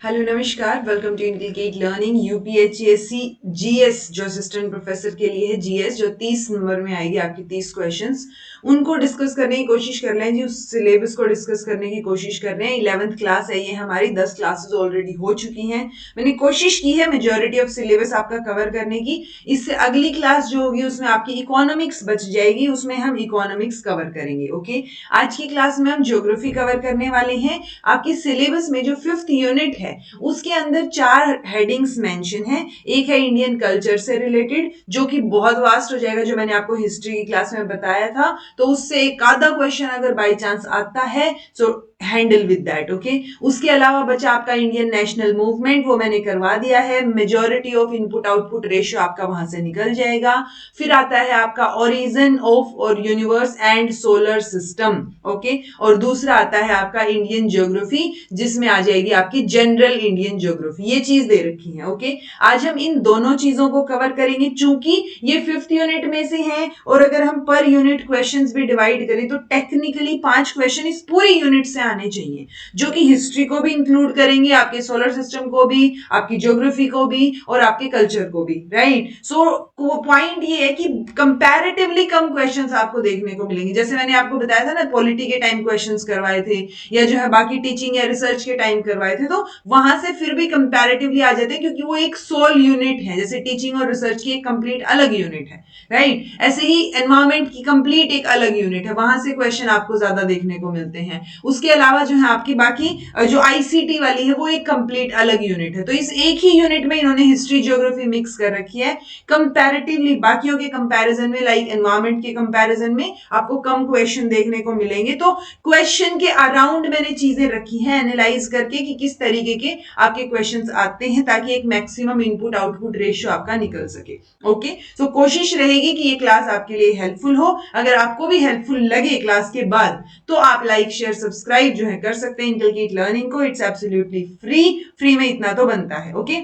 Hello नमस्कार, welcome to indicate learning. UPHSC GS जो assistant professor के लिए है, जीएस जो 30 नंबर में आएगी, आपकी 30 क्वेश्चंस उनको डिस्कस करने की कोशिश कर रहे हैं जी। उस सिलेबस को डिस्कस करने की कोशिश कर रहे हैं। 11th क्लास है ये हमारी, 10 क्लासेस ऑलरेडी हो चुकी हैं। मैंने कोशिश की है मेजोरिटी ऑफ सिलेबस आपका कवर करने की। इससे अगली क्लास जो होगी उसमें आपकी इकोनॉमिक्स बच जाएगी, उसमें हम इकोनॉमिक्स कवर करेंगे। ओके, आज की क्लास में हम ज्योग्राफी कवर करने वाले हैं। आपकी सिलेबस में जो 5th यूनिट है उसके अंदर 4 हेडिंग्स मेंशन है। एक है इंडियन कल्चर से रिलेटेड, जो कि बहुत वास्ट हो जाएगा, जो मैंने आपको हिस्ट्री की क्लास में बताया था। तो उससे एक आधा क्वेश्चन अगर बाई चांस आता है तो हैंडल विद दैट। ओके, उसके अलावा बचा आपका इंडियन नेशनल मूवमेंट, वो मैंने करवा दिया है। Majority of input output ratio आपका वहां से निकल जाएगा। फिर आता है आपका ओरिजिन ऑफ और universe and solar system. Okay, और दूसरा आता है आपका इंडियन ज्योग्राफी, जिसमें आ जाएगी आपकी जनरल इंडियन ज्योग्राफी। ये चीज दे रखी है। ओके, आज हम इन दोनों चीजों को कवर करेंगे। चूंकि ये 5th यूनिट में से है और अगर हम पर यूनिट क्वेश्चंस भी डिवाइड करें तो टेक्निकली 5 क्वेश्चन इस पूरी यूनिट से आने चाहिए, जो कि हिस्ट्री को भी इंक्लूड करेंगे, आपके सोलर सिस्टम को भी, आपकी ज्योग्राफी को भी और आपके कल्चर को भी। राइट, सो पॉइंट ये है कि कंपैरेटिवली कम क्वेश्चंस आपको देखने को मिलेंगे। जैसे मैंने आपको बताया था ना, पॉलिटी के टाइम क्वेश्चंस करवाए थे या जो है बाकी टीचिंग या रिसर्च के टाइम करवाए थे, तो वहां से फिर भी कंपैरेटिवली आ जाते हैं, क्योंकि वो एक सोल यूनिट है। जैसे टीचिंग और रिसर्च की एक कंप्लीट अलग यूनिट है, राइट, ऐसे ही एनवायरमेंट की कंप्लीट एक अलग यूनिट है, वहां से क्वेश्चन आपको ज्यादा देखने को मिलते हैं। उसके अलावा जो है आपकी बाकी जो आईसीटी वाली है वो एक कंप्लीट अलग यूनिट है। तो इस एक ही यूनिट में इन्होंने हिस्ट्री ज्योग्राफी मिक्स कर रखी है। कंपैरेटिवली बाकियों के कंपैरिजन में, लाइक एनवायरमेंट के कंपैरिजन में आपको कम क्वेश्चन देखने को मिलेंगे। तो क्वेश्चन के अराउंड मैंने चीजें रखी हैं एनालाइज करके कि किस तरीके के आपके क्वेश्चंस आते हैं, ताकि एक मैक्सिमम इनपुट आउटपुट रेशियो आपका निकल सके। ओके, तो कोशिश रहेगी कि ये क्लास आपके लिए हेल्पफुल हो। अगर आपको भी हेल्पफुल लगे क्लास के बाद तो आप लाइक शेयर सब्सक्राइब जो है कर सकते हैं इंकलकेट लर्निंग को। इट्स एब्सोल्युटली फ्री में इतना तो बनता है। ओके,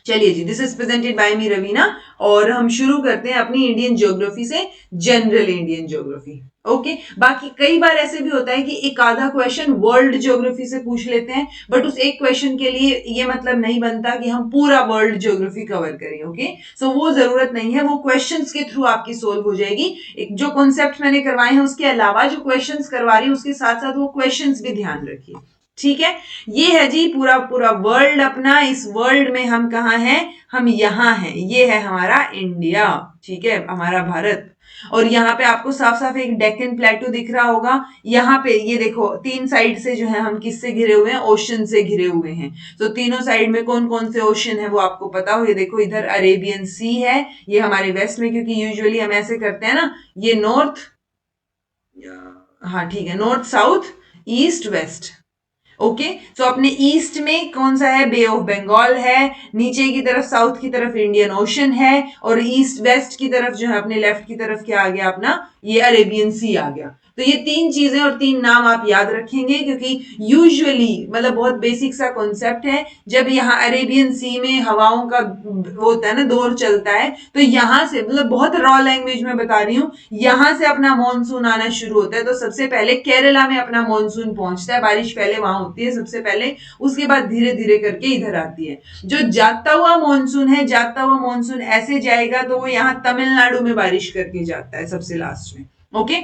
चलिए जी, दिस इज प्रेजेंटेड बाय मी रवीना और हम शुरू करते हैं अपनी इंडियन ज्योग्राफी से, जनरल इंडियन ज्योग्राफी। ओके, बाकी कई बार ऐसे भी होता है कि एक आधा क्वेश्चन वर्ल्ड ज्योग्राफी से पूछ लेते हैं, बट उस एक क्वेश्चन के लिए ये मतलब नहीं बनता कि हम पूरा वर्ल्ड ज्योग्राफी कवर करें। ओके, सो वो जरूरत नहीं है, वो क्वेश्चंस के थ्रू आपकी सोल्व हो जाएगी। एक जो कॉन्सेप्ट मैंने करवाए हैं उसके अलावा जो क्वेश्चंस करवा रही है उसके साथ साथ वो क्वेश्चंस भी ध्यान रखिए। ठीक है, ये है जी पूरा पूरा वर्ल्ड अपना। इस वर्ल्ड में हम कहाँ हैं? हम यहाँ हैं। ये है हमारा इंडिया, ठीक है, हमारा भारत। और यहाँ पे आपको साफ साफ एक डेक्कन प्लेटू दिख रहा होगा। यहाँ पे ये देखो, 3 साइड से जो है हम किससे घिरे हुए हैं? ओशन से घिरे हुए हैं। तो तीनों साइड में कौन कौन से ओशन है वो आपको पता हो। ये देखो, इधर अरेबियन सी है, ये हमारे वेस्ट में, क्योंकि यूजुअली हम ऐसे करते हैं ना, ये नॉर्थ, हाँ ठीक है, north south east west. Okay, तो अपने ईस्ट में कौन सा है? बे ऑफ बंगाल है। नीचे की तरफ साउथ की तरफ इंडियन ओशन है, और ईस्ट वेस्ट की तरफ जो है अपने लेफ्ट की तरफ क्या आ गया अपना? ये अरेबियन सी आ गया। तो ये 3 चीजें और 3 नाम आप याद रखेंगे, क्योंकि यूजुअली मतलब बहुत बेसिक सा कॉन्सेप्ट है। जब यहाँ अरेबियन सी में हवाओं का वो होता है ना, दौर चलता है, तो यहां से मतलब बहुत रॉ लैंग्वेज में बता रही हूं, यहां से अपना मॉनसून आना शुरू होता है। तो सबसे पहले केरला में अपना मॉनसून पहुंचता है, बारिश पहले वहां होती है सबसे पहले, उसके बाद धीरे धीरे करके इधर आती है। जो जाता हुआ मॉनसून है, जाता हुआ मॉनसून ऐसे जाएगा तो वो यहाँ तमिलनाडु में बारिश करके जाता है सबसे लास्ट में। ओके,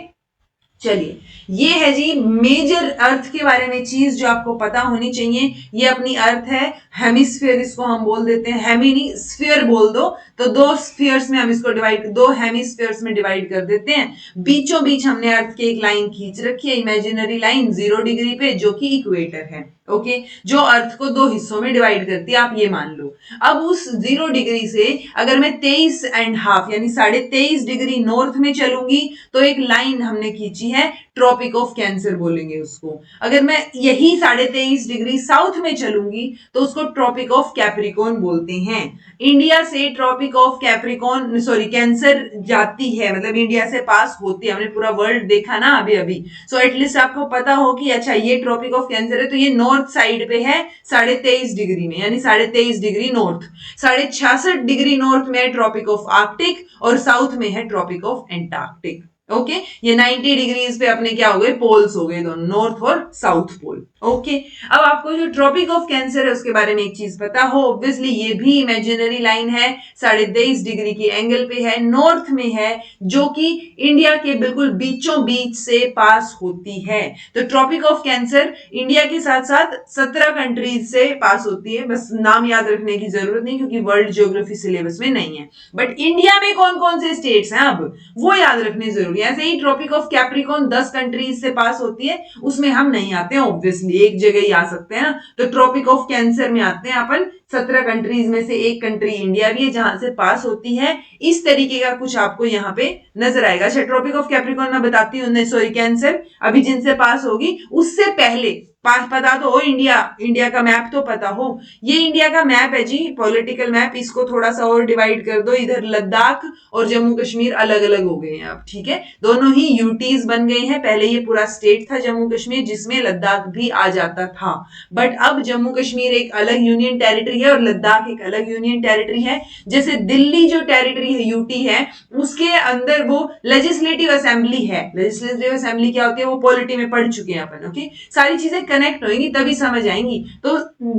चलिए, ये है जी मेजर अर्थ के बारे में चीज जो आपको पता होनी चाहिए। ये अपनी अर्थ है, हेमिस्फीयर इसको हम बोल देते हैं, हेमी नहीं स्फीयर बोल दो। तो 2 स्फीयर्स में हम इसको डिवाइड, 2 हेमिस्फीयर्स में डिवाइड कर देते हैं। बीचों बीच हमने अर्थ की एक लाइन खींच रखी है, इमेजिनरी लाइन 0 डिग्री पे, जो कि इक्वेटर है। ओके, जो अर्थ को 2 हिस्सों में डिवाइड करती है, आप ये मान लो। अब उस 0 डिग्री से अगर मैं 23.5 यानी 23.5 डिग्री नॉर्थ में चलूंगी तो एक लाइन हमने खींची है, ट्रॉपिक ऑफ कैंसर बोलेंगे उसको। अगर मैं यही 23.5 डिग्री साउथ में चलूंगी तो उसको ट्रॉपिक ऑफ कैप्रिकॉर्न बोलते हैं। इंडिया से tropic of Capricorn sorry cancer जाती है, मतलब इंडिया से पास होती है। हमने पूरा वर्ल्ड देखा ना अभी अभी, सो एटलीस्ट आपको पता हो कि अच्छा ये ट्रॉपिक ऑफ कैंसर है, तो ये नॉर्थ साइड पे है 23.5 डिग्री में, यानी 23.5 डिग्री नॉर्थ। 66.5 डिग्री नॉर्थ में है ट्रॉपिक ऑफ आर्कटिक, और साउथ में है ट्रॉपिक ऑफ एंटार्क्टिक। ओके ये 90 डिग्रीज पे अपने क्या हो गए, पोल्स हो गए दोनों, नॉर्थ और साउथ पोल। ओके अब आपको जो ट्रॉपिक ऑफ कैंसर है उसके बारे में एक चीज पता हो, ऑब्वियसली ये भी इमेजिनरी लाइन है, 23.5 डिग्री की एंगल पे है, नॉर्थ में है, जो कि इंडिया के बिल्कुल बीचों बीच से पास होती है। तो ट्रॉपिक ऑफ कैंसर इंडिया के साथ साथ 17 कंट्रीज से पास होती है, बस नाम याद रखने की जरूरत नहीं क्योंकि वर्ल्ड ज्योग्राफी सिलेबस में नहीं है, बट इंडिया में कौन कौन से स्टेट्स हैं अब वो याद रखने जरूरी है। ऐसे ही ट्रॉपिक ऑफ कैप्रिकॉर्न 10 कंट्रीज से पास होती है, उसमें हम नहीं आते हैं, ऑब्वियसली एक जगह ही आ सकते हैं ना, तो ट्रॉपिक ऑफ कैंसर में आते हैं अपन, 17 कंट्रीज में से एक कंट्री इंडिया भी है जहां से पास होती है। इस तरीके का कुछ आपको यहाँ पे नजर आएगा। अच्छा ट्रॉपिक ऑफ कैप्रिकॉर्न मैं बताती हूँ, सॉरी कैंसर अभी जिनसे पास होगी उससे पहले पता तो हो, इंडिया का मैप तो पता हो, ये इंडिया का मैप है जी, पॉलिटिकल मैप, इसको थोड़ा सा और डिवाइड कर दो, इधर लद्दाख और जम्मू कश्मीर अलग अलग हो गए हैं अब, ठीक है, दोनों ही यूटीज बन गए हैं। पहले ये पूरा स्टेट था जम्मू कश्मीर जिसमें लद्दाख भी आ जाता था, बट अब जम्मू कश्मीर एक अलग यूनियन टेरिटरी है और लद्दाख एक अलग यूनियन टेरिटरी है। जैसे दिल्ली जो टेरिटरी है, यूटी है, उसके अंदर वो लेजिस्लेटिव असेंबली है। लेजिस्लेटिव असेंबली क्या होती है वो पॉलिटी में पढ़ चुके हैं अपन, ओके, सारी चीजें कनेक्ट होंगी तभी समझ आएंगी। तो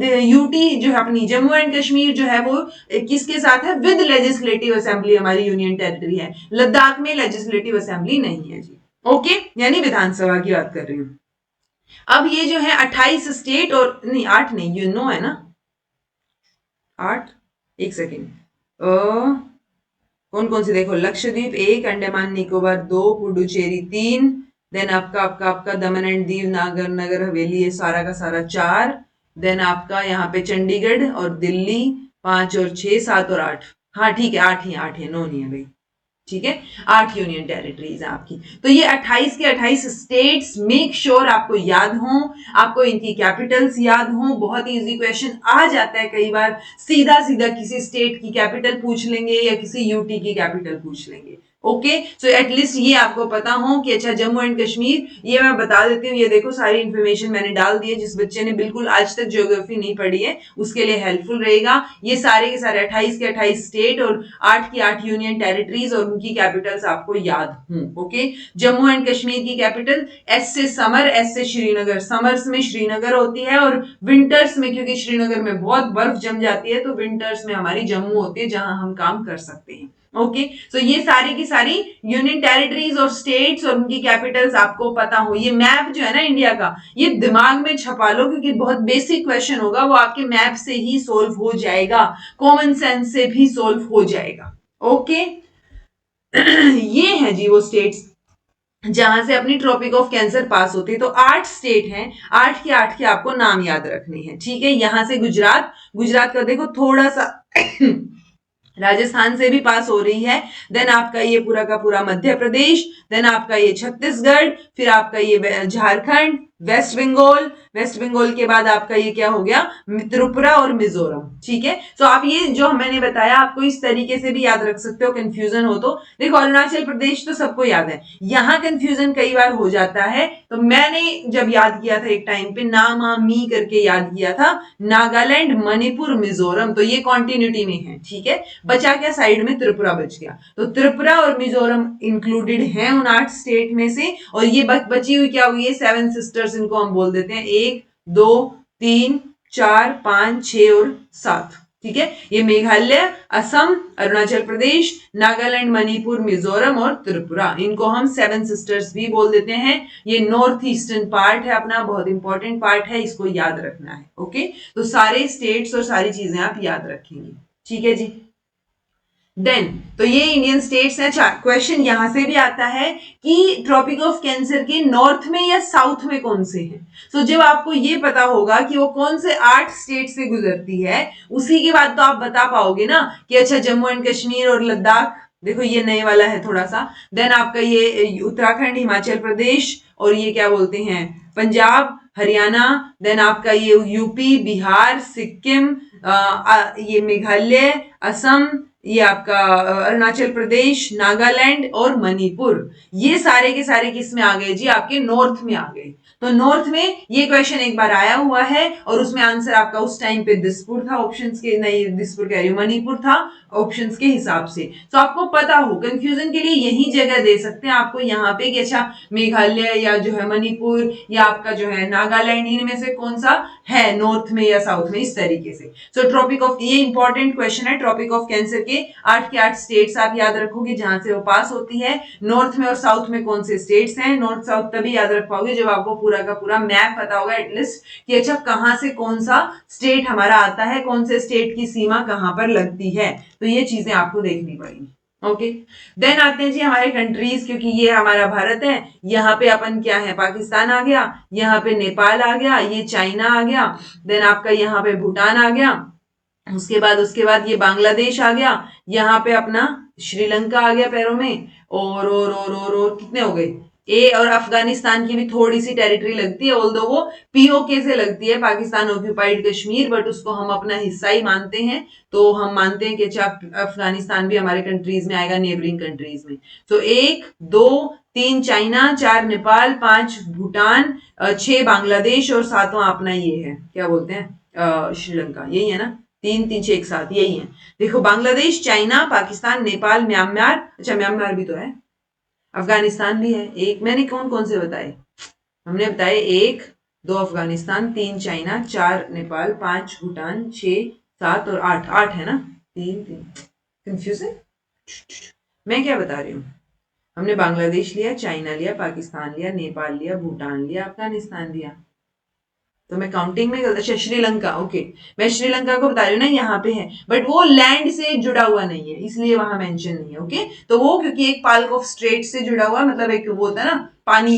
यूटी जो है अपनी जम्मू एंड कश्मीर जो है वो किसके साथ है, विद लेजिस्लेटिव असेंबली हमारी यूनियन टेरिटरी है। लद्दाख में लेजिस्लेटिव असेंबली नहीं है जी, ओके, यानी विधानसभा की बात कर रही हूं। अब ये जो है 28 स्टेट और नहीं 8 नहीं, यू नो है ना 8, एक सेकेंड, कौन कौन से देखो, लक्षद्वीप 1, अंडमान निकोबार 2, पुडुचेरी 3, देन आपका दमन एंड दीव, नागर नगर हवेली, ये सारा का सारा 4, देन आपका यहाँ पे चंडीगढ़ और दिल्ली 5 और 6, 7 और 8, हाँ ठीक है 8 ही है, 9 नहीं है भाई, ठीक है 8 यूनियन टेरिटरीज है आपकी। तो ये 28 के 28 स्टेट्स, मेक श्योर आपको याद हो, आपको इनकी कैपिटल्स याद हो, बहुत इजी क्वेश्चन आ जाता है कई बार, सीधा सीधा किसी स्टेट की कैपिटल पूछ लेंगे या किसी यूटी की कैपिटल पूछ लेंगे, ओके, सो एटलीस्ट ये आपको पता हो कि अच्छा जम्मू एंड कश्मीर, ये मैं बता देती हूँ, ये देखो सारी इंफॉर्मेशन मैंने डाल दी है, जिस बच्चे ने बिल्कुल आज तक ज्योग्राफी नहीं पढ़ी है उसके लिए हेल्पफुल रहेगा। ये सारे के सारे 28 के 28 स्टेट और 8 की 8 यूनियन टेरिटरीज और उनकी कैपिटल्स आपको याद हों, ओके। जम्मू एंड कश्मीर की कैपिटल एस से समर, एस से श्रीनगर, समर्स में श्रीनगर होती है और विंटर्स में, क्योंकि श्रीनगर में बहुत बर्फ जम जाती है, तो विंटर्स में हमारी जम्मू होती है जहां हम काम कर सकते हैं, ओके। सो ये सारी की सारी यूनियन टेरिटरीज और स्टेट्स और उनकी कैपिटल्स आपको पता हो। ये मैप जो है ना इंडिया का, ये दिमाग में छपा लो क्योंकि बहुत बेसिक क्वेश्चन होगा, वो आपके मैप से ही सोल्व हो जाएगा, कॉमन सेंस से भी सोल्व हो जाएगा, ओके। ये है जी वो स्टेट्स जहां से अपनी ट्रॉपिक ऑफ कैंसर पास होती है। तो 8 स्टेट हैं, 8 के आपको नाम याद रखने हैं, ठीक है। यहां से गुजरात का देखो थोड़ा सा राजस्थान से भी पास हो रही है, देन आपका ये पूरा का पूरा मध्य प्रदेश, देन आपका ये छत्तीसगढ़, फिर आपका ये झारखंड, वेस्ट बंगाल के बाद आपका ये क्या हो गया, त्रिपुरा और मिजोरम, ठीक है। तो आप ये जो मैंने बताया आपको इस तरीके से भी याद रख सकते हो, कंफ्यूजन हो तो देखो। अरुणाचल प्रदेश तो सबको याद है, यहां कंफ्यूजन कई बार हो जाता है, तो मैंने जब याद किया था एक टाइम पे नामा मी करके याद किया था, नागालैंड, मणिपुर, मिजोरम, तो ये कॉन्टिन्यूटी में है, ठीक है। बचा क्या साइड में, त्रिपुरा बच गया, तो त्रिपुरा और मिजोरम इंक्लूडेड हैं उन 8 स्टेट में से। और ये बची हुई क्या हुई है, 7 सिस्टर्स इनको हम बोल देते हैं, 1 2 3 4 5 6 और 7, ठीक है। ये मेघालय, असम, अरुणाचल प्रदेश, नागालैंड, मणिपुर, मिजोरम और त्रिपुरा, इनको हम 7 सिस्टर्स भी बोल देते हैं। ये नॉर्थ ईस्टर्न पार्ट है अपना, बहुत इंपॉर्टेंट पार्ट है, इसको याद रखना है, ओके। तो सारे स्टेट्स और सारी चीजें आप याद रखेंगे, ठीक है जी। देन तो ये इंडियन स्टेट्स हैं। क्वेश्चन यहां से भी आता है कि ट्रॉपिक ऑफ कैंसर के नॉर्थ में या साउथ में कौन से हैं। तो जब आपको ये पता होगा कि वो कौन से 8 स्टेट से गुजरती है, उसी के बाद तो आप बता पाओगे ना कि अच्छा जम्मू एंड कश्मीर और लद्दाख, देखो ये नए वाला है थोड़ा सा, देन आपका ये उत्तराखंड, हिमाचल प्रदेश और ये क्या बोलते हैं पंजाब, हरियाणा, देन आपका ये यूपी, बिहार, सिक्किम, ये मेघालय, असम, ये आपका अरुणाचल प्रदेश, नागालैंड और मणिपुर, ये सारे के सारे किस में आ गए जी, आपके नॉर्थ में आ गए। तो नॉर्थ में ये क्वेश्चन एक बार आया हुआ है और उसमें आंसर आपका उस टाइम पे दिसपुर था, ऑप्शंस के नहीं, दिसपुर कह रही हूं, मणिपुर था ऑप्शंस के हिसाब से। तो आपको पता हो, कंफ्यूजन के लिए यही जगह दे सकते हैं आपको यहाँ पे कि अच्छा मेघालय या जो है मणिपुर या आपका जो है नागालैंड, इनमें से कौन सा है नॉर्थ में या साउथ में, इस तरीके से। सो ट्रॉपिक ऑफ, ये इंपॉर्टेंट क्वेश्चन है, ट्रॉपिक ऑफ कैंसर के 8 के 8 स्टेट्स आप याद रखोगे जहां से वो पास होती है। नॉर्थ में और साउथ में कौन से स्टेट्स हैं, नॉर्थ साउथ तभी याद रख पाओगे जब आपको पूरा का पूरा मैप पता होगा एटलीस्ट कि अच्छा कहां से कौन सा स्टेट हमारा आता है, कौन से स्टेट की सीमा कहां पर लगती है। तो ये चीजें आपको देखनी पड़ेगी। ओके, देन आते हैं जी हमारे कंट्रीज, क्योंकि ये हमारा भारत है, यहाँ पे अपन क्या है, पाकिस्तान आ गया, यहाँ पे नेपाल आ गया, ये चाइना आ गया, देन आपका यहाँ पे भूटान आ गया, उसके बाद ये बांग्लादेश आ गया, यहाँ पे अपना श्रीलंका आ गया पैरों में, और कितने हो गए, और अफगानिस्तान की भी थोड़ी सी टेरिटरी लगती है, ऑल्दो वो पीओके से लगती है, पाकिस्तान ऑक्यूपाइड कश्मीर, बट उसको हम अपना हिस्सा ही मानते हैं। तो हम मानते हैं कि अच्छा अफगानिस्तान भी हमारे कंट्रीज में आएगा, नेबरिंग कंट्रीज में। तो 1 2 3 चाइना, 4 नेपाल, 5 भूटान, 6 बांग्लादेश और 7वां अपना ये है, क्या बोलते हैं, श्रीलंका, यही है ना, 3 3 6 1 7, यही है। देखो बांग्लादेश, चाइना, पाकिस्तान, नेपाल, म्यांमार, अच्छा म्यांमार भी तो है, अफगानिस्तान भी है। एक मैंने कौन कौन से बताए, हमने बताए 1 2 अफगानिस्तान, 3 चाइना, 4 नेपाल, 5 भूटान, 6 7 और 8, 8 है ना, 3 3, कंफ्यूज है, मैं क्या बता रही हूँ। हमने बांग्लादेश लिया, चाइना लिया, पाकिस्तान लिया, नेपाल लिया, भूटान लिया, अफगानिस्तान लिया, तो मैं काउंटिंग में, अच्छा श्रीलंका, ओके, मैं श्रीलंका को बता रही हूँ ना, यहाँ पे है, बट वो लैंड से जुड़ा हुआ नहीं है, इसलिए वहां मेंशन नहीं है। ओके, तो वो क्योंकि एक पाल्क ऑफ स्ट्रेट से जुड़ा हुआ, मतलब एक वो होता है ना पानी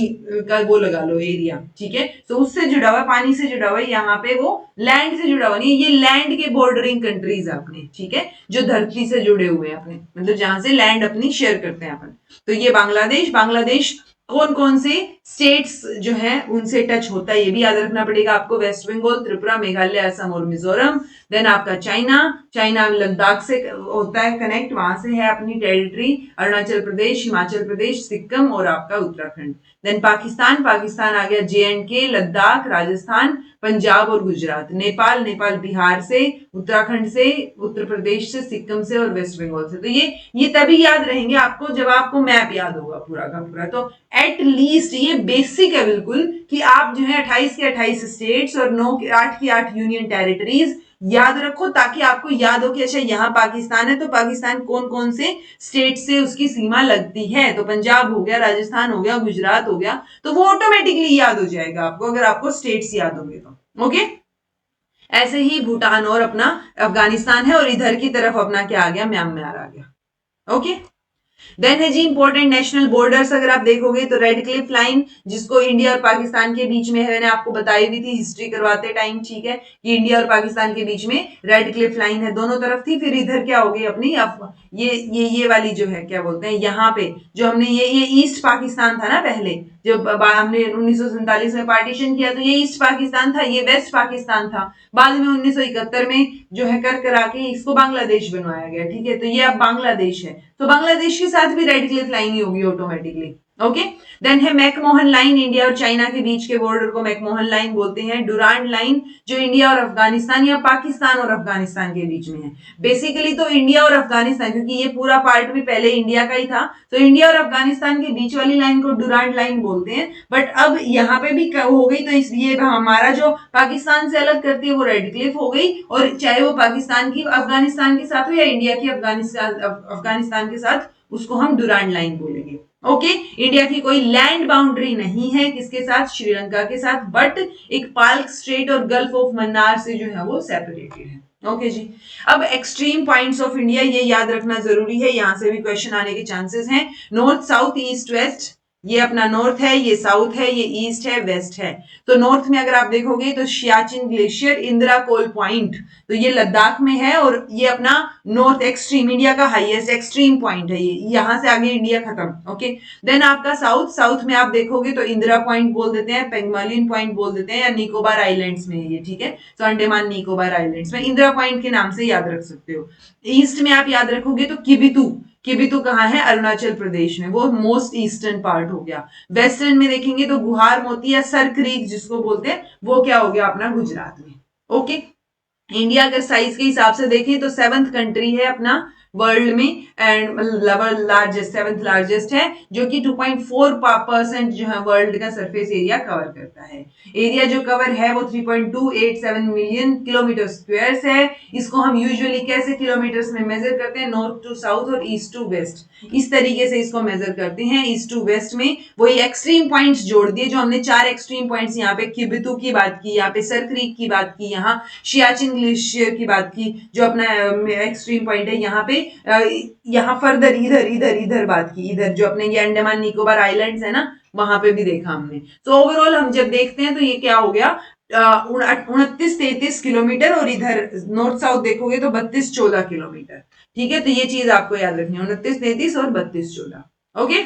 का, वो लगा लो एरिया, ठीक है, तो उससे जुड़ा हुआ, पानी से जुड़ा हुआ, यहाँ पे वो लैंड से जुड़ा हुआ नहीं, ये लैंड के बॉर्डरिंग कंट्रीज है अपने, ठीक है, जो धरती से जुड़े हुए हैं अपने, मतलब जहां से लैंड अपनी शेयर करते हैं अपन। तो ये बांग्लादेश कौन कौन से स्टेट्स जो है उनसे टच होता है, ये भी याद रखना पड़ेगा आपको, वेस्ट बंगाल, त्रिपुरा, मेघालय, असम और मिजोरम। देन आपका चाइना लद्दाख से होता है कनेक्ट, वहां से है अपनी टेरिटरी, अरुणाचल प्रदेश, हिमाचल प्रदेश, सिक्किम और आपका उत्तराखंड। देन पाकिस्तान आ गया, JNK, लद्दाख, राजस्थान, पंजाब और गुजरात। नेपाल बिहार से, उत्तराखंड से, उत्तर प्रदेश से, सिक्किम से और वेस्ट बंगाल से। तो ये तभी याद रहेंगे आपको जब आपको मैप याद होगा पूरा का पूरा। तो एट लीस्ट ये बेसिक है बिल्कुल कि आप जो है 28 के 28 स्टेट्स और 9 के 8 की 8 यूनियन टेरिटरीज याद रखो, ताकि आपको याद हो कि अच्छा यहाँ पाकिस्तान है, तो पाकिस्तान कौन कौन से स्टेट से उसकी सीमा लगती है। तो पंजाब हो गया, राजस्थान हो गया, गुजरात हो गया, तो वो ऑटोमेटिकली याद हो जाएगा आपको अगर आपको स्टेट्स याद होंगे तो। ओके, ऐसे ही भूटान और अपना अफगानिस्तान है, और इधर की तरफ अपना क्या आ गया, म्यांमार आ गया। ओके, देन है जी इंपॉर्टेंट नेशनल बॉर्डर्स, अगर आप देखोगे तो रेड क्लिफ लाइन, जिसको इंडिया और पाकिस्तान के बीच में है, मैंने आपको बताई हुई थी हिस्ट्री करवाते टाइम, ठीक है, कि इंडिया और पाकिस्तान के बीच में रेड क्लिफ लाइन है, दोनों तरफ थी। फिर इधर क्या हो गई अपनी, ये वाली जो है क्या बोलते हैं, यहाँ पे जो हमने ये ईस्ट पाकिस्तान था ना पहले, जब हमने 1947 में पार्टीशन किया, तो ये ईस्ट पाकिस्तान था, ये वेस्ट पाकिस्तान था। बाद में 1971 में जो है करा के इसको बांग्लादेश बनवाया गया, ठीक है, तो ये अब बांग्लादेश है, तो बांग्लादेश के साथ भी रेड क्लिफ लाइन ही होगी ऑटोमेटिकली। ओके, देन है मैकमोहन लाइन, इंडिया और चाइना के बीच के बॉर्डर को मैकमोहन लाइन बोलते हैं। डुरांड लाइन जो इंडिया और अफगानिस्तान या पाकिस्तान और अफगानिस्तान के बीच में है। बेसिकली तो इंडिया और अफगानिस्तान, क्योंकि ये पूरा पार्ट भी पहले इंडिया का ही था, तो इंडिया और अफगानिस्तान के बीच वाली लाइन को डुरांड लाइन बोलते हैं। बट अब यहाँ पे भी हो गई, तो इसलिए हमारा जो पाकिस्तान से अलग करती है वो रेड क्लिफ हो गई, और चाहे वो पाकिस्तान की अफगानिस्तान के साथ हो या इंडिया की अफगानिस्तान के साथ, उसको हम डुरांड लाइन बोलेंगे। ओके, इंडिया की कोई लैंड बाउंड्री नहीं है किसके साथ, श्रीलंका के साथ, बट एक पाल्क स्ट्रेट और गल्फ ऑफ मन्नार से जो है वो सेपरेटेड है। ओके जी, अब एक्सट्रीम पॉइंट्स ऑफ इंडिया ये याद रखना जरूरी है, यहां से भी क्वेश्चन आने के चांसेस हैं। नॉर्थ साउथ ईस्ट वेस्ट, ये अपना नॉर्थ है, ये साउथ है, ये ईस्ट है, वेस्ट है। तो नॉर्थ में अगर आप देखोगे तो सियाचिन ग्लेशियर, इंदिरा कोल पॉइंट, तो ये लद्दाख में है, और ये अपना नॉर्थ एक्सट्रीम, इंडिया का हाईएस्ट एक्सट्रीम पॉइंट है, ये यहां से आगे इंडिया खत्म। ओके, देन आपका साउथ में आप देखोगे तो इंदिरा पॉइंट बोल देते हैं, पेंगमालिन पॉइंट बोल देते हैं, या निकोबार आइलैंड्स में है ये, ठीक है, तो अंडमान निकोबार आइलैंड्स में इंदिरा पॉइंट के नाम से याद रख सकते हो। ईस्ट में आप याद रखोगे तो किबितू, किबिथु कहाँ है? अरुणाचल प्रदेश में, वो मोस्ट ईस्टर्न पार्ट हो गया। वेस्टर्न में देखेंगे तो गुहार मोती या सर क्रीक जिसको बोलते हैं, वो क्या हो गया अपना गुजरात में। ओके, इंडिया अगर साइज के हिसाब से देखें तो 7th कंट्री है अपना वर्ल्ड में, एंड लार्जेस्ट 7th लार्जेस्ट है, जो कि 2.4% जो है वर्ल्ड का सरफेस एरिया कवर करता है। एरिया जो कवर है वो 3.287 मिलियन किलोमीटर स्क्वायर है। इसको हम यूजुअली कैसे किलोमीटर्स में मेजर करते हैं? नॉर्थ टू साउथ और ईस्ट टू वेस्ट, इस तरीके से इसको मेजर करते हैं। ईस्ट टू वेस्ट में वही एक्सट्रीम पॉइंट्स जोड़ दिए, जो हमने 4 एक्सट्रीम पॉइंट्स यहाँ पे किबिथु की बात की, यहाँ पे सर क्रीक की बात की, यहाँ सियाचिन ग्लेशियर की बात की जो अपना एक्सट्रीम पॉइंट है, यहाँ पे यहाँ फर्दर इधर इधर इधर बात की, इधर जो अपने ये अंडमान निकोबार आइलैंड्स है ना, वहां पे भी देखा हमने। तो ओवरऑल हम जब देखते हैं तो ये क्या हो गया 29-33 किलोमीटर, और इधर नॉर्थ साउथ देखोगे तो 32-14 किलोमीटर। ठीक है, तो ये चीज आपको याद रखनी है, 29-33 और 32-14। ओके,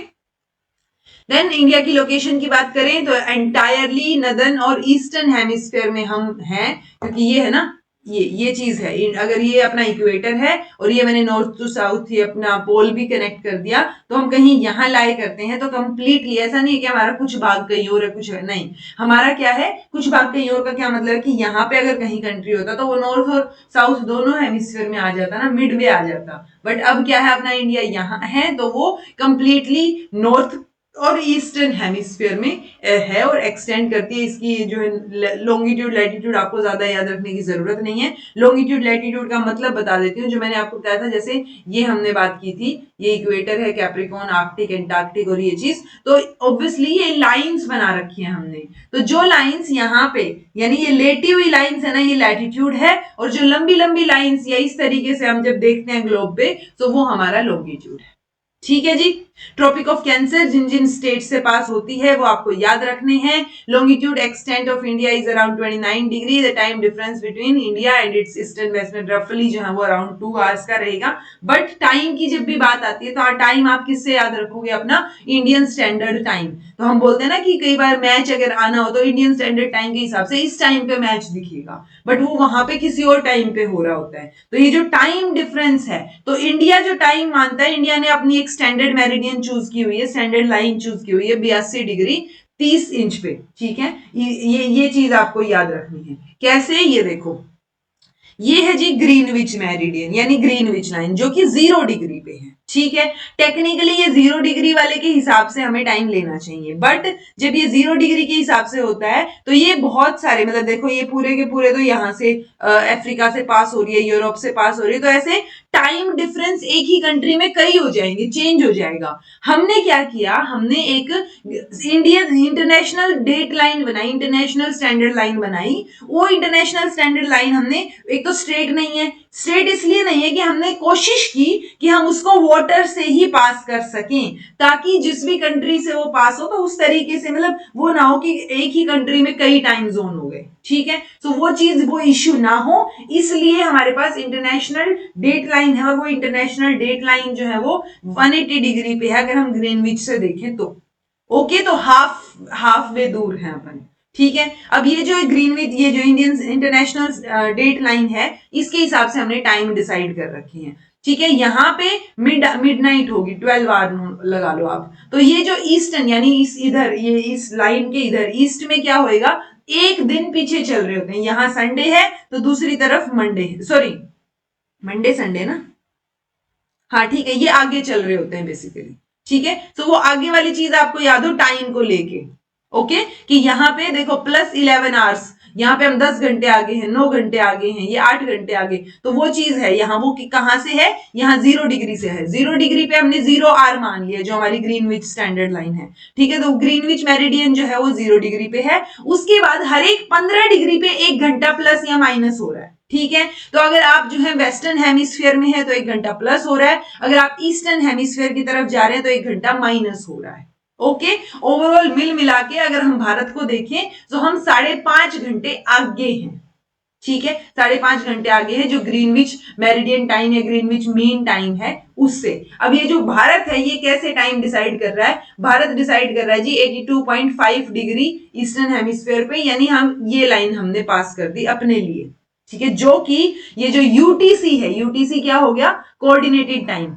देन इंडिया की लोकेशन की बात करें तो एंटायरली नदर्न और ईस्टर्न हेमिस्फीयर में हम हैं, क्योंकि ये है ना, ये चीज है। अगर ये अपना इक्वेटर है और ये मैंने नॉर्थ टू साउथ ही अपना पोल भी कनेक्ट कर दिया, तो हम कहीं यहाँ लाई करते हैं तो कंप्लीटली ऐसा नहीं है कि हमारा कुछ भाग कहीं और है, कुछ है नहीं, हमारा क्या है कुछ भाग कहीं और का क्या मतलब है कि यहाँ पे अगर कहीं कंट्री होता तो वो नॉर्थ और साउथ दोनों हेमिस्फीयर में आ जाता ना, मिड में आ जाता। बट अब क्या है, अपना इंडिया यहाँ है तो वो कंप्लीटली नॉर्थ और ईस्टर्न हेमिस्फीयर में है और एक्सटेंड करती है। इसकी जो है लॉन्गिट्यूड लैटिट्यूड आपको ज्यादा याद रखने की जरूरत नहीं है। लॉन्गिट्यूड लैटिट्यूड का मतलब बता देती हूँ, जो मैंने आपको बताया था, जैसे ये हमने बात की थी, ये इक्वेटर है, कैप्रिकॉर्न, आर्कटिक, एंटार्क्टिक और ये चीज, तो ऑब्वियसली ये लाइंस बना रखी है हमने। तो जो लाइंस यहाँ पे यानी ये लेटी हुई लाइंस है ना, ये लैटिट्यूड है, और जो लंबी लंबी लाइंस या इस तरीके से हम जब देखते हैं ग्लोब पे तो वो हमारा लॉन्गिट्यूड है। ठीक है जी। ट्रॉपिक ऑफ कैंसर जिन जिन स्टेट से पास होती है वो आपको याद रखने हैं। Longitude extent of India is around 29 degree. The time difference between India and its eastern western रफली जो है वो अराउंड 2 आवर्स का रहेगा। बट टाइम की जब भी बात आती है तो टाइम आप किससे याद रखोगे? अपना इंडियन स्टैंडर्ड टाइम। तो हम बोलते हैं ना कि कई बार मैच अगर आना हो तो इंडियन स्टैंडर्ड टाइम के हिसाब से इस टाइम पे मैच दिखेगा, बट वो वहां पे किसी और टाइम पे हो रहा होता है। तो ये जो टाइम डिफरेंस है, तो इंडिया जो टाइम मानता है, इंडिया ने अपनी एक स्टैंडर्ड मेरिडियन चूज की हुई है, स्टैंडर्ड लाइन चूज की हुई है 82 डिग्री 30 इंच पे। ठीक है, ये चीज आपको याद रखनी है। कैसे? ये देखो, ये है जी ग्रीनविच मेरिडियन यानी ग्रीनविच लाइन, जो कि 0 डिग्री पे है। ठीक है, टेक्निकली ये 0 डिग्री वाले के हिसाब से हमें टाइम लेना चाहिए, बट जब ये 0 डिग्री के हिसाब से होता है तो ये बहुत सारे, मतलब देखो ये पूरे के पूरे तो यहाँ से अफ्रीका से पास हो रही है, यूरोप से पास हो रही है, तो ऐसे टाइम डिफरेंस एक ही कंट्री में कई हो जाएंगे, चेंज हो जाएगा। हमने क्या किया, हमने एक इंडियन इंटरनेशनल डेट लाइन बनाई, इंटरनेशनल स्टैंडर्ड लाइन बनाई। वो इंटरनेशनल स्टैंडर्ड लाइन हमने, एक तो स्ट्रेट नहीं है, स्ट्रेट इसलिए नहीं है कि हमने कोशिश की कि हम उसको वाटर से ही पास कर सकें, ताकि जिस भी कंट्री से वो पास हो तो उस तरीके से, मतलब वो ना हो कि एक ही कंट्री में कई टाइम जोन हो गए। ठीक है, तो वो चीज, वो इश्यू ना हो, इसलिए हमारे पास इंटरनेशनल डेट लाइन है, और वो इंटरनेशनल डेट लाइन जो है वो 180 डिग्री पे है अगर हम ग्रीनविच से देखें तो। ओके, तो हाफ वे दूर है अपन। ठीक है, अब ये जो ग्रीनविच, ये जो इंडियन इंटरनेशनल डेट लाइन है, इसके हिसाब से हमने टाइम डिसाइड कर रखी है। ठीक है, यहाँ पे मिडनाइट होगी, 12 आवर लगा लो आप। तो ये जो ईस्टर्न यानी इस इधर, ये इस लाइन के इधर ईस्ट में क्या होएगा, एक दिन पीछे चल रहे होते हैं। यहाँ संडे है तो दूसरी तरफ मंडे है, सॉरी मंडे संडे ना, हाँ ठीक है, ये आगे चल रहे होते हैं बेसिकली। ठीक है, तो वो आगे वाली चीज आपको याद हो टाइम को लेके। ओके, कि यहाँ पे देखो +11 आवर्स, यहाँ पे हम 10 घंटे आगे हैं, 9 घंटे आगे हैं, ये 8 घंटे आगे, तो वो चीज है यहाँ, वो कहां से है, यहाँ 0 डिग्री से है। 0 डिग्री पे हमने 0 आवर मान लिया, जो हमारी ग्रीनविच स्टैंडर्ड लाइन है। ठीक है, तो ग्रीनविच मेरिडियन जो है वो 0 डिग्री पे है। उसके बाद हर एक 15 डिग्री पे 1 घंटा प्लस या माइनस हो रहा है। ठीक है, तो अगर आप जो है वेस्टर्न हेमिस्फीयर में है तो 1 घंटा प्लस हो रहा है, अगर आप ईस्टर्न हेमिस्फीयर की तरफ जा रहे हैं तो 1 घंटा माइनस हो रहा है। ओके, ओवरऑल मिल मिला के अगर हम भारत को देखें तो हम 5.5 घंटे आगे हैं। ठीक है, 5.5 घंटे आगे है जो ग्रीनविच मेरिडियन टाइम या ग्रीनविच मीन टाइम है उससे। अब ये जो भारत है ये कैसे टाइम डिसाइड कर रहा है? भारत डिसाइड कर रहा है जी 82.5 डिग्री ईस्टर्न हेमिस्फीयर पे, यानी हम ये लाइन हमने पास कर दी अपने लिए। ठीक है, जो कि ये जो यूटीसी है, यूटीसी क्या हो गया, कोऑर्डिनेटेड टाइम।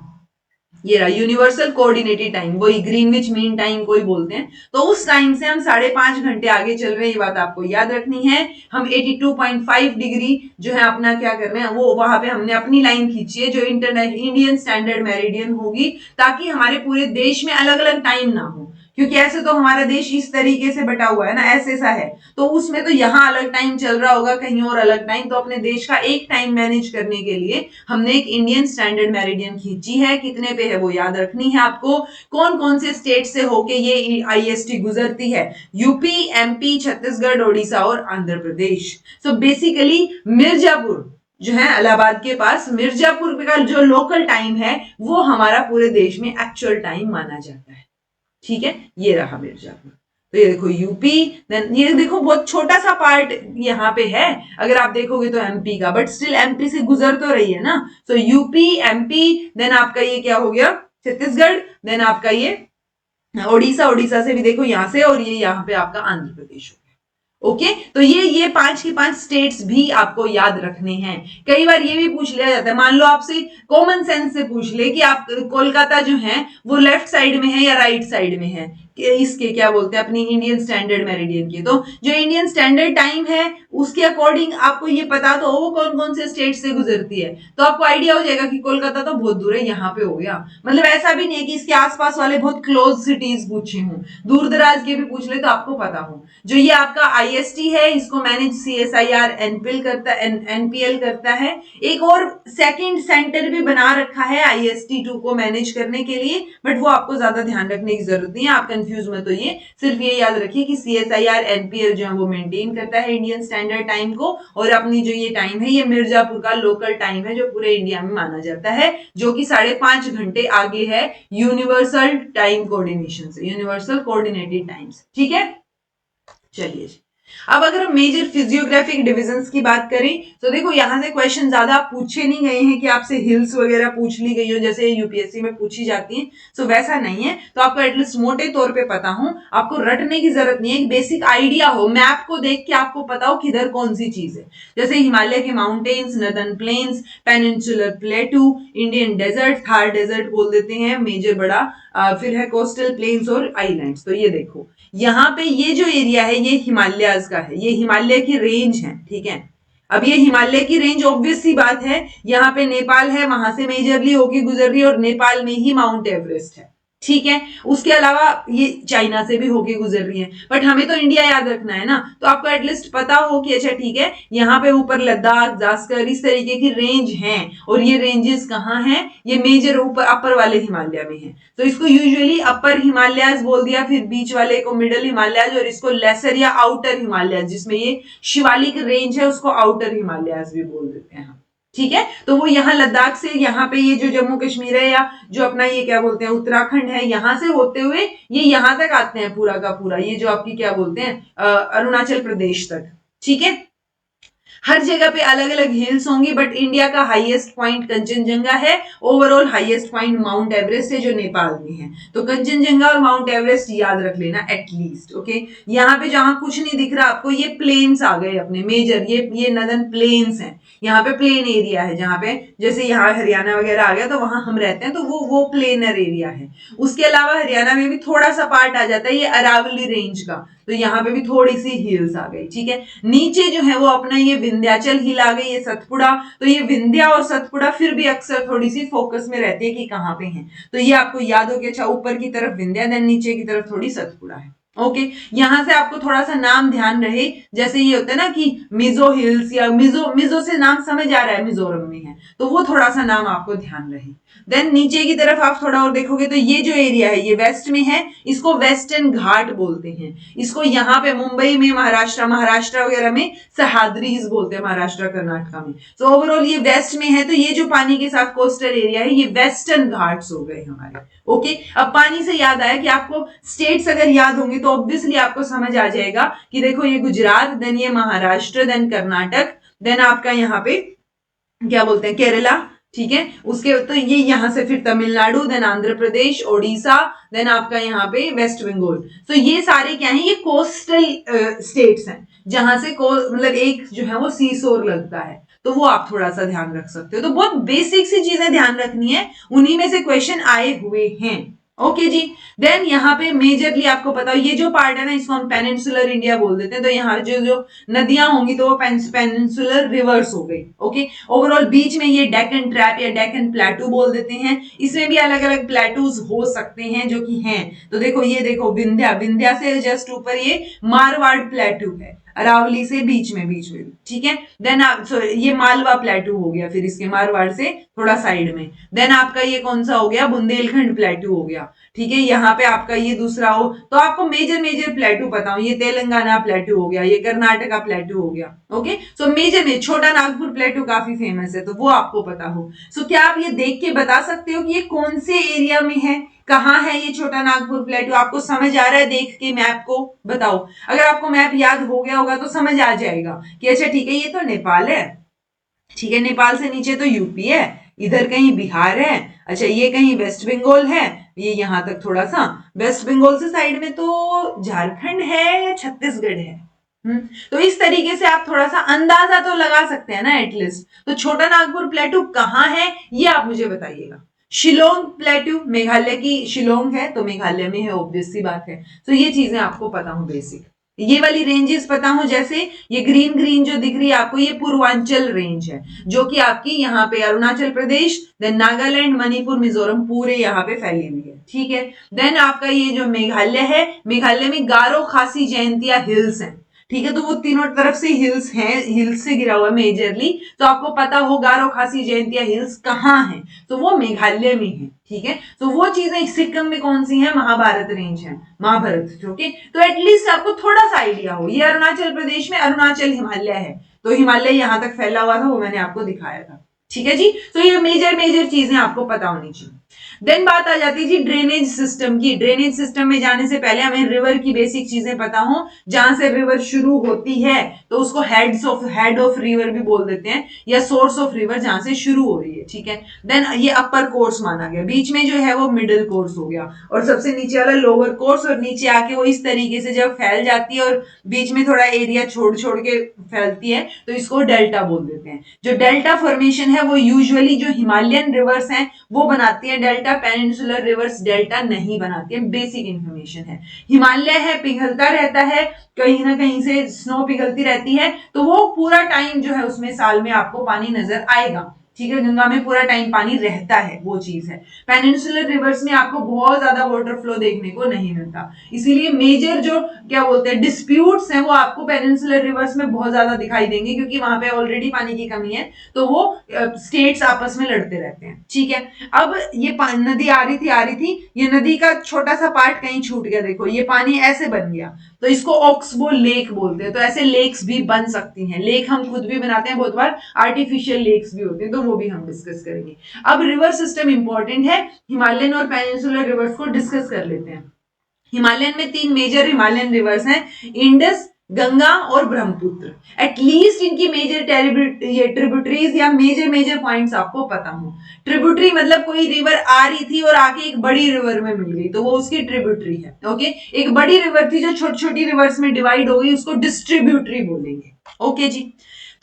ये रहा यूनिवर्सल कोऑर्डिनेटेड टाइम, वही ग्रीनविच मीन टाइम कोई बोलते हैं। तो उस टाइम से हम 5.5 घंटे आगे चल रहे हैं, ये बात आपको याद रखनी है। हम 82.5 डिग्री जो है अपना क्या कर रहे हैं, वो वहां पे हमने अपनी लाइन खींची है जो इंडियन स्टैंडर्ड मेरिडियन होगी, ताकि हमारे पूरे देश में अलग अलग टाइम ना हो, क्योंकि ऐसे तो हमारा देश इस तरीके से बटा हुआ है ना, ऐसे सा है, तो उसमें तो यहाँ अलग टाइम चल रहा होगा, कहीं और अलग टाइम। तो अपने देश का एक टाइम मैनेज करने के लिए हमने एक इंडियन स्टैंडर्ड मेरिडियन खींची है। कितने पे है वो याद रखनी है आपको। कौन कौन से स्टेट से होके ये आईएसटी गुजरती है, यूपी, एमपी, छत्तीसगढ़, ओडिशा और आंध्र प्रदेश। सो बेसिकली मिर्जापुर जो है इलाहाबाद के पास, मिर्जापुर का जो लोकल टाइम है वो हमारा पूरे देश में एक्चुअल टाइम माना जाता है। ठीक है, ये रहा मिर्जापुर। तो ये देखो यूपी, देन ये देखो बहुत छोटा सा पार्ट यहाँ पे है, अगर आप देखोगे तो एमपी का, बट स्टिल एमपी से गुजर तो रही है ना। सो यूपी, एमपी, देन आपका ये क्या हो गया, छत्तीसगढ़, देन आपका ये ओडिशा, ओडिशा से भी देखो यहाँ से, और ये यहाँ पे आपका आंध्र प्रदेश हो गया। ओके, तो ये 5 की 5 स्टेट्स भी आपको याद रखने हैं। कई बार ये भी पूछ लिया जाता है, मान लो आपसे कॉमन सेंस से पूछ ले कि आप कोलकाता जो है वो लेफ्ट साइड में है या राइट साइड में है, इसके क्या बोलते हैं अपनी इंडियन स्टैंडर्ड मेरिडियन के। तो जो इंडियन स्टैंडर्ड टाइम है उसके अकॉर्डिंग आपको ये पता तो वो कौन कौन से स्टेट से गुजरती है, तो आपको आइडिया हो जाएगा कि कोलकाता तो बहुत दूर है, यहाँ पे हो गया। मतलब ऐसा भी नहीं है कि इसके आसपास वाले बहुत क्लोज सिटीज पूछे हों, दूर दराज के भी पूछ ले तो आपको पता हो। जो ये आपका आईएसटी है इसको मैनेज सीएसआईआर एनपीएल करता है। एक और सेकंड सेंटर भी बना रखा है आईएसटी 2 को मैनेज करने के लिए, बट वो आपको ज्यादा ध्यान रखने की जरूरत नहीं है, आप कंफ्यूज मत होइए। सिर्फ ये याद रखिए कि सीएसआईआर एनपीएल जो है वो मेंटेन करता है इंडियन स्टैंडर्ड टाइम को, और अपनी जो ये टाइम है ये मिर्जापुर का लोकल टाइम है जो पूरे इंडिया में माना जाता है, जो कि 5.5 घंटे आगे है यूनिवर्सल टाइम कोऑर्डिनेशन से, यूनिवर्सल कोऑर्डिनेटेड टाइम्स। ठीक है, चलिए जी। अब अगर हम मेजर फिजियोग्राफिक डिविजन्स की बात करें तो देखो यहाँ से क्वेश्चन ज्यादा पूछे नहीं गए हैं कि आपसे हिल्स वगैरह पूछ ली गई हो जैसे यूपीएससी में पूछी जाती है, सो वैसा नहीं है। तो आपको एटलीस्ट मोटे तौर पे पता हो, आपको रटने की जरूरत नहीं है, एक बेसिक आइडिया हो, मैप को देख के आपको पता हो किधर कौन सी चीज है। जैसे हिमालय के mountains, northern plains, peninsular plateau, Indian desert, Thar desert बोल देते हैं मेजर बड़ा, फिर है कोस्टल प्लेन्स और आइलैंड्स। तो ये देखो यहाँ पे ये जो एरिया है ये हिमालयाज का है, ये हिमालय की रेंज है। ठीक है, अब ये हिमालय की रेंज ऑब्वियस सी बात है, यहाँ पे नेपाल है, वहां से मेजरली होके गुजर रही है, और नेपाल में ही माउंट एवरेस्ट है। ठीक है, उसके अलावा ये चाइना से भी होके गुजर रही है, बट हमें तो इंडिया याद रखना है ना, तो आपको एटलीस्ट पता हो कि अच्छा ठीक है यहाँ पे ऊपर लद्दाख, जास्कर, इस तरीके की रेंज है, और ये रेंजेस कहाँ हैं, ये मेजर ऊपर अपर वाले हिमालय में है। तो इसको यूजुअली अपर हिमालयाज बोल दिया, फिर बीच वाले को मिडल हिमालयाज, और इसको लेसर या आउटर हिमालयाज, जिसमें ये शिवालिक रेंज है उसको आउटर हिमालयाज भी बोल देते हैं हम। ठीक है, तो वो यहाँ लद्दाख से यहाँ पे ये जो जम्मू कश्मीर है या जो अपना ये क्या बोलते हैं उत्तराखंड है, यहाँ से होते हुए ये यहाँ तक आते हैं पूरा का पूरा, ये जो आपकी क्या बोलते हैं अरुणाचल प्रदेश तक। ठीक है, हर जगह पे अलग अलग हिल्स होंगी, बट इंडिया का हाईएस्ट पॉइंट कंचनजंगा है, overall highest point mount Everest है जो नेपाल में है। तो कंचनजंगा और माउंट एवरेस्ट याद रख लेना एटलीस्ट। ओके, यहाँ पे जहां कुछ नहीं दिख रहा आपको, ये प्लेन्स आ गए अपने मेजर, ये नदर्न प्लेन्स हैं, यहाँ पे प्लेन एरिया है, जहां पे जैसे यहाँ हरियाणा वगैरह आ गया तो वहां हम रहते हैं, तो वो प्लेनर एरिया है। उसके अलावा हरियाणा में भी थोड़ा सा पार्ट आ जाता है ये अरावली रेंज का, तो यहाँ पे भी थोड़ी सी हिल्स आ गई। ठीक है, नीचे जो है वो अपना ये विंध्याचल हिल आ गई, ये सतपुड़ा, तो ये विंध्या और सतपुड़ा फिर भी अक्सर थोड़ी सी फोकस में रहती है कि कहाँ पे है, तो ये आपको याद हो कि अच्छा ऊपर की तरफ विंध्या, देन नीचे की तरफ थोड़ी सतपुड़ा है। ओके, यहां से आपको थोड़ा सा नाम ध्यान रहे, जैसे ये होता है ना कि मिजो हिल्स, या मिजो से नाम समझ आ रहा है मिजोरम में है, तो वो थोड़ा सा नाम आपको ध्यान रहे। देन नीचे की तरफ आप थोड़ा और देखोगे तो ये जो एरिया है ये वेस्ट में है, इसको वेस्टर्न घाट बोलते हैं, इसको यहाँ पे मुंबई में, महाराष्ट्र वगैरह में सह्याद्रीज बोलते हैं, महाराष्ट्र कर्नाटका में। तो ओवरऑल ये वेस्ट में है, तो ये जो पानी के साथ कोस्टल एरिया है ये वेस्टर्न घाट्स हो गए हमारे। ओके, अब पानी से याद आया कि आपको स्टेट्स अगर याद होंगे तो ऑब्वियसली आपको समझ आ जाएगा कि देखो ये गुजरात, देन ये महाराष्ट्र, देन कर्नाटक, देन आपका यहाँ पे क्या बोलते हैं केरला। ठीक है, उसके तो ये यहाँ से फिर तमिलनाडु, देन आंध्र प्रदेश, ओडिशा, देन आपका यहाँ पे वेस्ट बंगाल। तो ये सारे क्या हैं, ये कोस्टल स्टेट्स हैं, जहां से मतलब एक जो है वो सी शोर लगता है। तो वो आप थोड़ा सा ध्यान रख सकते हो। तो बहुत बेसिक सी चीजें ध्यान रखनी है, उन्हीं में से क्वेश्चन आए हुए हैं। ओके जी। देन यहाँ पे मेजरली आपको पता हो ये जो पार्ट है ना, इसको हम पेनिनसुलर इंडिया बोल देते हैं। तो यहाँ जो जो नदियां होंगी तो वो पेनिनसुलर रिवर्स हो गई। ओके, ओवरऑल बीच में ये डेक्कन ट्रैप या डेक्कन प्लेटू बोल देते हैं। इसमें भी अलग अलग प्लेटूज हो सकते हैं जो कि हैं। तो देखो ये देखो विंध्या, विंध्या से जस्ट ऊपर ये मारवाड़ प्लेटू है, अरावली से बीच में ठीक है। देन ये मालवा प्लेटू हो गया, फिर इसके मारवाड़ से थोड़ा साइड में। देन आपका ये कौन सा हो गया, बुंदेलखंड प्लेटू हो गया। ठीक है, यहाँ पे आपका ये दूसरा हो, तो आपको मेजर मेजर प्लेटू पता हो, ये तेलंगाना प्लेटू हो गया, ये कर्नाटका प्लेटू हो गया। ओके, सो मेजर में छोटा नागपुर प्लेटू काफी फेमस है, तो वो आपको पता हो। सो क्या आप ये देख के बता सकते हो कि ये कौन से एरिया में है, कहाँ है ये छोटा नागपुर प्लेटू? आपको समझ आ रहा है देख के मैप को? बताओ। अगर आपको मैप याद हो गया होगा तो समझ आ जाएगा कि अच्छा ठीक है ये तो नेपाल है, ठीक है, नेपाल से नीचे तो यूपी है, इधर कहीं बिहार है, अच्छा ये कहीं वेस्ट बंगाल है, ये यहां तक थोड़ा सा वेस्ट बंगाल से साइड में तो झारखंड है या छत्तीसगढ़ है। तो इस तरीके से आप थोड़ा सा अंदाजा तो लगा सकते हैं ना एटलीस्ट। तो छोटा नागपुर प्लेटू कहाँ है ये आप मुझे बताइएगा। शिलोंग प्लेटू मेघालय की शिलोंग है, तो मेघालय में है, ऑब्वियस सी बात है। तो ये चीजें आपको पता हो बेसिक। ये वाली रेंजेस पता हो, जैसे ये ग्रीन ग्रीन जो दिख रही है आपको, ये पूर्वांचल रेंज है जो कि आपकी यहाँ पे अरुणाचल प्रदेश, देन नागालैंड, मणिपुर, मिजोरम पूरे यहाँ पे फैली हुई है। ठीक है, देन आपका ये जो मेघालय है, मेघालय में गारो खासी जयंतिया हिल्स है। ठीक है, तो वो तीनों तरफ से हिल्स हैं, हिल्स से गिरा हुआ मेजरली। तो आपको पता हो गारो खासी जयंतिया हिल्स कहाँ है, तो वो मेघालय में है। ठीक है, तो वो चीजें सिक्किम में कौन सी है, महाभारत रेंज है, महाभारत। ओके, तो एटलीस्ट आपको थोड़ा सा आइडिया हो। ये अरुणाचल प्रदेश में अरुणाचल हिमालय है, तो हिमालय यहां तक फैला हुआ था, वो मैंने आपको दिखाया था। ठीक है जी, तो ये मेजर मेजर चीजें आपको पता होनी चाहिए। देन बात आ जाती है जी ड्रेनेज सिस्टम की। ड्रेनेज सिस्टम में जाने से पहले हमें रिवर की बेसिक चीजें पता हो। जहां से रिवर शुरू होती है तो उसको हेड ऑफ रिवर भी बोल देते हैं, या सोर्स ऑफ रिवर जहां से शुरू हो रही है। ठीक है, देन ये अपर कोर्स माना गया, बीच में जो है वो मिडिल कोर्स हो गया, और सबसे नीचे वाला लोअर कोर्स, और नीचे आके वो इस तरीके से जब फैल जाती है और बीच में थोड़ा एरिया छोड़ छोड़ के फैलती है, तो इसको डेल्टा बोल देते हैं। जो डेल्टा फॉर्मेशन है वो यूजुअली जो हिमालयन रिवर्स हैं वो बनाती है डेल्टा, पेनिनसुलर रिवर्स डेल्टा नहीं बनाती है। बेसिक इंफॉर्मेशन है। हिमालय है, पिघलता रहता है, कहीं ना कहीं से स्नो पिघलती रहती है, तो वो पूरा टाइम जो है उसमें साल में आपको पानी नजर आएगा। ठीक है, गंगा में पूरा टाइम पानी रहता है, वो चीज है। पेनिनसुलर रिवर्स में आपको बहुत ज्यादा वाटर फ्लो देखने को नहीं मिलता, इसीलिए मेजर जो क्या बोलते हैं डिस्प्यूट्स हैं वो आपको पेनिनसुलर रिवर्स में बहुत ज्यादा दिखाई देंगे, क्योंकि वहां पे ऑलरेडी पानी की कमी है, तो वो स्टेट्स आपस में लड़ते रहते हैं। ठीक है, अब ये नदी आ रही थी, ये नदी का छोटा सा पार्ट कहीं छूट गया, देखो ये पानी ऐसे बन गया, तो इसको ऑक्सबो लेक बोलते हैं। तो ऐसे लेक्स भी बन सकती हैं, लेक हम खुद भी बनाते हैं, बहुत बार आर्टिफिशियल लेक्स भी होते हैं, तो वो भी हम डिस्कस करेंगे। अब रिवर सिस्टम इंपॉर्टेंट है, हिमालयन और पेनिनसुलर रिवर्स को डिस्कस कर लेते हैं। हिमालयन में 3 मेजर हिमालयन रिवर्स हैं, इंडस, गंगा और ब्रह्मपुत्र। एटलीस्ट इनकी मेजर ट्रिब्यूटरीज या मेजर पॉइंट्स आपको पता हो। ट्रिब्यूटरी मतलब कोई रिवर आ रही थी और आके एक बड़ी रिवर में मिल गई, तो वो उसकी ट्रिब्यूटरी है। ओके, एक बड़ी रिवर थी जो छोटी छोटी रिवर्स में डिवाइड हो गई, उसको डिस्ट्रीब्यूटरी बोलेंगे। ओके जी,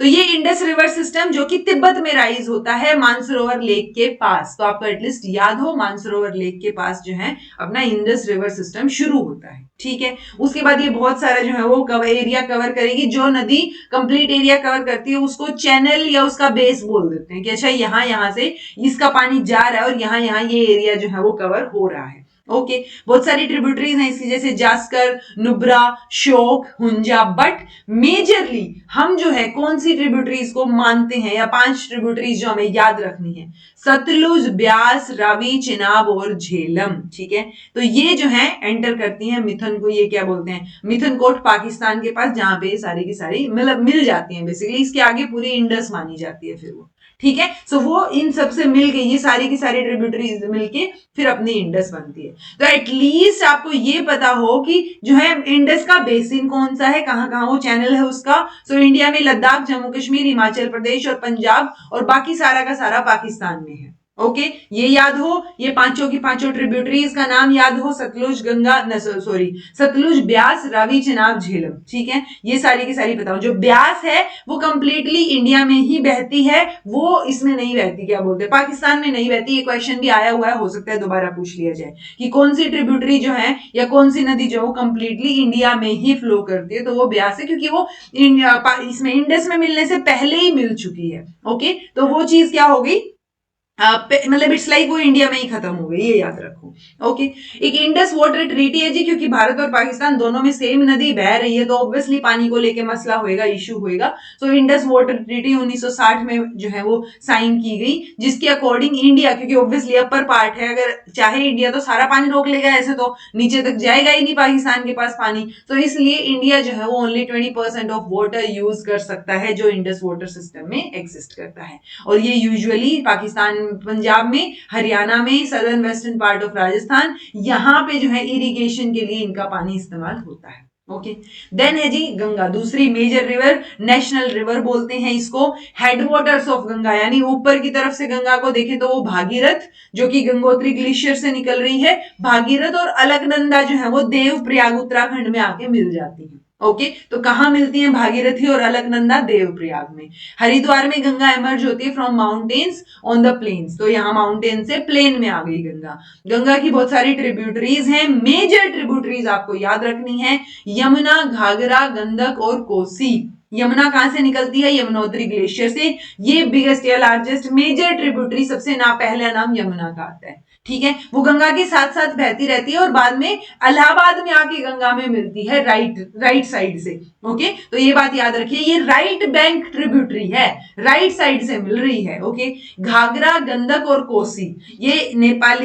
तो ये इंडस रिवर सिस्टम जो कि तिब्बत में राइज होता है मानसरोवर लेक के पास, तो आपको एटलीस्ट याद हो मानसरोवर लेक के पास जो है अपना इंडस रिवर सिस्टम शुरू होता है। ठीक है, उसके बाद ये बहुत सारा जो है वो एरिया कवर करेगी। जो नदी कंप्लीट एरिया कवर करती है उसको चैनल या उसका बेस बोल देते हैं, कि अच्छा यहाँ से इसका पानी जा रहा है और यहाँ ये एरिया जो है वो कवर हो रहा है। ओके, बहुत सारी ट्रिब्यूटरीज हैं इसकी, जैसे जास्कर, नुब्रा, श्योक, हुंजा, बट मेजरली हम जो है कौन सी ट्रिब्यूटरीज को मानते हैं, या 5 ट्रिब्यूटरीज जो हमें याद रखनी है, सतलुज, ब्यास, रावी, चिनाब और झेलम। ठीक है, तो ये जो है एंटर करती हैं मिथुन को, ये क्या बोलते हैं, मिथुन कोट पाकिस्तान के पास, जहां पे सारी की सारी मतलब मिल जाती हैं बेसिकली। इसके आगे पूरी इंडस मानी जाती है फिर वो। ठीक है, सो वो इन सबसे मिल के ये सारी की सारी ट्रिब्यूटरीज मिलके फिर अपनी इंडस बनती है। तो एटलीस्ट आपको ये पता हो कि जो है इंडस का बेसिन कौन सा है, कहां कहां वो चैनल है उसका। सो इंडिया में लद्दाख, जम्मू कश्मीर, हिमाचल प्रदेश और पंजाब, और बाकी सारा का सारा पाकिस्तान में है। ओके ये याद हो, ये पांचों की पांचों ट्रिब्यूटरीज का नाम याद हो, सतलुज, गंगा, सॉरी, सतलुज, ब्यास, रावी, चेनाब, झेलम। ठीक है, ये सारी की सारी बताओ। जो ब्यास है वो कंप्लीटली इंडिया में ही बहती है, वो इसमें नहीं बहती, क्या बोलते हैं, पाकिस्तान में नहीं बहती। ये क्वेश्चन भी आया हुआ है, हो सकता है दोबारा पूछ लिया जाए कि कौन सी ट्रिब्यूटरी जो है या कौन सी नदी जो कंप्लीटली इंडिया में ही फ्लो करती है, तो वो ब्यास है, क्योंकि वो इसमें इंडस में मिलने से पहले ही मिल चुकी है। ओके, तो वो चीज क्या हो गई, मतलब इट्स लाइक वो इंडिया में ही खत्म हो गई, ये याद रखो। ओके, एक इंडस वाटर ट्रीटी है जी, क्योंकि भारत और पाकिस्तान दोनों में सेम नदी बह रही है, तो ऑब्वियसली पानी को लेके मसला होएगा, इश्यू होएगा। सो इंडस वाटर ट्रीटी 1960 में जो है वो साइन की गई, जिसके अकॉर्डिंग इंडिया, क्योंकि ऑब्वियसली अपर पार्ट है, अगर चाहे इंडिया तो सारा पानी रोक लेगा, ऐसे तो नीचे तक जाएगा ही नहीं पाकिस्तान के पास पानी, तो इसलिए इंडिया जो है वो ओनली 20% ऑफ वाटर यूज कर सकता है जो इंडस वाटर सिस्टम में एग्जिस्ट करता है। और ये यूजुअली पाकिस्तान, पंजाब में, हरियाणा में, southern western part of Rajasthan, यहां पे जो है इरिगेशन के लिए इनका पानी इस्तेमाल होता है। ओके, देन है जी गंगा, दूसरी मेजर रिवर, नेशनल रिवर बोलते हैं इसको। हेडवाटर्स ऑफ गंगा, यानी ऊपर की तरफ से गंगा को देखें तो वो भागीरथ, जो कि गंगोत्री ग्लेशियर से निकल रही है, भागीरथ, और अलकनंदा जो है वो देव प्रयाग उत्तराखंड में आके मिल जाती है। ओके, तो कहां मिलती है भागीरथी और अलकनंदा? देवप्रयाग में। हरिद्वार में गंगा एमर्ज होती है from mountains on the plains, तो यहाँ माउंटेन से प्लेन में आ गई गंगा। गंगा की बहुत सारी ट्रिब्यूटरीज हैं, मेजर ट्रिब्यूटरीज आपको याद रखनी है, यमुना, घाघरा, गंडक और कोसी। यमुना कहां से निकलती है? यमुनोत्री ग्लेशियर से। ये बिगेस्ट या लार्जेस्ट मेजर ट्रिब्यूटरी, सबसे पहला नाम यमुना का आता है। ठीक है, वो गंगा के साथ साथ बहती रहती है और बाद में इलाहाबाद में आके गंगा में मिलती है राइट साइड से। ओके, तो ये बात याद रखिए, ये राइट बैंक ट्रिब्यूटरी है, राइट साइड से मिल रही है। ओके, घाघरा, गंडक और कोसी, ये नेपाल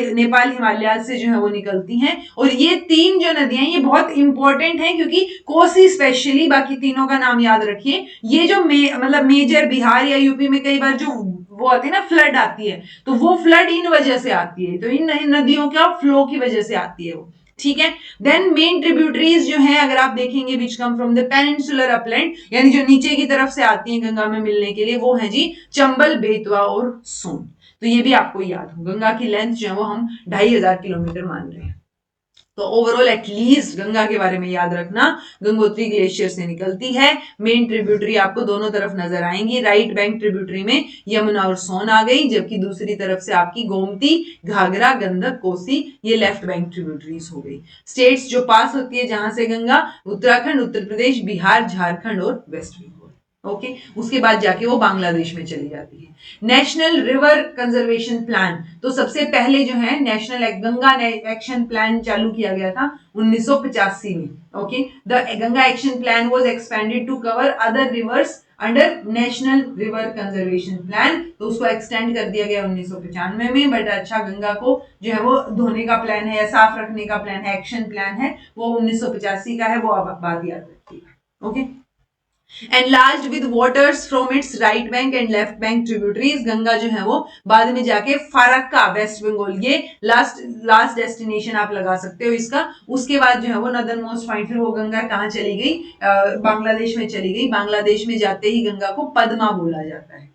हिमालय से जो है वो निकलती हैं, और ये तीन जो नदियां ये बहुत इंपॉर्टेंट हैं, क्योंकि कोसी स्पेशली, बाकी तीनों का नाम याद रखिए। ये जो मतलब मेजर बिहार या यूपी में कई बार जो वो आती है ना, फ्लड आती है, तो वो फ्लड इन वजह से आती है, तो इन नदियों का फ्लो की वजह से आती है वो। ठीक है, देन मेन ट्रिब्यूटरीज जो है अगर आप देखेंगे, which come from the peninsular upland, यानी जो नीचे की तरफ से आती है गंगा में मिलने के लिए, वो है जी चंबल, बेतवा और सोन। तो ये भी आपको याद हो, गंगा की लेंथ जो है वो हम 2500 किलोमीटर मान रहे हैं। तो ओवरऑल एटलीस्ट गंगा के बारे में याद रखना, गंगोत्री ग्लेशियर से निकलती है। मेन ट्रिब्यूटरी आपको दोनों तरफ नजर आएंगी, राइट बैंक ट्रिब्यूटरी में यमुना और सोन आ गई, जबकि दूसरी तरफ से आपकी गोमती, घाघरा, गंडक, कोसी, ये लेफ्ट बैंक ट्रिब्यूटरीज हो गई। स्टेट्स जो पास होती है जहां से गंगा, उत्तराखंड, उत्तर प्रदेश, बिहार, झारखंड और वेस्ट बंगाल। ओके, उसके बाद जाके वो बांग्लादेश में चली जाती है। नेशनल रिवर कंजर्वेशन प्लान, तो सबसे पहले जो है नेशनल गंगा एक्शन प्लान चालू किया गया था 1985 में। Okay, the Ganga action plan was expanded to cover other rivers under national river conservation plan, तो उसको एक्सटेंड कर दिया गया 1995 में। बट अच्छा, गंगा को जो है वो धोने का प्लान है या साफ रखने का प्लान है, एक्शन प्लान है, वो 1985 का है, वो आप बात याद रखिएगा। Okay, enlarged with waters from its right bank and left bank tributaries, Ganga जो है वो बाद में जाके फरक्का, वेस्ट बंगाल, ये लास्ट डेस्टिनेशन आप लगा सकते हो इसका। उसके बाद जो है वो नदर मोस्ट पॉइंट, फिर वो गंगा कहाँ चली गई? बांग्लादेश में चली गई। बांग्लादेश में जाते ही गंगा को पद्मा बोला जाता है।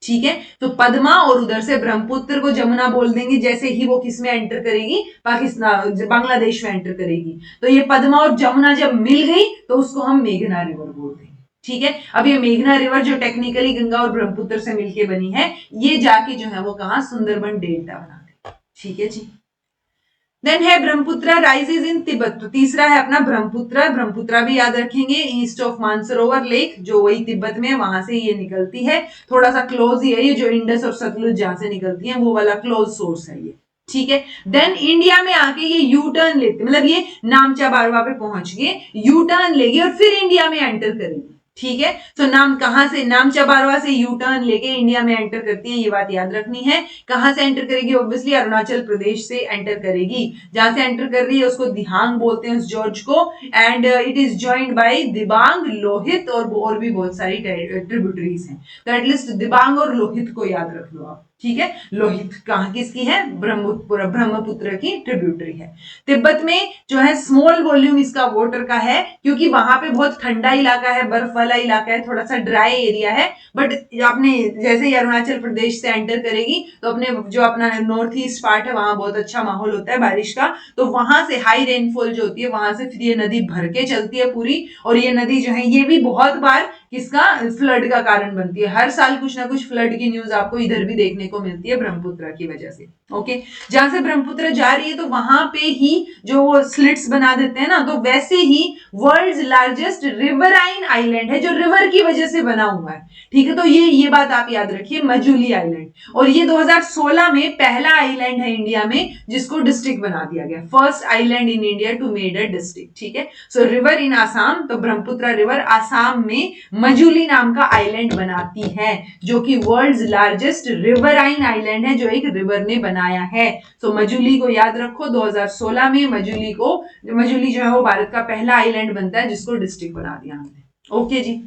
ठीक है, तो पद्मा, और उधर से ब्रह्मपुत्र को जमुना बोल देंगे जैसे ही वो किस में एंटर करेगी? पाकिस्तान, बांग्लादेश में एंटर करेगी। तो ये पद्मा और जमुना जब मिल गई तो उसको हम मेघना रिवर बोल देंगे। ठीक है, अब ये मेघना रिवर जो टेक्निकली गंगा और ब्रह्मपुत्र से मिलके बनी है, ये जाके जो है वो कहा? सुंदरबन डेल्टा बनाते। ठीक है जी, देन है ब्रह्मपुत्र राइजेज इन तिब्बत, तो तीसरा है अपना ब्रह्मपुत्र। ब्रह्मपुत्र भी याद रखेंगे, ईस्ट ऑफ मानसरोवर लेक, जो वही तिब्बत में, वहां से ये निकलती है। थोड़ा सा क्लोज ही है ये, जो इंडस और सतलुज जहां से निकलती है वो वाला क्लोज सोर्स है ये। ठीक है, देन इंडिया में आके ये यू टर्न लेते, मतलब ये नामचा बारवा पे पहुंच गए, यू टर्न लेगी और फिर इंडिया में एंटर करेगी। ठीक है, तो नाम कहां से? नामचा बारवा से यू टर्न लेके इंडिया में एंटर करती है, ये बात याद रखनी है। कहां से एंटर करेगी? ऑब्वियसली अरुणाचल प्रदेश से एंटर करेगी। जहां से एंटर कर रही है उसको दिहांग बोलते हैं, उस जॉर्ज को, and it is joined by Dibang, Lohit और भी बहुत सारी ट्रिब्यूटरीज हैं। तो एटलीस्ट दिबांग और लोहित को याद रख लो आप। ठीक है, लोहित कहां किसकी है? ब्रह्मपुत्र की ट्रिब्यूटरी है। तिब्बत में जो है स्मॉल वॉल्यूम इसका वाटर का है, क्योंकि वहां पे बहुत ठंडा इलाका है, बर्फ वाला वाला इलाका है, थोड़ा सा ड्राई एरिया है, बट आपने जैसे ही अरुणाचल प्रदेश से एंटर करेगी तो अपने जो अपना नॉर्थ ईस्ट पार्ट है वहां बहुत अच्छा माहौल होता है बारिश का, तो वहां से हाई रेनफॉल जो होती है वहां से फिर ये नदी भर के चलती है पूरी, और ये नदी जो है ये भी बहुत बार किसका फ्लड का कारण बनती है। हर साल कुछ ना कुछ फ्लड की न्यूज आपको इधर भी देखने को मिलती है ब्रह्मपुत्र की वजह से। ओके, जहां से ब्रह्मपुत्र जा रही है तो वहां पे ही जो वो स्लिट्स बना देते हैं ना, तो वैसे ही वर्ल्ड्स लार्जेस्ट रिवराइन आइलैंड है जो रिवर की वजह से बना हुआ है। ठीक है, तो ये बात आप याद रखिए, मजुली आइलैंड, और ये 2016 में पहला आइलैंड है इंडिया में जिसको डिस्ट्रिक्ट बना दिया गया, first island in India to made a district. ठीक है, सो रिवर इन आसाम, तो ब्रह्मपुत्र रिवर आसाम में मजुली नाम का आइलैंड बनाती है जो कि वर्ल्ड्स लार्जेस्ट रिवराइन आइलैंड है जो एक रिवर ने बनाया है। सो मजुली को याद रखो, 2016 में मजुली जो है वो भारत का पहला आइलैंड बनता है जिसको डिस्ट्रिक्ट बना दिया हमने। ओके जी,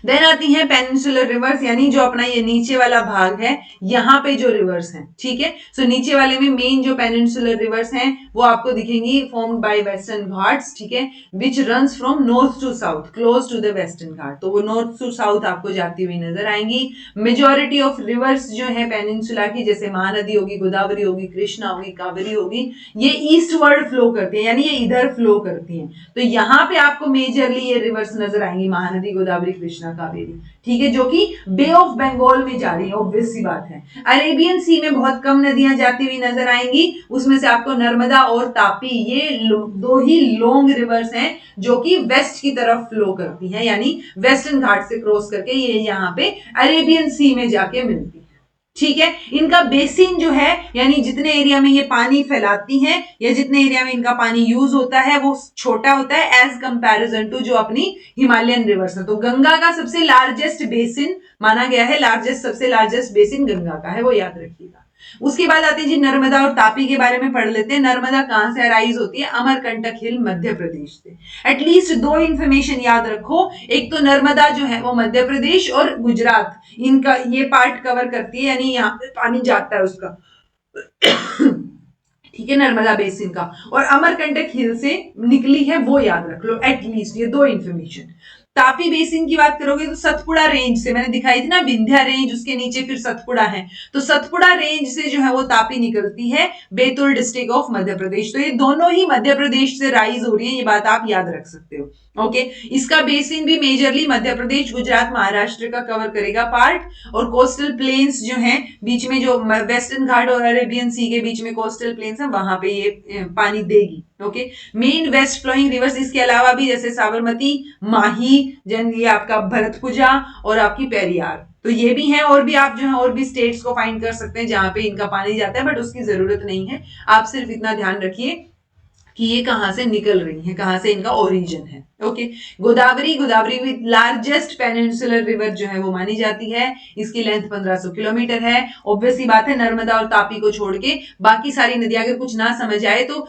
देन आती हैं पेनिनसुलर रिवर्स, यानी जो अपना ये नीचे वाला भाग है यहाँ पे जो रिवर्स हैं। ठीक है, सो नीचे वाले में मेन जो पेनिनसुलर रिवर्स हैं वो आपको दिखेंगी फॉर्म्ड बाय वेस्टर्न घाट्स। ठीक है, which runs from north to south close to the western Ghat, तो वो नॉर्थ टू साउथ आपको जाती हुई नजर आएंगी। मेजोरिटी ऑफ रिवर्स जो है पेनिनसुला की, जैसे महानदी होगी, गोदावरी होगी, कृष्णा होगी, कावेरी होगी, ये ईस्टवर्ड फ्लो करती है, यानी ये इधर फ्लो करती हैं। तो यहाँ पे आपको मेजरली ये रिवर्स नजर आएंगी, महानदी, गोदावरी, कृष्णा, कावेरी। ठीक है, जो कि बे ऑफ बंगाल में जा रही है, ऑब्वियस सी बात है। अरेबियन सी में बहुत कम नदियां जाती हुई नजर आएंगी, उसमें से आपको नर्मदा और तापी, ये दो ही लॉन्ग रिवर्स हैं जो कि वेस्ट की तरफ फ्लो करती हैं, यानी वेस्टर्न घाट से क्रॉस करके ये यहाँ पे अरेबियन सी में जाके मिलती है। ठीक है, इनका बेसिन जो है, यानी जितने एरिया में ये पानी फैलाती हैं या जितने एरिया में इनका पानी यूज होता है वो छोटा होता है एज कंपैरिजन टू जो अपनी हिमालयन रिवर्स है। तो गंगा का सबसे लार्जेस्ट बेसिन माना गया है, सबसे लार्जेस्ट बेसिन गंगा का है, वो याद रखिएगा। उसके बाद आते हैं जी नर्मदा और तापी के बारे में पढ़ लेते हैं। नर्मदा कहां से अराइज होती है? अमरकंटक हिल मध्य प्रदेश से। एटलीस्ट दो इंफॉर्मेशन याद रखो, एक तो नर्मदा जो है वो मध्य प्रदेश और गुजरात, इनका ये पार्ट कवर करती है, यानी यहाँ पे पानी जाता है उसका ठीक है, नर्मदा बेसिन का, और अमरकंटक हिल से निकली है, वो याद रख लो एटलीस्ट ये दो इंफॉर्मेशन। तापी बेसिन की बात करोगे तो सतपुड़ा रेंज से, मैंने दिखाई थी ना विंध्या रेंज, उसके नीचे फिर सतपुड़ा है, तो सतपुड़ा रेंज से जो है वो तापी निकलती है, बैतूल डिस्ट्रिक्ट ऑफ मध्य प्रदेश। तो ये दोनों ही मध्य प्रदेश से राइज हो रही है, ये बात आप याद रख सकते हो। ओके, इसका बेसिन भी मेजरली मध्य प्रदेश, गुजरात, महाराष्ट्र का कवर करेगा पार्ट, और कोस्टल प्लेन्स जो हैं बीच में, जो वेस्टर्न घाट और अरेबियन सी के बीच में कोस्टल प्लेन्स हैं, वहां पे ये पानी देगी। Okay, main west flowing rivers इसके अलावा भी जैसे साबरमती, माही, ये आपका भरतपुजा और आपकी पेरियार, तो ये भी हैं, और भी आप जो है और भी स्टेट्स को फाइंड कर सकते हैं जहां पे इनका पानी जाता है, बट उसकी जरूरत नहीं है। आप सिर्फ इतना ध्यान रखिए कि ये कहां से निकल रही है, कहां से इनका ओरिजिन है। ओके, गोदावरी भी लार्जेस्ट पेनिनसुलर रिवर जो है वो मानी जाती है, इसकी लेंथ 1500 किलोमीटर है। ऑब्वियस सी बात है, नर्मदा और तापी को छोड़ के बाकी सारी नदियां, अगर कुछ ना समझ आए तो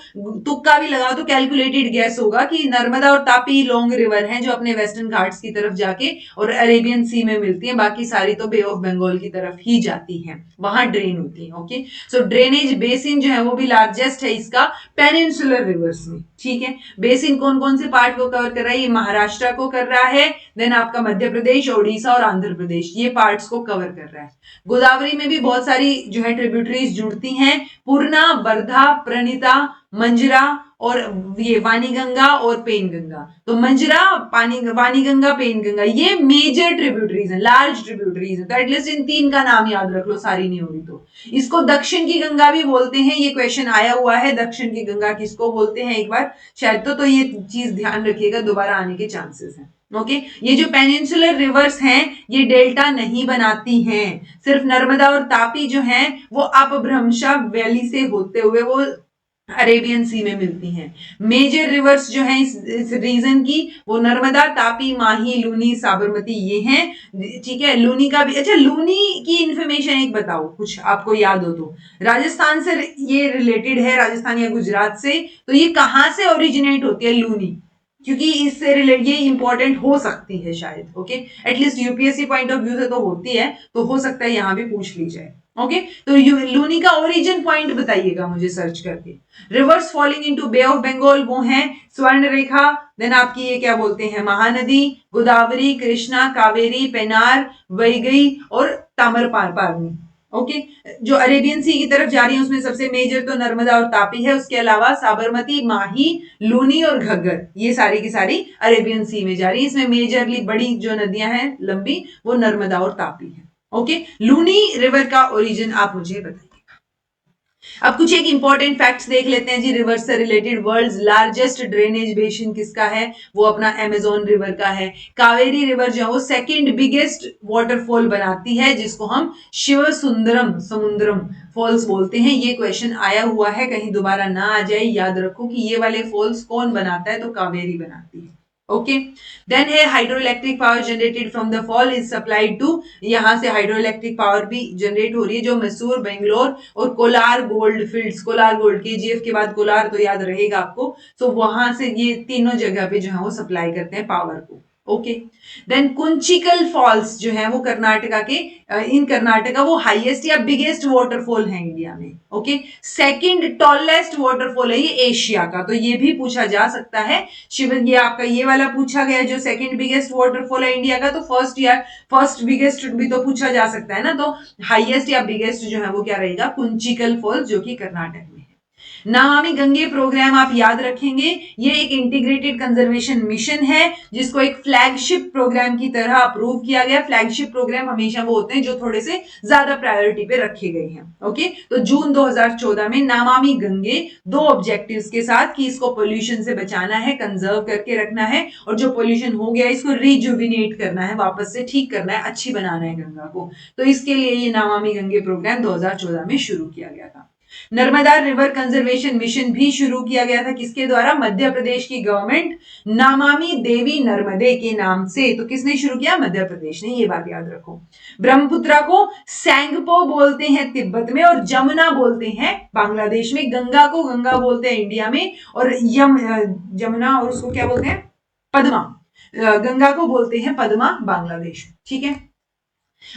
तुक्का भी लगाओ तो कैलकुलेटेड गैस होगा कि नर्मदा और तापी लॉन्ग रिवर हैं जो अपने वेस्टर्न घाट्स की तरफ जाके और अरेबियन सी में मिलती है, बाकी सारी तो बे ऑफ बंगाल की तरफ ही जाती है, वहां ड्रेन होती है। ओके, सो ड्रेनेज बेसिन जो है वो भी लार्जेस्ट है इसका पेनिनसुलर रिवर्स में। ठीक है, बेसिन कौन कौन से पार्ट को कवर कर रहा है? ये महाराष्ट्र को कर रहा है, देन आपका मध्य प्रदेश, ओडिशा और आंध्र प्रदेश, ये पार्ट्स को कवर कर रहा है। गोदावरी में भी बहुत सारी जो है ट्रिब्यूटरीज जुड़ती हैं, पूर्णा, वर्धा, प्रणिता, मंजरा और ये वाणीगंगा और पेनगंगा। तो मंजरा, वाणीगंगा, पेनगंगा, ये मेजर ट्रिब्यूटरीज हैं, लार्ज ट्रिब्यूटरीज हैं, तो एटलीस्ट इन तीन का नाम याद रख लो, सारी नहीं होगी तो। इसको दक्षिण की गंगा भी बोलते हैं, ये क्वेश्चन आया हुआ है, दक्षिण की गंगा किसको बोलते हैं एक बार शायद, तो ये चीज ध्यान रखिएगा, दोबारा आने के चांसेस हैं। ओके, ये जो पेनिनसुलर रिवर्स हैं ये डेल्टा नहीं बनाती हैं, सिर्फ नर्मदा और तापी जो हैं वो अपभ्रंशा वैली से होते हुए वो अरेबियन सी में मिलती हैं। मेजर रिवर्स जो हैं इस रीजन की, वो नर्मदा, तापी, माही, लूनी, साबरमती, ये हैं। ठीक है, लूनी का भी, अच्छा लूनी की इंफॉर्मेशन एक बताओ, कुछ आपको याद हो तो, राजस्थान से ये रिलेटेड है, राजस्थान या गुजरात से, तो ये कहां से ओरिजिनेट होती है लूनी? क्योंकि इससे रिलेटेड ये इंपॉर्टेंट हो सकती है शायद। Okay, at least UPSC point of view से तो होती है, तो हो सकता है यहां भी पूछ ली जाए। ओके तो लूनी का ओरिजिन पॉइंट बताइएगा मुझे सर्च करके। Rivers falling into bay of Bengal वो हैं स्वर्ण रेखा, देन आपकी ये क्या बोलते हैं महानदी, गोदावरी, कृष्णा, कावेरी, पेनार, वैगई और ताम्रपारनी। ओके जो अरेबियन सी की तरफ जा रही है उसमें सबसे मेजर तो नर्मदा और तापी है, उसके अलावा साबरमती, माही, लूनी और घग्गर ये सारी की सारी अरेबियन सी में जा रही है। इसमें मेजरली बड़ी जो नदियां हैं लंबी वो नर्मदा और तापी है। ओके लूनी रिवर का ओरिजिन आप मुझे बताइए। अब कुछ एक इंपॉर्टेंट फैक्ट्स देख लेते हैं जी रिवर से related. World's largest drainage basin किसका है, वो अपना अमेजोन रिवर का है। कावेरी रिवर जो है वो सेकंड बिगेस्ट वाटरफॉल बनाती है जिसको हम शिव सुंदरम समुद्रम फॉल्स बोलते हैं। ये क्वेश्चन आया हुआ है, कहीं दोबारा ना आ जाए, याद रखो कि ये वाले फॉल्स कौन बनाता है, तो कावेरी बनाती है। ओके देन है hydro electric power generated from the fall is supplied to, यहां से हाइड्रो इलेक्ट्रिक पावर भी जनरेट हो रही है जो मैसूर, बेंगलोर और Kolar gold fields, Kolar gold KGF के बाद कोलार तो याद रहेगा आपको, तो वहां से ये तीनों जगह पे जो है वो सप्लाई करते हैं पावर को। ओके देन कुंचिकल फॉल्स जो है वो कर्नाटका के इन कर्नाटका वो हाईएस्ट या बिगेस्ट वाटरफॉल है इंडिया में। ओके सेकंड टॉलेस्ट वाटरफॉल है ये एशिया का, तो ये भी पूछा जा सकता है। शिव ये आपका ये वाला पूछा गया जो सेकंड बिगेस्ट वाटरफॉल है इंडिया का, तो फर्स्ट या फर्स्ट बिगेस्ट भी तो पूछा जा सकता है ना, तो हाईएस्ट या बिगेस्ट जो है वो क्या रहेगा, कुंचिकल फॉल्स जो कि कर्नाटक में है। नमामि गंगे प्रोग्राम आप याद रखेंगे, ये एक इंटीग्रेटेड कंजर्वेशन मिशन है जिसको एक फ्लैगशिप प्रोग्राम की तरह अप्रूव किया गया। फ्लैगशिप प्रोग्राम हमेशा वो होते हैं जो थोड़े से ज्यादा प्रायोरिटी पे रखे गए हैं। ओके तो जून 2014 में नमामि गंगे दो ऑब्जेक्टिव्स के साथ कि इसको पोल्यूशन से बचाना है, कंजर्व करके रखना है, और जो पोल्यूशन हो गया इसको रिजुविनेट करना है, वापस से ठीक करना है, अच्छी बनाना है गंगा को। तो इसके लिए ये नमामि गंगे प्रोग्राम 2014 में शुरू किया गया था। नर्मदा रिवर कंजर्वेशन मिशन भी शुरू किया गया था किसके द्वारा, मध्य प्रदेश की गवर्नमेंट नमामि देवी नर्मदे के नाम से। तो किसने शुरू किया, मध्य प्रदेश ने, ये बात याद रखो। ब्रह्मपुत्रा को सैंगपो बोलते हैं तिब्बत में और जमुना बोलते हैं बांग्लादेश में। गंगा को गंगा बोलते हैं इंडिया में, और जमुना और उसको क्या बोलते हैं, पद्मा। गंगा को बोलते हैं पद्मा बांग्लादेश। ठीक है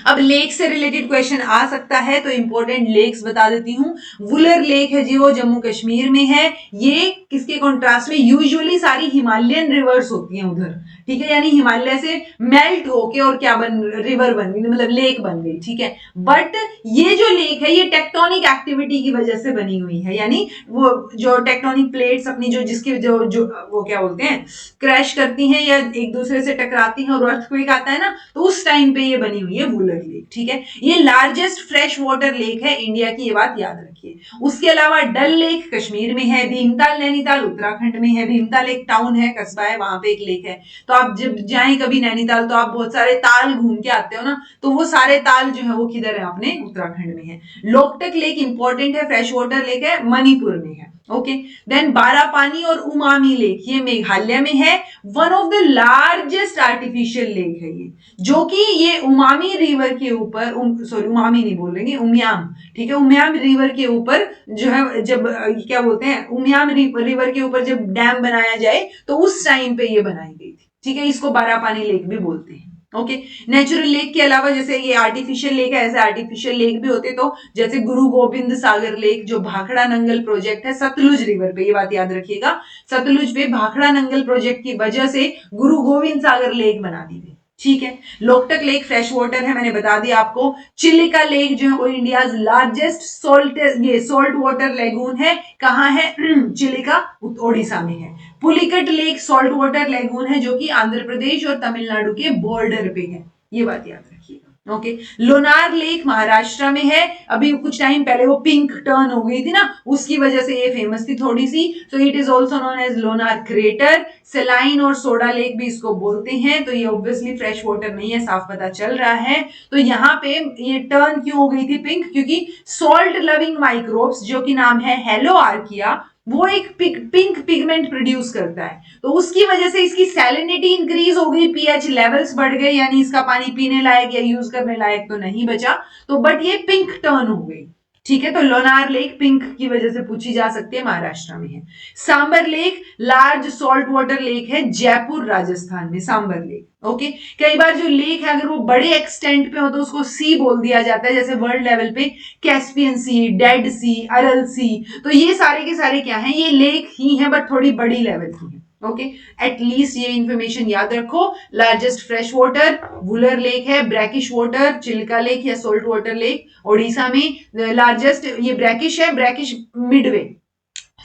अब लेक से रिलेटेड क्वेश्चन आ सकता है, तो इंपॉर्टेंट लेक्स बता देती हूं। वुलर लेक है जी वो जम्मू कश्मीर में है। ये किसके कॉन्ट्रास्ट में, यूजुअली सारी हिमालयन रिवर्स होती हैं उधर, ठीक है, यानी हिमालय से मेल्ट होके और क्या बन, रिवर बन गई, मतलब लेक बन गई। ठीक है बट ये जो लेक है ये टेक्टोनिक एक्टिविटी की वजह से बनी हुई है, यानी वो जो टेक्टोनिक प्लेट्स अपनी जो जिसके जो जो वो क्या बोलते हैं क्रैश करती हैं या एक दूसरे से टकराती हैं और अर्थक्वेक आता है ना, तो उस टाइम पे ये बनी हुई है वुलर लेक। ठीक है ये लार्जेस्ट फ्रेश वाटर लेक है इंडिया की, ये बात याद रखिए। उसके अलावा डल लेक कश्मीर में है, भीमताल नैनीताल उत्तराखंड में है। भीमताल एक टाउन है, कस्बा है, वहां पे एक लेक है। तो आप जब जाएं कभी नैनीताल तो आप बहुत सारे ताल घूम के आते हो ना, तो वो सारे ताल जो है वो किधर है, अपने उत्तराखंड में है। लोकटक लेक इंपॉर्टेंट है, फ्रेश वाटर लेक है, मणिपुर में है। ओके देन बारापानी और उमामी लेक ये मेघालय में है। One of the largest artificial lake है ये, जो कि ये उमामी रिवर के ऊपर, सॉरी उमामी नहीं बोलेंगे, उमियाम, ठीक है, उमियाम रिवर के ऊपर जो है, जब क्या बोलते हैं, उमियाम रिवर के ऊपर जब डैम बनाया जाए तो उस टाइम पे ये बनाई गई थी। ठीक है इसको बारापानी लेक भी बोलते हैं। ओके नेचुरल लेक के अलावा जैसे ये आर्टिफिशियल लेक है, ऐसे आर्टिफिशियल लेक भी होते, तो जैसे गुरु गोविंद सागर लेक जो भाखड़ा नंगल प्रोजेक्ट है सतलुज रिवर पे, ये बात याद रखिएगा, सतलुज पे भाखड़ा नंगल प्रोजेक्ट की वजह से गुरु गोविंद सागर लेक बना दी गई। ठीक है लोकटक लेक फ्रेश वाटर है, मैंने बता दिया आपको। चिलिका लेक जो है वो India largest salt water lagoon है, कहाँ है चिलिका, ओडिशा में है। Pulicat lake salt water lagoon है जो कि आंध्र प्रदेश और तमिलनाडु के बॉर्डर पे है, ये बात याद रखिएगा। ओके लोनार लेक महाराष्ट्र में है। अभी कुछ टाइम पहले वो पिंक टर्न हो गई थी ना, उसकी वजह से ये फेमस थी थोड़ी सी, so it is also known as Lonar crater. Saline और सोडा लेक भी इसको बोलते हैं। तो ये ऑब्वियसली फ्रेश वाटर नहीं है, साफ पता चल रहा है। तो यहाँ पे ये टर्न क्यों हो गई थी पिंक, क्योंकि सॉल्ट लविंग माइक्रोब्स जो कि नाम है हेलो आर्किया, वो एक पिंक पिगमेंट प्रोड्यूस करता है, तो उसकी वजह से इसकी सैलिनिटी इंक्रीज हो गई, पीएच लेवल्स बढ़ गए, यानी इसका पानी पीने लायक या यूज करने लायक तो नहीं बचा, तो बट ये पिंक टर्न हो गई। ठीक है, तो लोनार लेक पिंक की वजह से पूछी जा सकती है, महाराष्ट्र में है। Sambhar lake large salt water lake है, जयपुर राजस्थान में सांबर लेक। ओके, कई बार जो लेक है अगर वो बड़े एक्सटेंट पे हो तो उसको सी बोल दिया जाता है, जैसे वर्ल्ड लेवल पे कैस्पियन सी, डेड सी, अरल सी, तो ये सारे के सारे क्या है, ये लेक ही है बट थोड़ी बड़ी लेवल की है। ओके, एटलीस्ट ये इंफॉर्मेशन याद रखो। Largest fresh water Wular lake है, ब्रैकिश वाटर चिल्का लेक या सोल्ट वाटर लेक ओडिशा में, लार्जेस्ट ये ब्रैकिश है, brackish midway.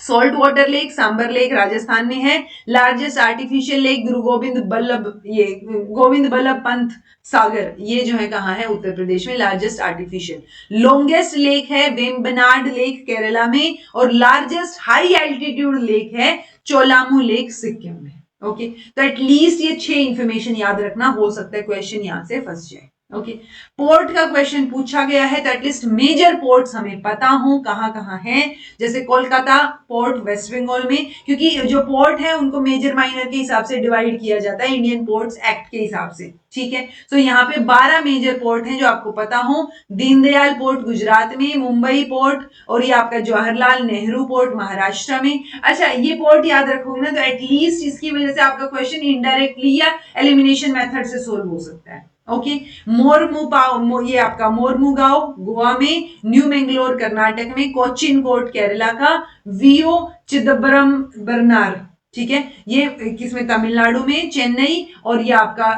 Salt water lake Sambhar lake Rajasthan में है। लार्जेस्ट आर्टिफिशियल लेक गुरु गोविंद बल्लभ, ये गोविंद बल्लभ पंत सागर, ये जो है कहाँ है, उत्तर प्रदेश में, लार्जेस्ट आर्टिफिशियल। लॉन्गेस्ट लेक है वेम्बनाड लेक केरला में, और लार्जेस्ट हाई एल्टीट्यूड लेक है चोलामू लेक सिक्किम में। ओके, तो एटलीस्ट ये 6 इंफॉर्मेशन याद रखना, हो सकता है क्वेश्चन यहां से फंस जाए। ओके, पोर्ट का क्वेश्चन पूछा गया है, तो एटलीस्ट मेजर पोर्ट्स हमें पता हो कहाँ कहाँ है, जैसे कोलकाता पोर्ट वेस्ट बंगाल में, क्योंकि जो पोर्ट है उनको मेजर माइनर के हिसाब से डिवाइड किया जाता है इंडियन पोर्ट्स एक्ट के हिसाब से। ठीक है, तो यहाँ पे 12 मेजर पोर्ट हैं जो आपको पता हो। दीनदयाल पोर्ट गुजरात में, मुंबई पोर्ट, और ये आपका जवाहरलाल नेहरू पोर्ट महाराष्ट्र में। अच्छा, ये पोर्ट याद रखोगे ना तो एटलीस्ट इसकी वजह से आपका क्वेश्चन इनडायरेक्टली या एलिमिनेशन मेथड से सोल्व हो सकता है। ओके, ये आपका मोरमुगांव गोवा में, न्यू मैंगलोर कर्नाटक में, कोचिन कोर्ट केरला का, वीओ चिदम्बरम बर्नार, ठीक है, ये किसमें, तमिलनाडु में, चेन्नई, और ये आपका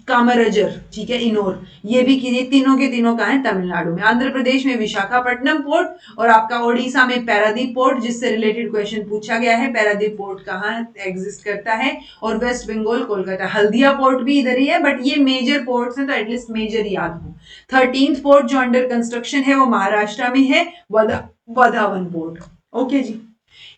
कामराजर, ठीक है, इनोर, ये भी ये तीनों के तीनों का है तमिलनाडु में। आंध्र प्रदेश में विशाखापट्टनम पोर्ट, और आपका ओडिशा में पैरादीप पोर्ट, जिससे रिलेटेड क्वेश्चन पूछा गया है, पैरादीप पोर्ट कहाँ एग्जिस्ट करता है, और वेस्ट बंगाल कोलकाता, हल्दिया पोर्ट भी इधर ही है, बट ये मेजर पोर्ट्स हैं तो एटलीस्ट मेजर याद हो। 13th पोर्ट जो अंडर कंस्ट्रक्शन है वो महाराष्ट्र में है, वधावन पोर्ट। ओके जी,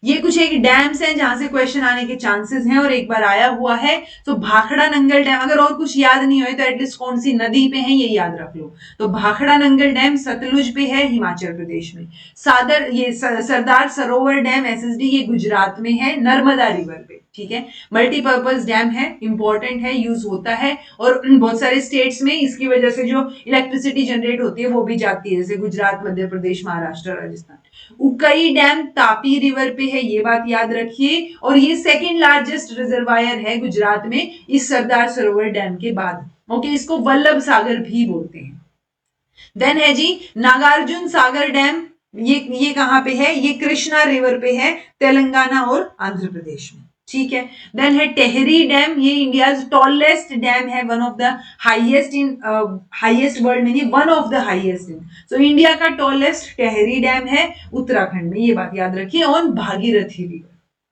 ये कुछ एक डैम्स हैं जहां से क्वेश्चन आने के चांसेस हैं, और एक बार आया हुआ है। तो भाखड़ा नंगल डैम, अगर और कुछ याद नहीं हो तो एटलीस्ट कौन सी नदी पे है ये याद रख लो। तो भाखड़ा नंगल डैम सतलुज पे है, हिमाचल प्रदेश में। सरदार सरोवर डैम एसएसडी, ये गुजरात में है, नर्मदा रिवर पे। ठीक है, मल्टीपर्पज डैम है, इंपॉर्टेंट है, यूज होता है, और बहुत सारे स्टेट्स में इसकी वजह से जो इलेक्ट्रिसिटी जनरेट होती है वो भी जाती है, जैसे गुजरात, मध्य प्रदेश, महाराष्ट्र, राजस्थान। उकई डैम तापी रिवर पे है, ये बात याद रखिए, और ये सेकंड लार्जेस्ट रिजर्वायर है गुजरात में इस सरदार सरोवर डैम के बाद। ओके, इसको वल्लभ सागर भी बोलते हैं। देन है जी नागार्जुन सागर डैम, ये कहां पे है, ये कृष्णा रिवर पे है, तेलंगाना और आंध्र प्रदेश में। ठीक है, देन है टेहरी डैम, ये इंडिया टॉलेस्ट डैम है, one of the highest in highest world में, one of the highest in, तो इंडिया का टॉलेस्ट टेहरी डैम है उत्तराखंड में, ये बात याद रखिए, ऑन भागीरथी रिवर।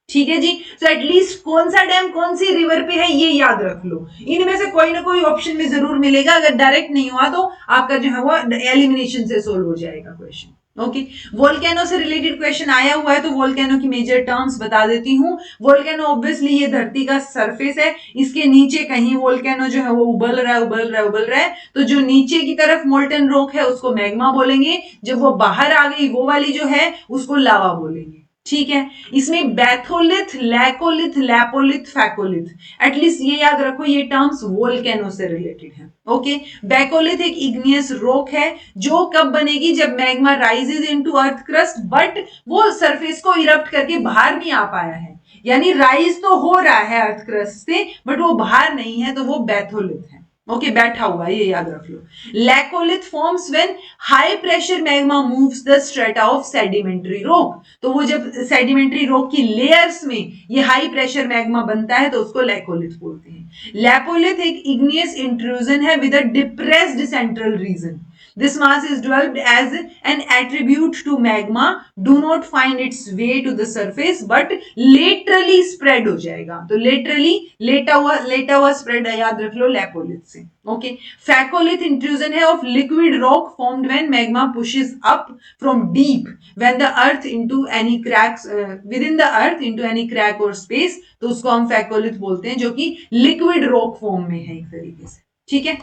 ठीक है जी, तो एटलीस्ट कौन सा डैम कौन सी रिवर पे है ये याद रख लो, इनमें से कोई ना कोई ऑप्शन में जरूर मिलेगा, अगर डायरेक्ट नहीं हुआ तो आपका जो है वो एलिमिनेशन से सोल्व हो जाएगा क्वेश्चन। ओके, वोल्केनो से रिलेटेड क्वेश्चन आया हुआ है, तो वोल्केनो की मेजर टर्म्स बता देती हूँ। वोल्केनो ऑब्वियसली ये धरती का सरफेस है, इसके नीचे कहीं वोल्केनो जो है वो उबल रहा है, उबल रहा है, उबल रहा है, तो जो नीचे की तरफ मोल्टन रॉक है उसको मैग्मा बोलेंगे, जब वो बाहर आ गई वो वाली जो है उसको लावा बोलेंगे। ठीक है, इसमें batholith, laccolith, lopolith, phacolith, at least ये याद रखो, ये टर्म्स वोल्केनो से रिलेटेड है। ओके, बैकोलिथ एक इग्नियस रॉक है जो कब बनेगी, जब magma rises into earth crust, but वो सरफेस को इरप्ट करके बाहर नहीं आ पाया है, यानी राइज तो हो रहा है अर्थ क्रस्ट से बट वो बाहर नहीं है, तो वो बैथोलिथ है। ओके, बैठा हुआ, ये याद रख लो। Laccolith forms when high pressure magma moves the strata of sedimentary rock, तो वो जब सेडिमेंट्री रॉक की लेयर्स में ये हाई प्रेशर मैग्मा बनता है तो उसको लैकोलिथ बोलते हैं। लैपोलिथ एक इग्नियस इंट्रूजन है with a depressed central region, this mass is developed as an attribute to magma, do not find its way to the surface but laterally spread हो जाएगा, तो laterally लेटा हुआ spread याद रख लो लैपोलिथ से। ओके, फैकोलिथ इंट्रूजन है of liquid rock formed when magma pushes up from deep when the earth into any cracks within the earth into any crack or space, तो उसको हम फैकोलिथ बोलते हैं, जो कि लिक्विड रॉक फॉर्म में है एक तरीके से। ठीक है,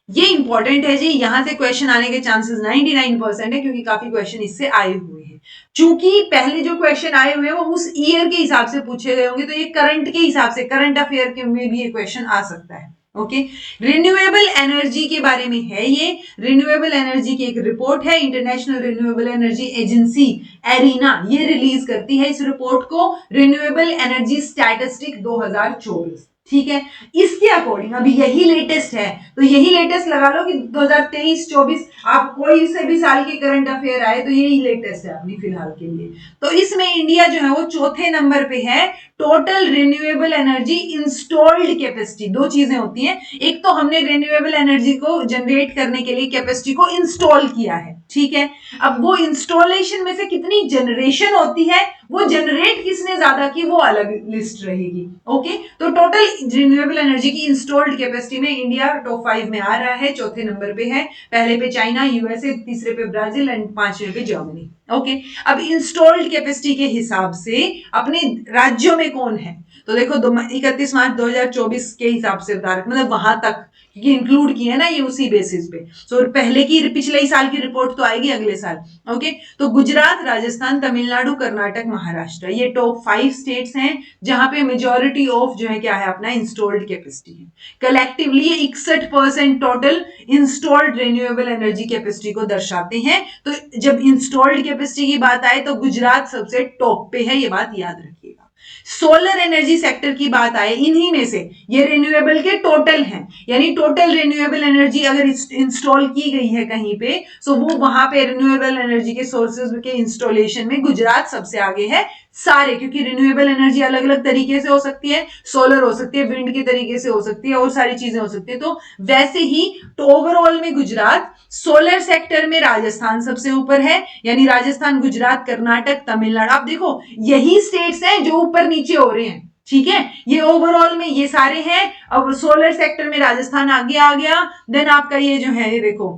ये इंपॉर्टेंट है जी, यहां से क्वेश्चन आने के चांसेस 99% है, क्योंकि काफी क्वेश्चन इससे आए हुए हैं। चूंकि पहले जो क्वेश्चन आए हुए हैं वो उस ईयर के हिसाब से पूछे गए होंगे, तो ये करंट के हिसाब से, करंट अफेयर के में भी ये क्वेश्चन आ सकता है। ओके। रिन्यूएबल एनर्जी के बारे में है ये, रिन्यूएबल एनर्जी की एक रिपोर्ट है, international renewable energy agency arena ये रिलीज करती है इस रिपोर्ट को, रिन्यूएबल एनर्जी स्टैटिस्टिक 2024, ठीक है। इसके अकॉर्डिंग अभी यही लेटेस्ट है, तो यही लेटेस्ट लगा लो कि 2023-24 आप कोई से भी साल के करंट अफेयर आए तो यही लेटेस्ट है अपनी फिलहाल के लिए। तो इसमें इंडिया जो है वो चौथे नंबर पे है, total renewable energy installed capacity. दो चीजें होती हैं, एक तो हमने रिन्यूएबल एनर्जी को जनरेट करने के लिए कैपेसिटी को इंस्टॉल किया है, ठीक है। अब वो इंस्टॉलेशन में से कितनी जनरेशन होती है, वो जनरेट किसने ज्यादा की, वो अलग लिस्ट रहेगी, ओके। तो टोटल रिन्यूएबल एनर्जी की इंस्टॉल्ड कैपेसिटी में इंडिया टॉप 5 में आ रहा है, चौथे नंबर पे है, पहले पे चाइना, यूएसए, तीसरे पे ब्राजील एंड पांचवे पे जर्मनी, ओके। अब इंस्टॉल्ड कैपेसिटी के हिसाब से अपने राज्यों में कौन है, तो देखो 31 मार्च 2024 के हिसाब से मतलब वहां तक, क्योंकि इंक्लूड किया है ना ये उसी बेसिस पे, तो पहले की पिछले साल की रिपोर्ट तो आएगी अगले साल, ओके। तो गुजरात, राजस्थान, तमिलनाडु, कर्नाटक, महाराष्ट्र, ये टॉप 5 स्टेट्स हैं जहां पे मेजॉरिटी ऑफ जो है क्या है अपना इंस्टॉल्ड कैपेसिटी है। Collectively 61% total installed renewable energy capacity को दर्शाते हैं। तो जब इंस्टॉल्ड कैपेसिटी की बात आए तो गुजरात सबसे टॉप पे है, ये बात याद रखिएगा। सोलर एनर्जी सेक्टर की बात आए, इन्हीं में से ये रिन्यूएबल के टोटल हैं, यानी टोटल रिन्यूएबल एनर्जी अगर इंस्टॉल की गई है कहीं पे, तो वो वहां पे रिन्यूएबल एनर्जी के सोर्सेज के इंस्टॉलेशन में गुजरात सबसे आगे है सारे, क्योंकि रिन्यूएबल एनर्जी अलग अलग तरीके से हो सकती है, सोलर हो सकती है, विंड के तरीके से हो सकती है, और सारी चीजें हो सकती है। तो वैसे ही तो ओवरऑल में गुजरात, सोलर सेक्टर में राजस्थान सबसे ऊपर है, यानी राजस्थान, गुजरात, कर्नाटक, तमिलनाडु। आप देखो यही स्टेट्स हैं जो ऊपर नीचे हो रहे हैं, ठीक है, ये ओवरऑल में ये सारे हैं। अब सोलर सेक्टर में राजस्थान आगे आ गया, देन आपका ये जो है ये देखो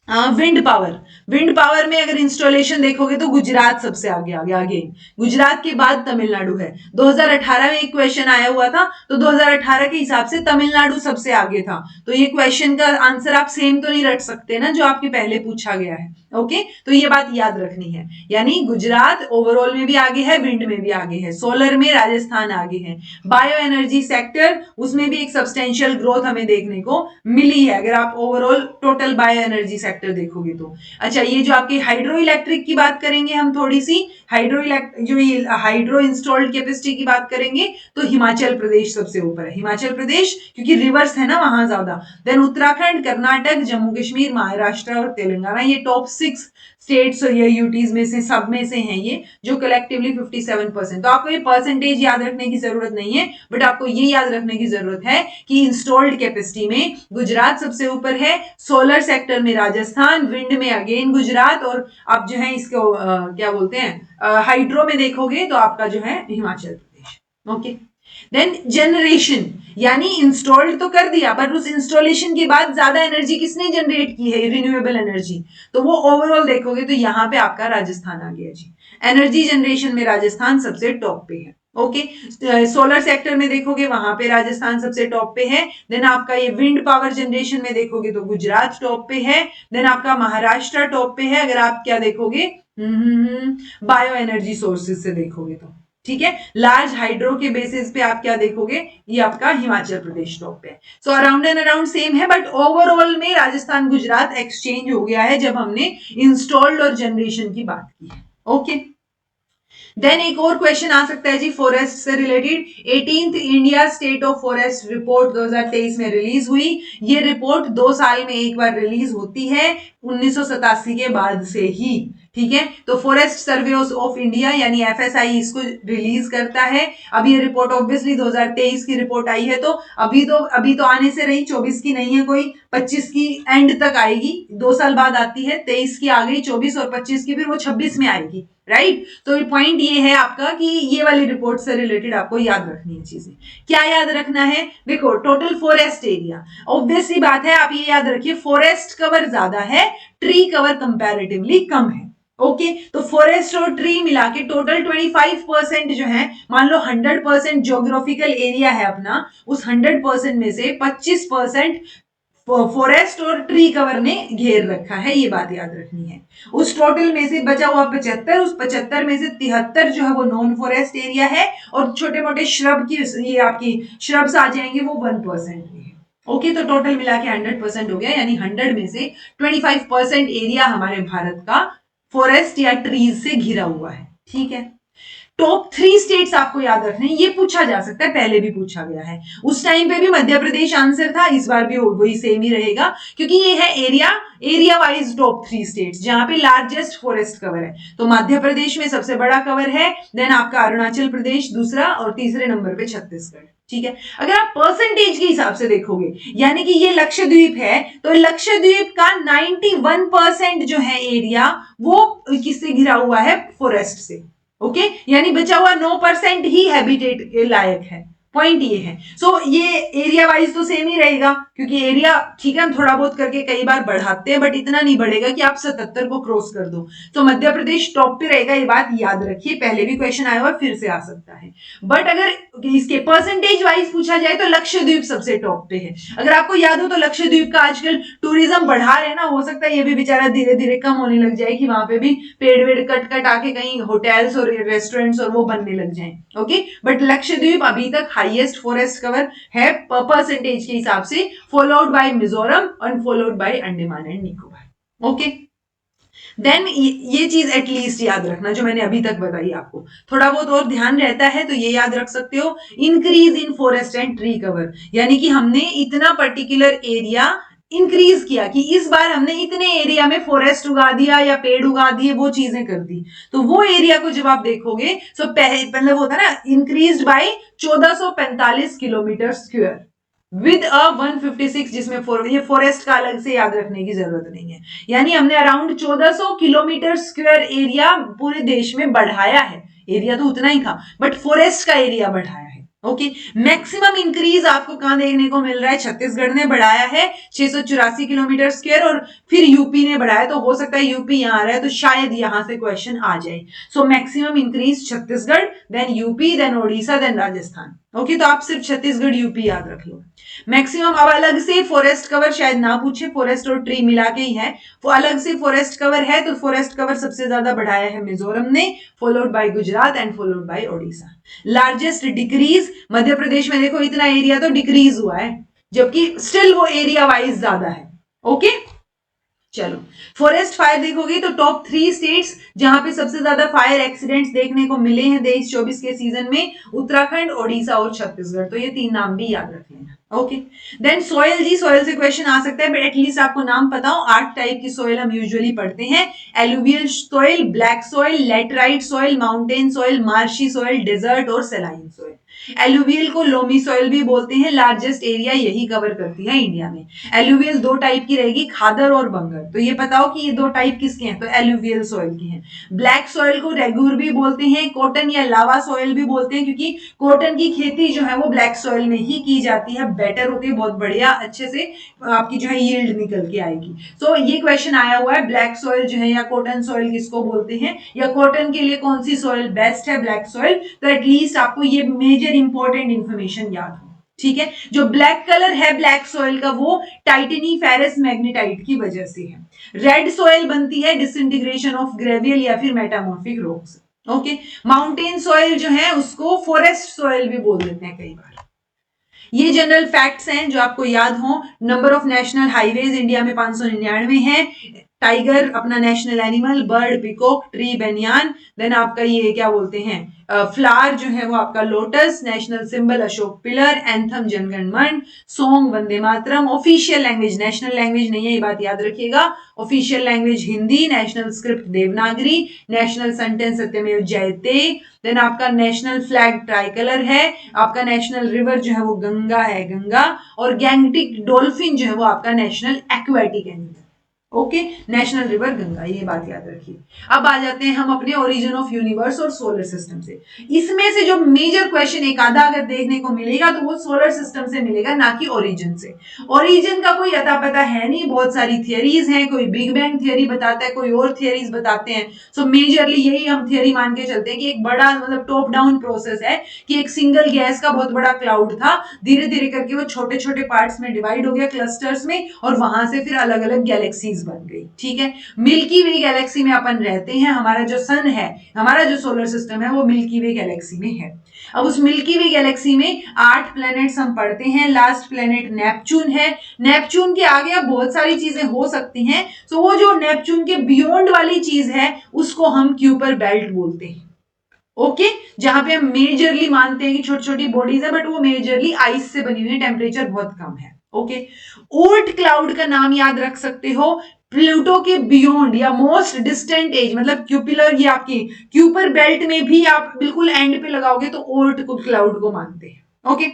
विंड पावर, विंड पावर में अगर इंस्टॉलेशन देखोगे तो गुजरात सबसे आगे आ गया, अगेन गुजरात के बाद तमिलनाडु है। 2018 में एक क्वेश्चन आया हुआ था, तो 2018 के हिसाब से तमिलनाडु सबसे आगे था। तो ये क्वेश्चन का आंसर आप सेम तो नहीं रख सकते ना जो आपके पहले पूछा गया है, ओके। तो ये बात याद रखनी है, यानी गुजरात ओवरऑल में भी आगे है, विंड में भी आगे है, सोलर में राजस्थान आगे है। बायो एनर्जी सेक्टर, उसमें भी एक सब्सटेंशियल ग्रोथ हमें देखने को मिली है अगर आप overall total bio energy sector देखोगे तो। अच्छा, ये जो आपकी हाइड्रो इलेक्ट्रिक की बात करेंगे हम थोड़ी सी, हाइड्रो इंस्टॉल्ड कैपेसिटी की बात करेंगे तो हिमाचल प्रदेश सबसे ऊपर है, हिमाचल प्रदेश क्योंकि रिवर्स है ना वहां ज्यादा। देन उत्तराखंड, कर्नाटक, जम्मू कश्मीर, महाराष्ट्र और तेलंगाना, ये टॉप 6 स्टेट्स या यूटीज में से सब में से हैं ये, जो कलेक्टिवली 57%। तो आपको ये परसेंटेज याद रखने की जरूरत नहीं है, बट आपको ये याद रखने की जरूरत है कि इंस्टॉल्ड कैपेसिटी में गुजरात सबसे ऊपर है, सोलर सेक्टर में राजस्थान, विंड में अगेन गुजरात, और आप जो है इसको क्या बोलते हैं हाइड्रो में देखोगे तो आपका जो है Himachal Pradesh, okay. Then generation, यानी इंस्टॉल्ड तो कर दिया, पर उस इंस्टॉलेशन के बाद ज्यादा एनर्जी किसने जनरेट की है, रिन्यूएबल एनर्जी, तो वो ओवरऑल देखोगे तो यहां पे आपका राजस्थान आ गया जी। एनर्जी जनरेशन में राजस्थान सबसे टॉप पे है, ओके। सोलर सेक्टर में देखोगे वहां पे राजस्थान सबसे टॉप पे है। देन आपका ये विंड पावर जनरेशन में देखोगे तो गुजरात टॉप पे है। देन आपका महाराष्ट्र टॉप पे है अगर आप क्या देखोगे बायो एनर्जी सोर्सेज से देखोगे तो, ठीक है। लार्ज हाइड्रो के बेसिस पे आप क्या देखोगे, ये आपका हिमाचल प्रदेश टॉप पे है। So around and around same है, बट ओवरऑल में राजस्थान गुजरात एक्सचेंज हो गया है जब हमने इंस्टॉल्ड और जनरेशन की बात की है, ओके। देन एक और क्वेश्चन आ सकता है जी फॉरेस्ट से related. 18th India state of forest report 2023 में रिलीज हुई। ये रिपोर्ट 2 साल में एक बार रिलीज होती है, 1987 के बाद से ही, ठीक है। तो फॉरेस्ट सर्वे ऑफ इंडिया यानी एफएसआई इसको रिलीज करता है। अब ये रिपोर्ट ऑब्वियसली 2023 की रिपोर्ट आई है, तो अभी तो आने से रही, 24 की नहीं है कोई, 25 की एंड तक आएगी, 2 साल बाद आती है, 23 की आ गई, 24 और 25 की फिर वो 26 में आएगी, राइट। तो पॉइंट ये है आपका कि ये वाली रिपोर्ट से रिलेटेड आपको याद रखनी है चीजें। क्या याद रखना है, देखो टोटल फॉरेस्ट एरिया, ऑब्वियसली बात है, आप ये याद रखिए फॉरेस्ट कवर ज्यादा है, ट्री कवर कंपैरेटिवली कम है, ओके। तो फॉरेस्ट और ट्री मिला के टोटल 25% जो है, मान लो 100% ज्योग्राफिकल एरिया है अपना, उस 100% में से 25% फॉरेस्ट और ट्री कवर ने घेर रखा है, ये बात याद रखनी है। उस टोटल में से बचा हुआ 75, उस 75 में से 73 जो है वो नॉन फॉरेस्ट एरिया है, और छोटे मोटे श्रब की ये आपकी श्रब्स आ जाएंगे वो 1% में है, ओके, तो टोटल मिला के 100% हो गया, यानी 100 में से 25% एरिया हमारे भारत का फॉरेस्ट या ट्रीज से घिरा हुआ है। ठीक है, टॉप 3 स्टेट्स आपको याद रखने, ये पूछा जा सकता है, पहले भी पूछा गया है, उस टाइम पे भी मध्य प्रदेश आंसर था, इस बार भी वही सेम ही रहेगा, क्योंकि ये है एरिया वाइज टॉप 3 स्टेट्स जहां पे लार्जेस्ट फॉरेस्ट कवर है। तो मध्य प्रदेश में सबसे बड़ा कवर है, देन आपका अरुणाचल प्रदेश दूसरा, और तीसरे नंबर पे छत्तीसगढ़। ठीक है, अगर आप परसेंटेज के हिसाब से देखोगे, यानी कि ये लक्षद्वीप है, तो लक्षद्वीप का 91% जो है एरिया वो किससे घिरा हुआ है? फॉरेस्ट से। ओके, यानी बचा हुआ 9% ही हैबिटेट के लायक है। पॉइंट ये है। सो ये एरिया वाइज तो सेम ही रहेगा, क्योंकि एरिया ठीक है हम थोड़ा बहुत करके कई बार बढ़ाते हैं, बट इतना नहीं बढ़ेगा कि आप 77 को क्रॉस कर दो। तो मध्य प्रदेश टॉप पे रहेगा, ये बात याद रखिए, पहले भी क्वेश्चन आया हुआ, फिर से आ सकता है। बट अगर इसके परसेंटेज वाइज पूछा जाए तो लक्षद्वीप सबसे टॉप पे है। अगर आपको याद हो तो लक्षद्वीप का आजकल टूरिज्म बढ़ा रहे ना, हो सकता है ये भी बेचारा धीरे धीरे कम होने लग जाए, कि वहां पे भी पेड़ वेड़ कट कट आके कहीं होटल्स और रेस्टोरेंट्स और वो बनने लग जाएं। ओके, बट लक्षद्वीप अभी तक हाईएस्ट फॉरेस्ट कवर है परसेंटेज के हिसाब से, फॉलोड बाय मिजोरम और followed by Andaman and Nicobar. Okay, then ये चीज एटलीस्ट याद रखना जो मैंने अभी तक बताई आपको, थोड़ा बहुत और ध्यान रहता है तो ये याद रख सकते हो, increase in forest and tree cover, यानी कि हमने इतना पर्टिकुलर एरिया इंक्रीज किया कि इस बार हमने इतने एरिया में फॉरेस्ट उगा दिया या पेड़ उगा दिए, वो चीजें कर दी। तो वो एरिया को जब आप देखोगे तो मतलब होता है ना, increase by 1445 kilometre square with a 156, जिसमें ये फॉरेस्ट का अलग से याद रखने की जरूरत नहीं है, यानी हमने अराउंड 1400 किलोमीटर स्क्वायर एरिया पूरे देश में बढ़ाया है। एरिया तो उतना ही था, बट फॉरेस्ट का एरिया बढ़ाया है। ओके, मैक्सिमम इंक्रीज आपको कहां देखने को मिल रहा है? छत्तीसगढ़ ने बढ़ाया है 684 किलोमीटर स्क्वायर, और फिर यूपी ने बढ़ाया, तो हो सकता है यूपी यहां आ रहा है तो शायद यहां से क्वेश्चन आ जाए। So maximum increase Chhattisgarh, then UP, then Odisha, then Rajasthan. Okay, तो आप सिर्फ छत्तीसगढ़ यूपी याद रख लो। मैक्सिमम अब अलग से फॉरेस्ट कवर शायद ना पूछे, फॉरेस्ट और ट्री मिला के ही है, वो अलग से फॉरेस्ट कवर है, तो फॉरेस्ट कवर सबसे ज्यादा बढ़ाया है मिजोरम ने, followed by Gujarat and followed by Odisha. Largest decrease Madhya Pradesh में, देखो इतना एरिया तो डिक्रीज हुआ है, जबकि स्टिल वो एरिया वाइज ज्यादा है। ओके, चलो फॉरेस्ट फायर देखोगे तो टॉप 3 स्टेट्स जहां पे सबसे ज्यादा फायर एक्सीडेंट्स देखने को मिले हैं 23-24 के सीजन में, उत्तराखंड, ओडिशा और छत्तीसगढ़, तो ये 3 नाम भी याद रख लेना। ओके, देन सॉइल जी, सॉइल से क्वेश्चन आ सकता है, बट एटलीस्ट आपको नाम पता हो। 8 टाइप की सॉइल हम यूजुअली पढ़ते हैं, alluvial soil, black soil, laterite soil, mountain soil, marshy soil, desert और सेलाइन सॉइल। एलुवियल को लोमी सॉइल भी बोलते हैं, लार्जेस्ट एरिया यही कवर करती है इंडिया में। एलुवियल 2 टाइप की रहेगी, खादर और बंगर, तो ये पता हो कि ये 2 टाइप किसके हैं, तो एलुवियल सॉइल की हैं। ब्लैक सॉइल को रेगुर भी बोलते हैं, कॉटन या लावा सॉइल भी बोलते हैं, क्योंकि कॉटन की खेती जो है वो ब्लैक सॉइल में ही की जाती है, बेटर होती है, बहुत बढ़िया अच्छे से आपकी जो है यील्ड निकल के आएगी। सो ये क्वेश्चन आया हुआ है, ब्लैक सॉइल जो है या कॉटन सॉइल किसको बोलते हैं, या कॉटन के लिए कौन सी सॉइल बेस्ट है, ब्लैक सॉइल, तो एटलीस्ट आपको ये मेजर इंपॉर्टेंट इंफॉर्मेशन याद हो। ठीक है, जो ब्लैक कलर है ब्लैक सॉइल का वो टाइटेनी फेरस मैग्नेटाइट की वजह से है। रेड सॉइल बनती है डिसइंटीग्रेशन ऑफ ग्रेवियल या फिर metamorphic rocks. Okay, mountain soil जो है उसको फॉरेस्ट सॉइल भी बोल देते हैं कई बार। ये जनरल फैक्ट्स हैं जो आपको याद हो। Number of national highways India में 599 है। टाइगर अपना national animal, bird peacock, tree banyan, then आपका ये क्या बोलते हैं फ्लावर जो है वो आपका lotus, national symbol Ashoka pillar, anthem Jana Gana Mana, song Vande Mataram. Official language, national language नहीं है ये बात याद रखिएगा, official language Hindi, national script Devanagari, national sentence Satyamev Jayate, then आपका नेशनल फ्लैग ट्राई कलर है, आपका नेशनल रिवर जो है वो गंगा है, गंगा, और गैंगटिक डॉल्फिन जो है वो आपका national aquatic animal. Okay, national river Ganga, ये बात याद रखिए। अब आ जाते हैं हम अपने ओरिजिन ऑफ यूनिवर्स और सोलर सिस्टम से। इसमें से जो मेजर क्वेश्चन एक आधा अगर देखने को मिलेगा तो वो सोलर सिस्टम से मिलेगा, ना कि ओरिजिन से। ओरिजिन का कोई अता पता है नहीं, बहुत सारी थियरीज हैं, कोई बिग बैंग थियरी बताता है, कोई और थियरीज बताते हैं। सो मेजरली यही हम थियरी मान के चलते हैं कि एक बड़ा मतलब टॉप डाउन प्रोसेस है, कि एक सिंगल गैस का बहुत बड़ा क्लाउड था, धीरे धीरे करके वो छोटे छोटे पार्ट्स में डिवाइड हो गया, क्लस्टर्स में, और वहां से फिर अलग अलग गैलेक्सीज चीज बन गई। ठीक है, मिल्की वे गैलेक्सी में अपन रहते हैं, हमारा जो सन है, हमारा जो सोलर सिस्टम है वो मिल्की वे गैलेक्सी में है। अब उस मिल्की वे गैलेक्सी में 8 प्लैनेट्स हम पढ़ते हैं। लास्ट प्लैनेट नेपच्यून है। नेपच्यून के आगे अब बहुत सारी चीजें हो सकती हैं, तो वो जो नेपच्यून के बियॉन्ड वाली चीज है उसको हम क्यूपर बेल्ट बोलते हैं। ओके, जहां पे हम मेजरली मानते हैं कि छोटी छोटी बॉडीज है, बट वो मेजरली आइस से बनी हुई है, टेम्परेचर बहुत कम है। ओके, ओर्ट क्लाउड का नाम याद रख सकते हो। प्लूटो के बियॉन्ड या मोस्ट डिस्टेंट एज, मतलब क्यूपिलर या आपकी क्यूपर बेल्ट में भी आप बिल्कुल एंड पे लगाओगे तो ओर्ट को क्लाउड को मानते हैं। ओके,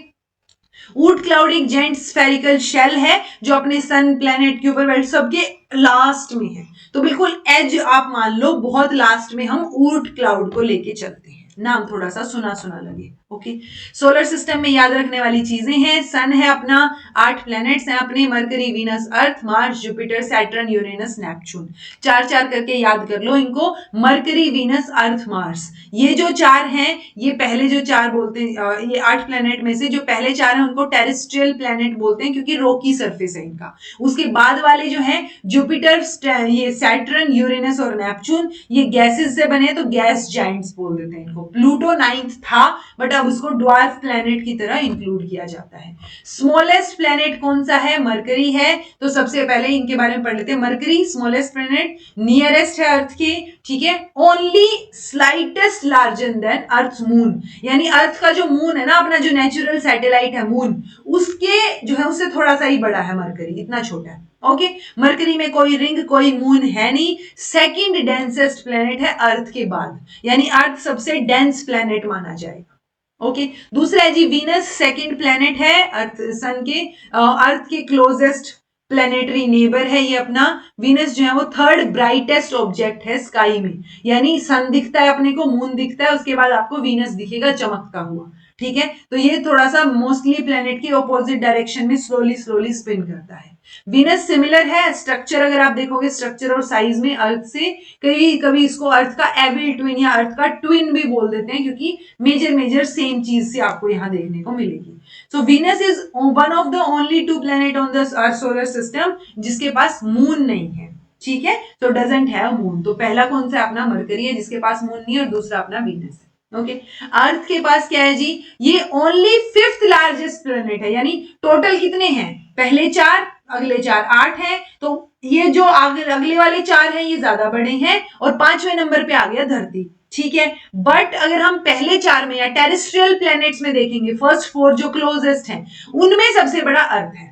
ऊट क्लाउड एक जेंट स्फेरिकल शेल है जो अपने सन, प्लैनेट, क्यूपर बेल्ट सबके लास्ट में है, तो बिल्कुल एज आप मान लो, बहुत लास्ट में हम ऊट क्लाउड को लेके चलते हैं। नाम थोड़ा सा सुना सुना लगे। ओके, सोलर सिस्टम में याद रखने वाली चीजें हैं, सन है अपना, 8 प्लैनेट्स हैं अपने, Mercury, Venus, Earth, Mars, Jupiter, Saturn, Uranus, Neptune. 4-4 करके याद कर लो इनको, मरकरी, वीनस, अर्थ, मार्स। ये जो 4 हैं, ये पहले जो 4 बोलते हैं, ये 8 प्लैनेट में से जो पहले 4 हैं उनको टेरेस्ट्रियल प्लैनेट बोलते हैं, क्योंकि रॉकी सरफेस है इनका। उसके बाद वाले जो हैं जुपिटर, ये सैटर्न, यूरेनस और नेपच्यून, ये गैसेस से बने, तो गैस जाइंट्स बोल देते हैं इनको। प्लूटो 9th था, बट अब उसको ड्वार्फ प्लैनेट की तरह इंक्लूड किया जाता है। स्मॉलेस्ट प्लैनेट कौन सा है? मरकरी है। तो सबसे पहले इनके बारे में पढ़ लेते हैं। मरकरी स्मॉलेस्ट प्लैनेट, नियरेस्ट है अर्थ के, ठीक है, only slightest larger than earth moon, यानी अर्थ का जो मून है ना, अपना जो नेचुरल सैटेलाइट है मून, उसके जो है उससे थोड़ा सा ही बड़ा है मरकरी, इतना छोटा है। ओके, मरकरी में कोई रिंग, कोई मून है नहीं। सेकंड डेंसेस्ट प्लैनेट है अर्थ के बाद, यानी अर्थ सबसे डेंस प्लैनेट माना जाएगा। ओके, दूसरा है जी वीनस, सेकंड प्लैनेट है अर्थ, सन के, अर्थ के क्लोजेस्ट प्लैनेटरी नेबर है ये अपना। वीनस जो है वो थर्ड ब्राइटेस्ट ऑब्जेक्ट है स्काई में, यानी सन दिखता है अपने को, मून दिखता है, उसके बाद आपको वीनस दिखेगा चमकता हुआ। ठीक है, तो ये थोड़ा सा मोस्टली प्लैनेट की ऑपोजिट डायरेक्शन में स्लोली स्लोली स्पिन करता है। वीनस सिमिलर है स्ट्रक्चर, अगर आप देखोगे स्ट्रक्चर और साइज में अर्थ से, कभी कभी इसको अर्थ का एविल ट्विन या अर्थ का ट्विन भी बोल देते हैं, क्योंकि मेजर सेम चीज से आपको यहां देखने को मिलेगी। सो Venus is one of the only 2 planet on the earth solar system जिसके पास मून नहीं है। ठीक है, तो डजंट हैव मून। तो पहला कौन सा अपना मरकरी है जिसके पास मून नहीं है, और दूसरा अपना वीनस है। ओके, अर्थ के पास क्या है जी? ये ओनली 5th लार्जेस्ट प्लैनेट है, यानी टोटल कितने हैं? पहले 4, अगले 4, 8 है, तो ये जो अगले वाले 4 हैं ये ज्यादा बड़े हैं, और 5वें नंबर पे आ गया धरती। ठीक है, बट अगर हम पहले 4 में या टेरेस्ट्रियल प्लैनेट्स में देखेंगे, फर्स्ट 4 जो क्लोजेस्ट हैं, उनमें सबसे बड़ा अर्थ है।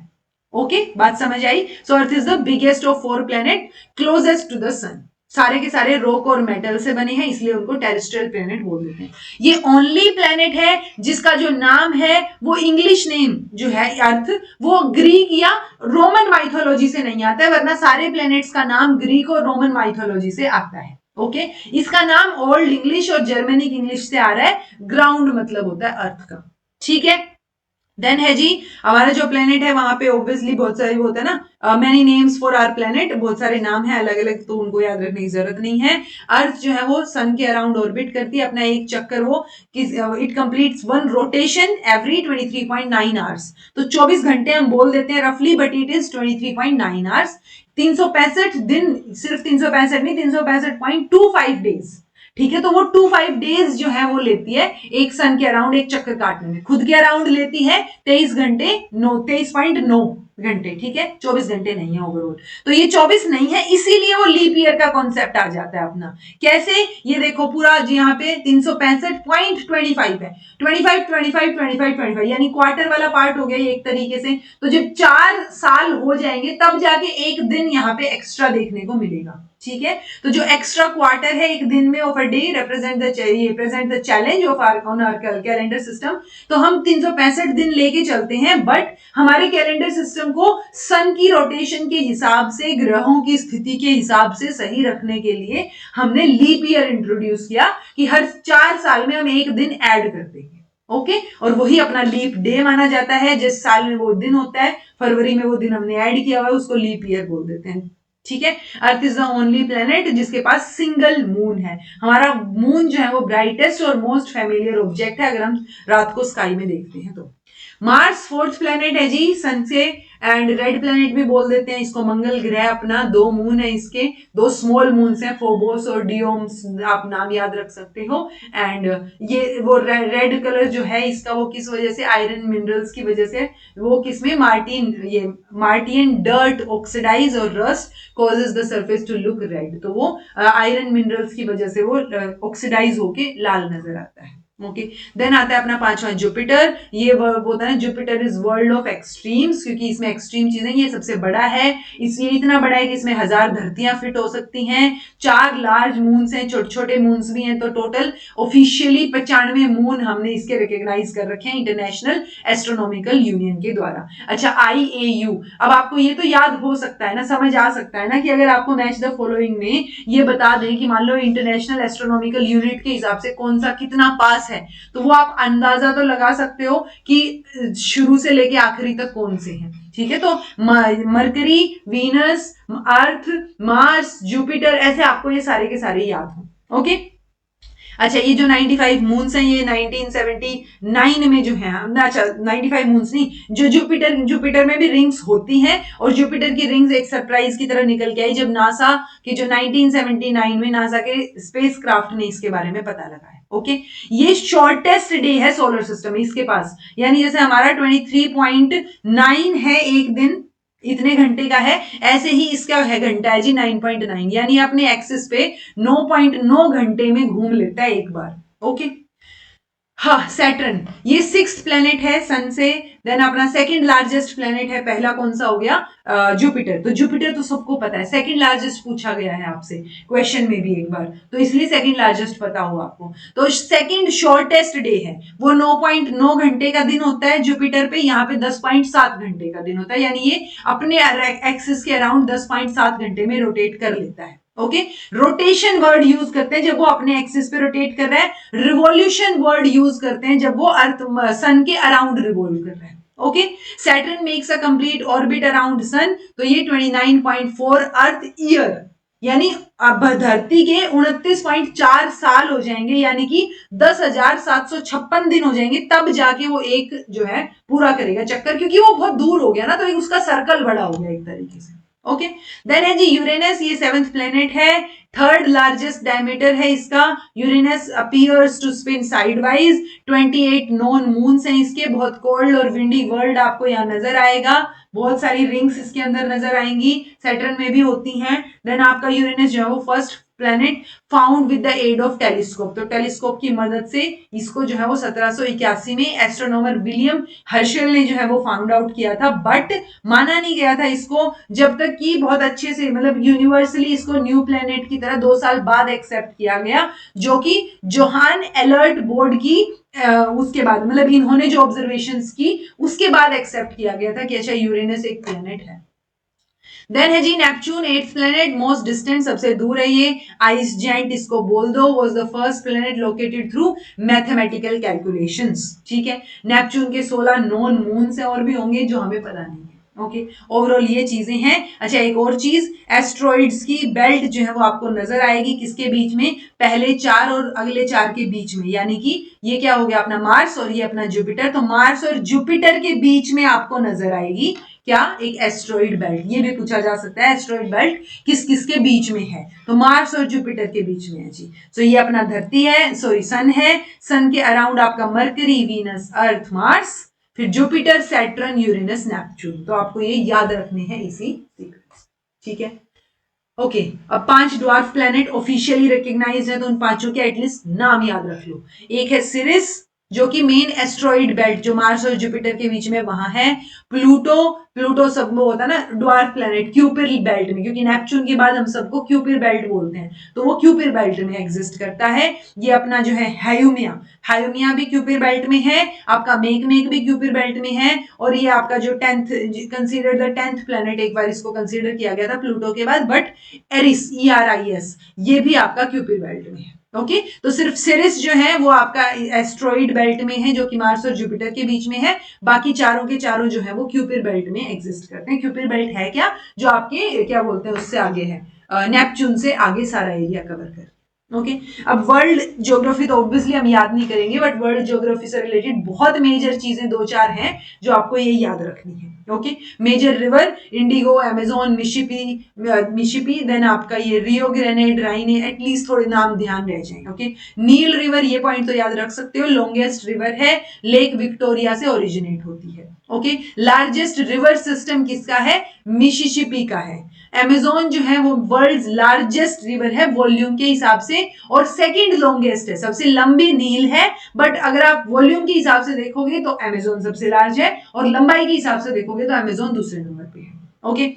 ओके, बात समझ आई? So Earth is the biggest of 4 planet, closest to the sun. सारे के सारे रॉक और मेटल से बने हैं, इसलिए उनको टेरेस्ट्रियल प्लैनेट बोल देते हैं। ये ओनली प्लैनेट है जिसका जो नाम है वो इंग्लिश नेम जो है अर्थ, वो ग्रीक या रोमन माइथोलॉजी से नहीं आता है, वरना सारे प्लैनेट्स का नाम ग्रीक और रोमन माइथोलॉजी से आता है। ओके, इसका नाम ओल्ड इंग्लिश और जर्मनिक इंग्लिश से आ रहा है। ग्राउंड मतलब होता है अर्थ का। ठीक है, देन है जी हमारा जो प्लेनेट है वहां पे ऑब्वियसली बहुत सारे होता है ना, many names for our planet, बहुत सारे नाम है अलग अलग, तो उनको याद रखने की जरूरत नहीं है। अर्थ जो है वो सन के अराउंड ऑर्बिट करती है अपना एक चक्कर, वो it completes 1 rotation every 23.9 hours. तो 24 घंटे हम बोल देते हैं रफली, बट इट इज 23.9 आवर्स। 365 दिन, सिर्फ 365 नहीं, 365.25 डेज। ठीक है, तो वो 25 डेज जो है वो लेती है एक सन के अराउंड एक चक्कर काटने में। खुद के अराउंड लेती है 23 घंटे, 23.9 घंटे। ठीक है, 24 घंटे नहीं है ओवरऑल। तो ये 24 नहीं है, इसीलिए वो लीप ईयर का कॉन्सेप्ट आ जाता है अपना। कैसे? ये देखो पूरा जी यहाँ पे 365.25 है, 25 25 25 25, यानी क्वार्टर वाला पार्ट हो गया ये एक तरीके से। तो जब 4 साल हो जाएंगे तब जाके एक दिन यहाँ पे एक्स्ट्रा देखने को मिलेगा। ठीक है, तो जो एक्स्ट्रा क्वार्टर है एक दिन में of a day represent the challenge of our calendar system. तो हम 365 दिन लेके चलते हैं, बट हमारे कैलेंडर सिस्टम को सन की रोटेशन के हिसाब से, ग्रहों की स्थिति के हिसाब से सही रखने के लिए हमने लीप ईयर इंट्रोड्यूस किया कि हर 4 साल में हम एक दिन ऐड कर देंगे। ओके, और वही अपना लीप डे माना जाता है। जिस साल में वो दिन होता है, फरवरी में वो दिन हमने ऐड किया हुआ है, उसको लीप ईयर बोल देते हैं। ठीक है, अर्थ इज द ओनली प्लेनेट जिसके पास सिंगल मून है। हमारा मून जो है वो ब्राइटेस्ट और मोस्ट फेमिलियर ऑब्जेक्ट है अगर हम रात को स्काई में देखते हैं तो। मार्स फोर्थ प्लेनेट है जी सन से, एंड रेड प्लेनेट भी बोल देते हैं इसको। मंगल ग्रह अपना, 2 मून है इसके, 2 स्मॉल मून्स हैं, फोबोस और डियोम्स, आप नाम याद रख सकते हो। एंड ये वो रेड कलर जो है इसका, वो किस वजह से, आयरन मिनरल्स की वजह से, वो किसमें, मार्टियन डर्ट ऑक्सीडाइज और rust causes the surface to look red, तो वो आयरन मिनरल्स की वजह से वो ऑक्सीडाइज होके लाल नजर आता है। ओके, देन आता है अपना पांचवा जुपिटर। ये होता है Jupiter is world of extremes, क्योंकि इसमें एक्सट्रीम चीजें, ये सबसे बड़ा है, इसलिए इतना बड़ा है कि इसमें 1000 धरतियां फिट हो सकती हैं। 4 लार्ज मून्स हैं, छोटे छोटे मून्स भी हैं, तो टोटल ऑफिशियली 95 मून हमने इसके रिकॉग्नाइज कर रखे हैं इंटरनेशनल एस्ट्रोनॉमिकल यूनियन के द्वारा। अच्छा, IAU, अब आपको ये तो याद हो सकता है ना, समझ आ सकता है ना कि अगर आपको मैच द फॉलोइंग में ये बता दें कि मान लो इंटरनेशनल एस्ट्रोनॉमिकल यूनिट के हिसाब से कौन सा कितना पास है, तो वो आप अंदाजा तो लगा सकते हो कि शुरू से लेके आखिरी तक कौन से हैं। ठीक है, तो mercury, Venus, Earth, Mars, Jupiter, ऐसे आपको ये सारे के सारे याद हो। ओके, अच्छा, ये जो 95 मून्स हैं ये 1979 में जो है, अच्छा 95 मून्स नहीं, जो जुपिटर में भी रिंग्स होती हैं, और जुपिटर की रिंग्स एक सरप्राइज की तरह निकल के आई जब नासा की जो 1979 में नासा के स्पेसक्राफ्ट ने इसके बारे में पता लगाया। ओके, ये शॉर्टेस्ट डे है सोलर सिस्टम में इसके पास, यानी जैसे हमारा 23.9 है एक दिन, इतने घंटे का है, ऐसे ही इसका है घंटा है जी 9.9, यानी अपने एक्सिस पे 9.9 घंटे में घूम लेता है एक बार। ओके, हाँ, सैटर्न ये 6th प्लेनेट है सन से, देन अपना सेकंड लार्जेस्ट प्लेनेट है, पहला कौन सा हो गया, जुपिटर। तो जुपिटर तो सबको पता है, सेकंड लार्जेस्ट पूछा गया है आपसे क्वेश्चन में भी एक बार, तो इसलिए सेकंड लार्जेस्ट पता हो आपको। तो सेकंड शॉर्टेस्ट डे है, वो 9.9 घंटे का दिन होता है जुपिटर पे, यहाँ पे 10.7 घंटे का दिन होता है, यानी ये अपने एक्सिस के अराउंड 10.7 घंटे में रोटेट कर लेता है। ओके, रोटेशन वर्ड यूज करते हैं जब वो अपने एक्सिस पे रोटेट कर रहा है, रिवॉल्यूशन वर्ड यूज करते हैं जब वो अर्थ सन के अराउंड रिवॉल्व कर रहा है। Okay, Saturn makes a complete orbit around sun, तो ये 29.4 अर्थ ईयर, यानी अब धरती के 29.4 साल हो जाएंगे, यानी कि 10,756 दिन हो जाएंगे, तब जाके वो एक जो है पूरा करेगा चक्कर, क्योंकि वो बहुत दूर हो गया ना, तो एक उसका सर्कल बड़ा हो गया एक तरीके से। ओके, देन है जी यूरेनस, ये 7th प्लेनेट है, 3rd लार्जेस्ट डायमीटर है इसका। Uranus appears to spin sideways, 28 known moons हैं इसके, बहुत कोल्ड और विंडी वर्ल्ड आपको यहाँ नजर आएगा, बहुत सारी रिंग्स इसके अंदर नजर आएंगी, सैटर्न में भी होती हैं। देन आपका यूरेनस जो है वो first planet found with the aid of telescope, तो टेलीस्कोप की मदद से इसको जो है वो 1781 में एस्ट्रोनॉमर विलियम हर्शल ने जो है वो फाउंड आउट किया था, बट माना नहीं गया था इसको जब तक कि बहुत अच्छे से, मतलब यूनिवर्सली इसको न्यू प्लेनेट की तरह 2 साल बाद एक्सेप्ट किया गया, जो कि जोहान अलर्ट बोर्ड की उसके बाद, मतलब इन्होंने जो ऑब्जर्वेशंस की उसके बाद एक्सेप्ट किया गया था कि अच्छा यूरेनस एक प्लेनेट है। देन है जी Neptune, 8th planet, most distant, सबसे दूर है ये, आइस जेंट इसको बोल दो, was the first planet located through mathematical calculations. ठीक है, नेपच्यून के 16 नॉन मून्स है, और भी होंगे जो हमें पता नहीं है। ओके, ओवरऑल ये चीजें हैं। अच्छा, एक और चीज, एस्ट्रॉइड्स की बेल्ट जो है वो आपको नजर आएगी किसके बीच में, पहले 4 और अगले 4 के बीच में, यानी कि ये क्या हो गया अपना मार्स और ये अपना जुपिटर, तो मार्स और जुपिटर के बीच में आपको नजर आएगी क्या, एक एस्ट्रॉइड बेल्ट। ये भी पूछा जा सकता है एस्ट्रॉइड बेल्ट किस किस के बीच में है, तो मार्स और जुपिटर के बीच में है जी। तो ये अपना धरती है, सॉरी सन है, सन के अराउंड आपका मरकरी, वीनस, अर्थ, मार्स, फिर जुपिटर, सैटर्न, यूरेनस, नेपच्यून, तो आपको ये याद रखने हैं इसी सीक्वेंस। ठीक है, ओके, अब 5 ड्वार्फ प्लेनेट ऑफिशियली रिकॉग्नाइज्ड है, तो उन 5 के एटलीस्ट नाम याद रख लो। एक है सिरिस, जो कि मेन एस्ट्रॉइड बेल्ट जो मार्स और जुपिटर के बीच में वहां है। प्लूटो सब में होता है ना ड्वार्फ प्लेनेट, क्यूपिर बेल्ट में, क्योंकि नेपच्यून के बाद हम सबको क्यूपिर बेल्ट बोलते हैं, तो वो क्यूपिर बेल्ट में एग्जिस्ट करता है। ये अपना जो है हायुमिया भी क्यूपिर बेल्ट में है, आपका मेकमेक भी क्यूपिर बेल्ट में है, और ये आपका जो 10th considered the 10th planet, एक बार इसको कंसीडर किया गया था प्लूटो के बाद, बट एरिस, ERIS, ये भी आपका क्यूपिर बेल्ट में है। ओके, तो सिर्फ सिरिस जो है वो आपका एस्ट्रॉइड बेल्ट में है, जो कि मार्स और जुपिटर के बीच में है, बाकी चारों के चारों जो है वो क्यूपिर बेल्ट में एग्जिस्ट करते हैं। क्यूपिर बेल्ट है क्या, जो आपके क्या बोलते हैं उससे आगे है, नेपच्यून से आगे सारा एरिया कवर कर। ओके अब वर्ल्ड ज्योग्राफी तो ऑब्वियसली हम याद नहीं करेंगे, बट वर्ल्ड ज्योग्राफी से रिलेटेड बहुत मेजर चीजें दो चार हैं जो आपको ये याद रखनी है। Okay major river indigo, Amazon, Mississippi, then आपका ये रियो ग्रेनेड, राइने, एटलीस्ट थोड़े नाम ध्यान रह जाए। ओके नील रिवर ये पॉइंट तो याद रख सकते हो, लॉन्गेस्ट रिवर है, लेक विक्टोरिया से ओरिजिनेट होती है। ओके लार्जेस्ट रिवर सिस्टम किसका है? मिसिसिपी का है। अमेजोन जो है वो वर्ल्ड लार्जेस्ट रिवर है वॉल्यूम के हिसाब से, और सेकंड लॉन्गेस्ट है, सबसे लंबी नील है, बट अगर आप वॉल्यूम के हिसाब से देखोगे तो अमेजोन सबसे लार्ज है, और लंबाई के हिसाब से देखोगे तो अमेजोन दूसरे नंबर पे है। ओके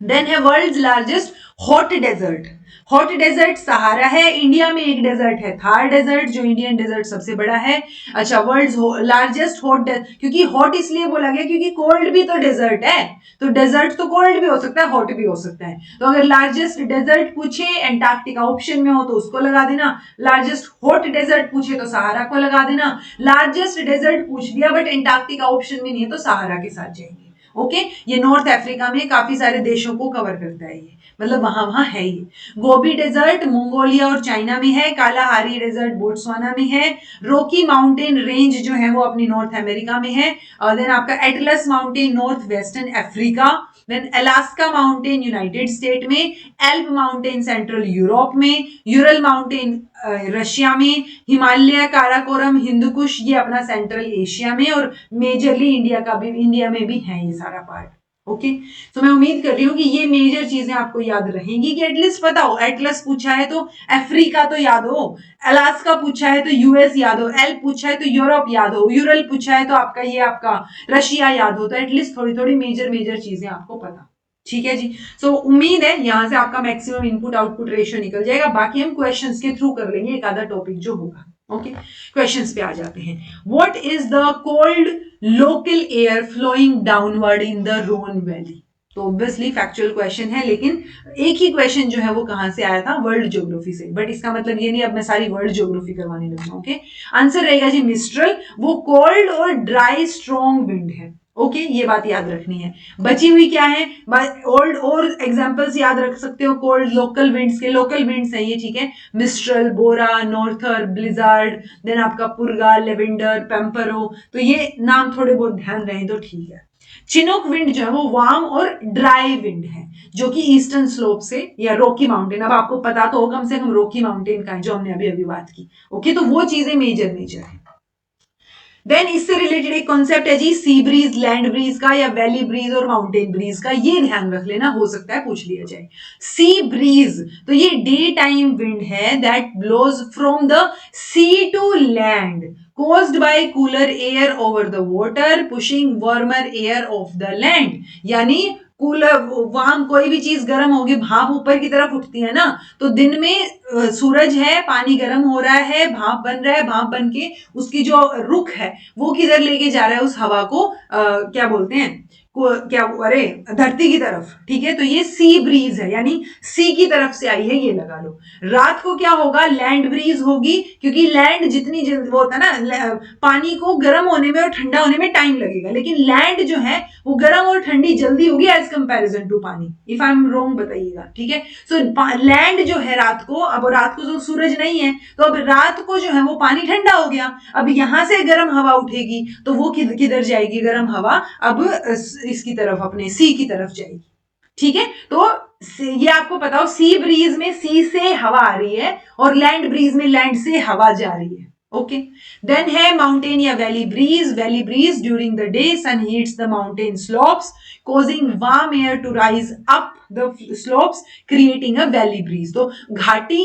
देन है world largest hot desert. Hot desert Sahara है, इंडिया में एक डेजर्ट है थार डेजर्ट जो इंडियन डेजर्ट सबसे बड़ा है। अच्छा वर्ल्ड लार्जेस्ट हॉट, क्योंकि हॉट इसलिए बोला गया क्योंकि कोल्ड भी तो डेजर्ट है, तो डेजर्ट तो कोल्ड भी हो सकता है, हॉट भी हो सकता है। तो अगर लार्जेस्ट डेजर्ट पूछे, एंटार्क्टिका ऑप्शन में हो तो उसको लगा देना, लार्जेस्ट हॉट डेजर्ट पूछे तो सहारा को लगा देना, लार्जेस्ट डेजर्ट पूछ दिया बट एंटार्क्टिका ऑप्शन में नहीं है तो सहारा के साथ जाएंगे। ओके ये नॉर्थ अफ्रीका में काफी सारे देशों को कवर करता है, ये मतलब वहां वहां है ये। गोबी डेजर्ट मंगोलिया और चाइना में है, कालाहारी डेजर्ट बोट्सवाना में है, रॉकी माउंटेन रेंज जो है वो अपनी नॉर्थ अमेरिका में है, और देन आपका Atlas mountain north western Africa, then Alaska mountain United State में, एल्प माउंटेन सेंट्रल यूरोप में, यूरल माउंटेन रशिया में, हिमालय काराकोरम हिंदुकुश ये अपना सेंट्रल एशिया में, और मेजरली इंडिया का भी, इंडिया में भी है ये सारा पार्ट। ओके तो मैं उम्मीद कर रही हूँ कि ये मेजर चीजें आपको याद रहेंगी, कि एटलीस्ट पता हो, एटलस पूछा है तो अफ्रीका तो याद हो, अलास्का पूछा है तो यूएस याद हो, एल्प पूछा है तो यूरोप याद हो, यूरल पूछा है तो आपका ये आपका रशिया याद हो, तो एटलीस्ट थोड़ी थोड़ी मेजर मेजर चीजें आपको पता। ठीक है जी। सो उम्मीद है यहां से आपका मैक्सिमम इनपुट आउटपुट रेशियो निकल जाएगा, बाकी हम क्वेश्चंस के थ्रू कर लेंगे एक आधा टॉपिक जो होगा। ओके क्वेश्चंस पे आ जाते हैं। What is the cold local air flowing downward in the Rhone valley? तो ऑब्वियसली फैक्चुअल क्वेश्चन है, लेकिन एक ही क्वेश्चन जो है वो कहां से आया था? वर्ल्ड ज्योग्राफी से, बट इसका मतलब ये नहीं अब मैं सारी वर्ल्ड ज्योग्राफी करवाने लगी। ओके आंसर रहेगा जी मिस्ट्रल, वो कोल्ड और ड्राई स्ट्रॉन्ग विंड है। ओके ये बात याद रखनी है। बची हुई क्या है? ओल्ड और एग्जांपल्स याद रख सकते हो कोल्ड लोकल विंड्स के, लोकल विंड्स है ये, ठीक है, मिस्ट्रल, बोरा, नॉर्थर, ब्लिजार्ड, देन आपका पुरगा, लेवेंडर, पेम्परो, तो ये नाम थोड़े बहुत ध्यान रहे तो ठीक है। चिनोक विंड जो है वो वार्म और ड्राई विंड है, जो कि ईस्टर्न स्लोप से या रॉकी माउंटेन, अब आपको पता तो हो कम से कम रॉकी माउंटेन का है जो हमने अभी अभी बात की। ओके तो वो चीजें मेजर मेजर है। देन इससे रिलेटेड एक कॉन्सेप्ट है जी सी ब्रीज, लैंड ब्रीज का, या वैली ब्रीज और माउंटेन ब्रीज का, ये ध्यान रख लेना, हो सकता है पूछ लिया जाए। सी ब्रीज तो ये डे टाइम विंड है that blows from the sea to land, caused by cooler air over the water pushing warmer air off the land, यानी कूलर वार्म, कोई भी चीज गर्म होगी भाप ऊपर की तरफ उठती है ना, तो दिन में सूरज है, पानी गर्म हो रहा है, भाप बन रहा है, भाप बन के उसकी जो रुख है वो किधर लेके जा रहा है उस हवा को, क्या बोलते हैं, क्या, अरे धरती की तरफ। ठीक है तो ये सी ब्रीज है, यानी सी की तरफ से आई है, ये लगा लो। रात को क्या होगा? लैंड ब्रीज होगी, क्योंकि लैंड जितनी जल्दी वो होता है ना, पानी को गर्म होने में और ठंडा होने में टाइम लगेगा, लेकिन लैंड जो है वो गर्म और ठंडी जल्दी होगी एज कंपैरिजन टू पानी। इफ आई एम रॉन्ग बताइएगा, ठीक है। सो लैंड जो है रात को, अब रात को जो सूरज नहीं है तो अब रात को जो है वो पानी ठंडा हो गया, अब यहां से गर्म हवा उठेगी तो वो किधर जाएगी गर्म हवा? अब इसकी तरफ, अपने सी की तरफ जाएगी। ठीक है तो ये आपको पता हो, सी ब्रीज में सी से हवा आ रही है और लैंड ब्रीज में लैंड से हवा जा रही है। ओके देन है माउंटेन या valley breeze. Valley breeze during the day sun heats the mountain slopes causing warm air to rise up the slopes creating a valley breeze। तो घाटी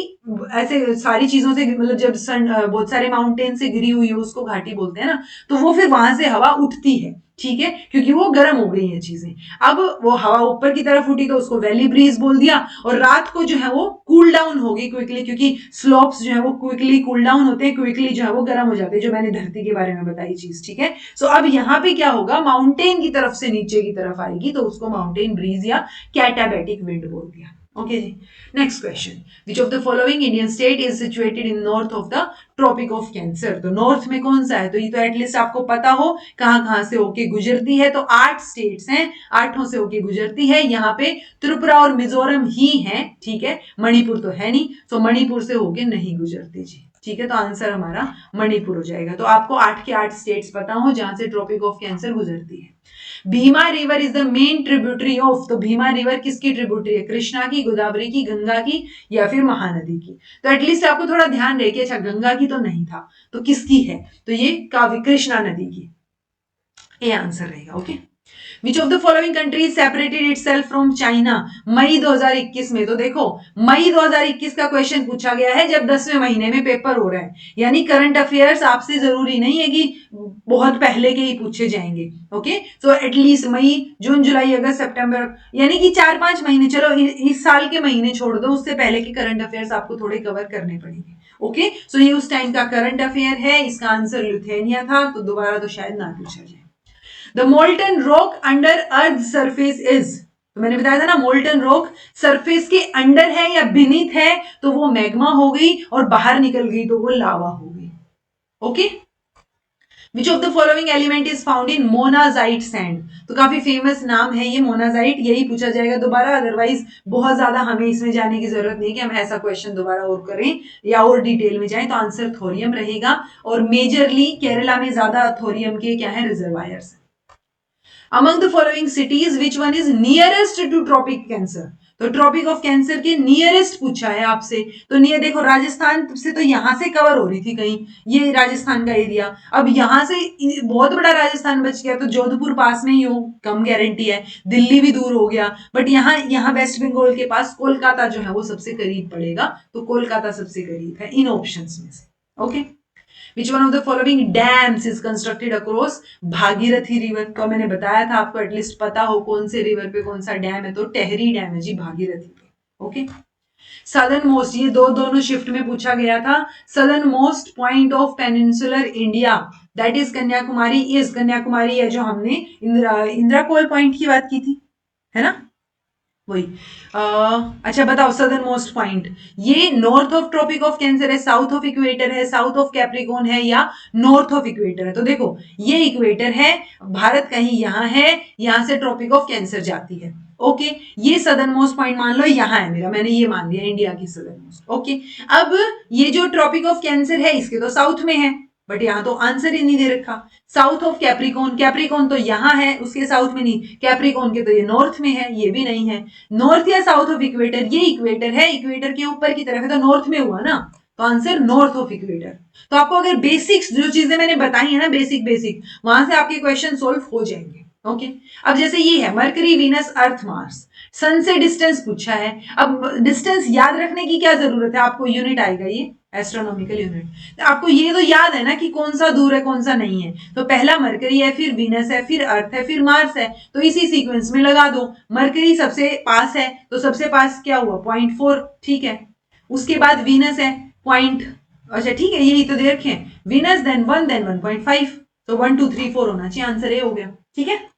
ऐसे सारी चीजों से, मतलब जब सन बहुत सारे माउंटेन से गिरी हुई है उसको घाटी बोलते हैं ना, तो वो फिर वहां से हवा उठती है, ठीक है, क्योंकि वो गर्म हो गई है चीजें। अब वो हवा ऊपर की तरफ उठी तो उसको वैली ब्रीज बोल दिया, और रात को जो है वो कूल डाउन होगी क्विकली, क्योंकि स्लोप्स जो है वो क्विकली कूल डाउन होते हैं, क्विकली जो है वो गर्म हो जाते हैं, जो मैंने धरती के बारे में बताई चीज। ठीक है सो अब यहाँ पे क्या होगा? माउंटेन की तरफ से नीचे की तरफ आएगी तो उसको माउंटेन ब्रीज या कैटाबैटिक विंड बोल दिया। ओके जी next question, which of the following Indian state is situated in north of the tropic of cancer. तो नॉर्थ में कौन सा है, तो ये तो एटलीस्ट आपको पता हो कहां कहां से होके गुजरती है। तो 8 स्टेट्स हैं, 8 से होके गुजरती है। यहाँ पे त्रिपुरा और मिजोरम ही है, ठीक है, मणिपुर तो है नहीं, तो मणिपुर से होके नहीं गुजरती जी, ठीक है। तो आंसर हमारा मणिपुर हो जाएगा। तो आपको 8 के 8 स्टेट्स पता हो जहां से ट्रॉपिक ऑफ कैंसर गुजरती है। Bhima river is the main tributary of, तो भीमा रिवर किसकी ट्रिब्यूटरी है, कृष्णा की, गोदावरी की, गंगा की या फिर महानदी की। तो एटलीस्ट आपको थोड़ा ध्यान रहे कि अच्छा गंगा की तो नहीं था, तो किसकी है, तो ये काव्य कृष्णा नदी की, ये आंसर रहेगा। Okay, which of the following countries separated itself from China, May 2021 में। तो देखो मई 2021 का क्वेश्चन पूछा गया है जब 10वें महीने में पेपर हो रहा है, यानी करंट अफेयर्स आपसे जरूरी नहीं है कि बहुत पहले के ही पूछे जाएंगे। ओके, सो एटलीस्ट मई, जून, जुलाई, अगस्त, सितंबर, यानी कि 4-5 महीने, चलो इस साल के महीने छोड़ दो, उससे पहले के करंट अफेयर्स आपको थोड़े कवर करने पड़ेंगे। ओके, सो ये उस टाइम का करंट अफेयर है। इसका आंसर ल्यूथेनिया था, तो दोबारा तो शायद ना पूछा जाए। The molten rock under earth surface is, तो मैंने बताया था ना मोल्टन रॉक सरफेस के अंडर है या बीनीथ है, तो वो मैग्मा हो गई, और बाहर निकल गई तो वो लावा हो गई। Okay, which of the following element is found in monazite sand, तो काफी फेमस नाम है ये मोनाजाइट, यही पूछा जाएगा दोबारा। अदरवाइज बहुत ज्यादा हमें इसमें जाने की जरूरत नहीं कि हम ऐसा क्वेश्चन दोबारा और करें या और डिटेल में जाएं। तो आंसर थोरियम रहेगा, और मेजरली केरला में ज्यादा थोरियम के क्या है, reservoirs. Among the following cities, which one is nearest to tropic cancer? तो ट्रॉपिक ऑफ कैंसर के नियरेस्ट पूछा है आपसे, तो नियर देखो राजस्थान से तो यहां से कवर हो रही थी कहीं, ये राजस्थान का एरिया, अब यहां से बहुत बड़ा राजस्थान बच गया, तो जोधपुर पास में ही हो, कम गारंटी है, दिल्ली भी दूर हो गया, बट यहाँ वेस्ट बंगाल के पास कोलकाता जो है वो सबसे करीब पड़ेगा, तो कोलकाता सबसे करीब है इन ऑप्शंस में से। Okay, Which one of the following dams is constructed across Bhagirathi river, तो मैंने बताया था आपको एटलीस्ट पता हो कौन से रिवर पे कौन सा डैम है, तो टेहरी डैम है जी भागीरथी पे। ओके, सदर्न मोस्ट, ये दोनों शिफ्ट में पूछा गया था। Southern most point of peninsular India that is Kanyakumari, is Kanyakumari है जो हमने इंदिरा कोल पॉइंट की बात की थी, है ना, वही। अच्छा बताओ सदर्न मोस्ट पॉइंट, ये north of tropic of cancer है, साउथ ऑफ इक्वेटर है, साउथ ऑफ कैप्रिकॉन है, या नॉर्थ ऑफ इक्वेटर है। तो देखो ये इक्वेटर है, भारत कहीं यहाँ है, यहां से ट्रॉपिक ऑफ कैंसर जाती है। ओके, ये सदर्न मोस्ट पॉइंट मान लो यहाँ है मेरा, मैंने ये मान लिया इंडिया की सदर्न मोस्ट। ओके, अब ये जो ट्रॉपिक ऑफ कैंसर है इसके तो साउथ में है, बट यहाँ तो आंसर ही नहीं दे रखा। साउथ ऑफ कैप्रिकॉन, कैप्रिकॉन तो यहाँ है उसके साउथ में नहीं, कैप्रिकॉन के तो ये नॉर्थ में है, ये भी नहीं है। नॉर्थ या साउथ ऑफ इक्वेटर, ये इक्वेटर है, इक्वेटर के ऊपर की तरफ है, तो नॉर्थ में हुआ ना, तो आंसर नॉर्थ ऑफ इक्वेटर। तो आपको अगर बेसिक्स जो चीजें मैंने बताई है ना, बेसिक वहां से आपके क्वेश्चन सोल्व हो जाएंगे। ओके, अब जैसे ये है मरकरी, वीनस, अर्थ, मार्स, सन से डिस्टेंस पूछा है। अब डिस्टेंस याद रखने की क्या जरूरत है, आपको यूनिट आएगा ये एस्ट्रोनॉमिकल यूनिट, आपको ये तो याद है ना कि कौन सा दूर है कौन सा नहीं है। तो पहला मरकरी है, फिर वीनस है, फिर अर्थ है, फिर मार्स है, तो इसी सीक्वेंस में लगा दो। मरकरी सबसे पास है, तो सबसे पास क्या हुआ 0.4, ठीक है। उसके बाद वीनस है पॉइंट, अच्छा ठीक है यही तो दे रखे हैं, वीनस देन 1 देन 1.5, तो 1 2 3 4 होना चाहिए, आंसर ए हो गया, ठीक है।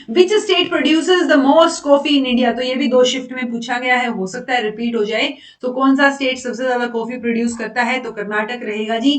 Which state produces the most coffee in India, तो ये भी 2 शिफ्ट में पूछा गया है, हो सकता है रिपीट हो जाए। तो कौन सा स्टेट सबसे ज्यादा कॉफी प्रोड्यूस करता है, तो कर्नाटक रहेगा जी।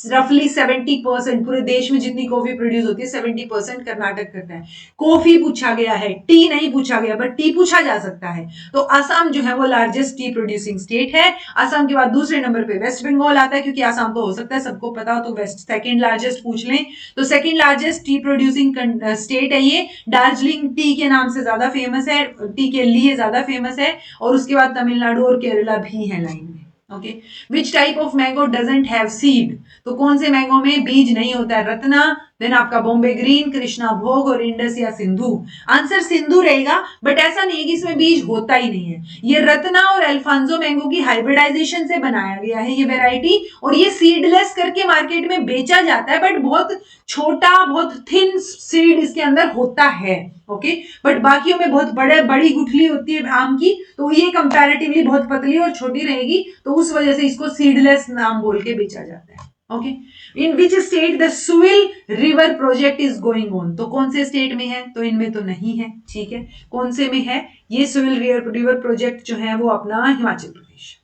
रफली 70% पूरे देश में जितनी कॉफी प्रोड्यूस होती है 70% कर्नाटक करता है। कॉफी पूछा गया है, टी नहीं पूछा गया, बट टी पूछा जा सकता है। तो असम जो है वो लार्जेस्ट टी प्रोड्यूसिंग स्टेट है। असम के बाद दूसरे नंबर पे वेस्ट बंगाल आता है, क्योंकि असम तो हो सकता है सबको पता हो, तो वेस्ट सेकेंड लार्जेस्ट पूछ लें, तो second largest T producing state है ये। दार्जिलिंग टी के नाम से ज्यादा फेमस है, टी के लिए ज्यादा फेमस है, और उसके बाद तमिलनाडु और केरला भी है लाइन में। Okay, which type of mango doesn't have seed, तो कौन से मैंगो में बीज नहीं होता है, रत्ना, देन आपका बॉम्बे ग्रीन, कृष्णा भोग, और इंडस या सिंधु। आंसर सिंधु रहेगा, बट ऐसा नहीं है कि इसमें बीज होता ही नहीं है। ये रत्ना और अल्फांसो मैंगो की हाइब्रिडाइजेशन से बनाया गया है ये वेराइटी, और ये सीडलेस करके मार्केट में बेचा जाता है, बट बहुत छोटा, बहुत थिन सीड इसके अंदर होता है। ओके, बट बाकियों में बहुत बड़ी गुठली होती है आम की, तो ये कंपैरेटिवली बहुत पतली और छोटी रहेगी, तो उस वजह से इसको सीडलेस नाम बोल के बेचा जाता है। Okay, in which state the Suvil river project is going on, तो कौन से स्टेट में है, तो इनमें तो नहीं है, ठीक है। कौन से में है ये सुविल रिवर प्रोजेक्ट जो है वो अपना हिमाचल प्रदेश,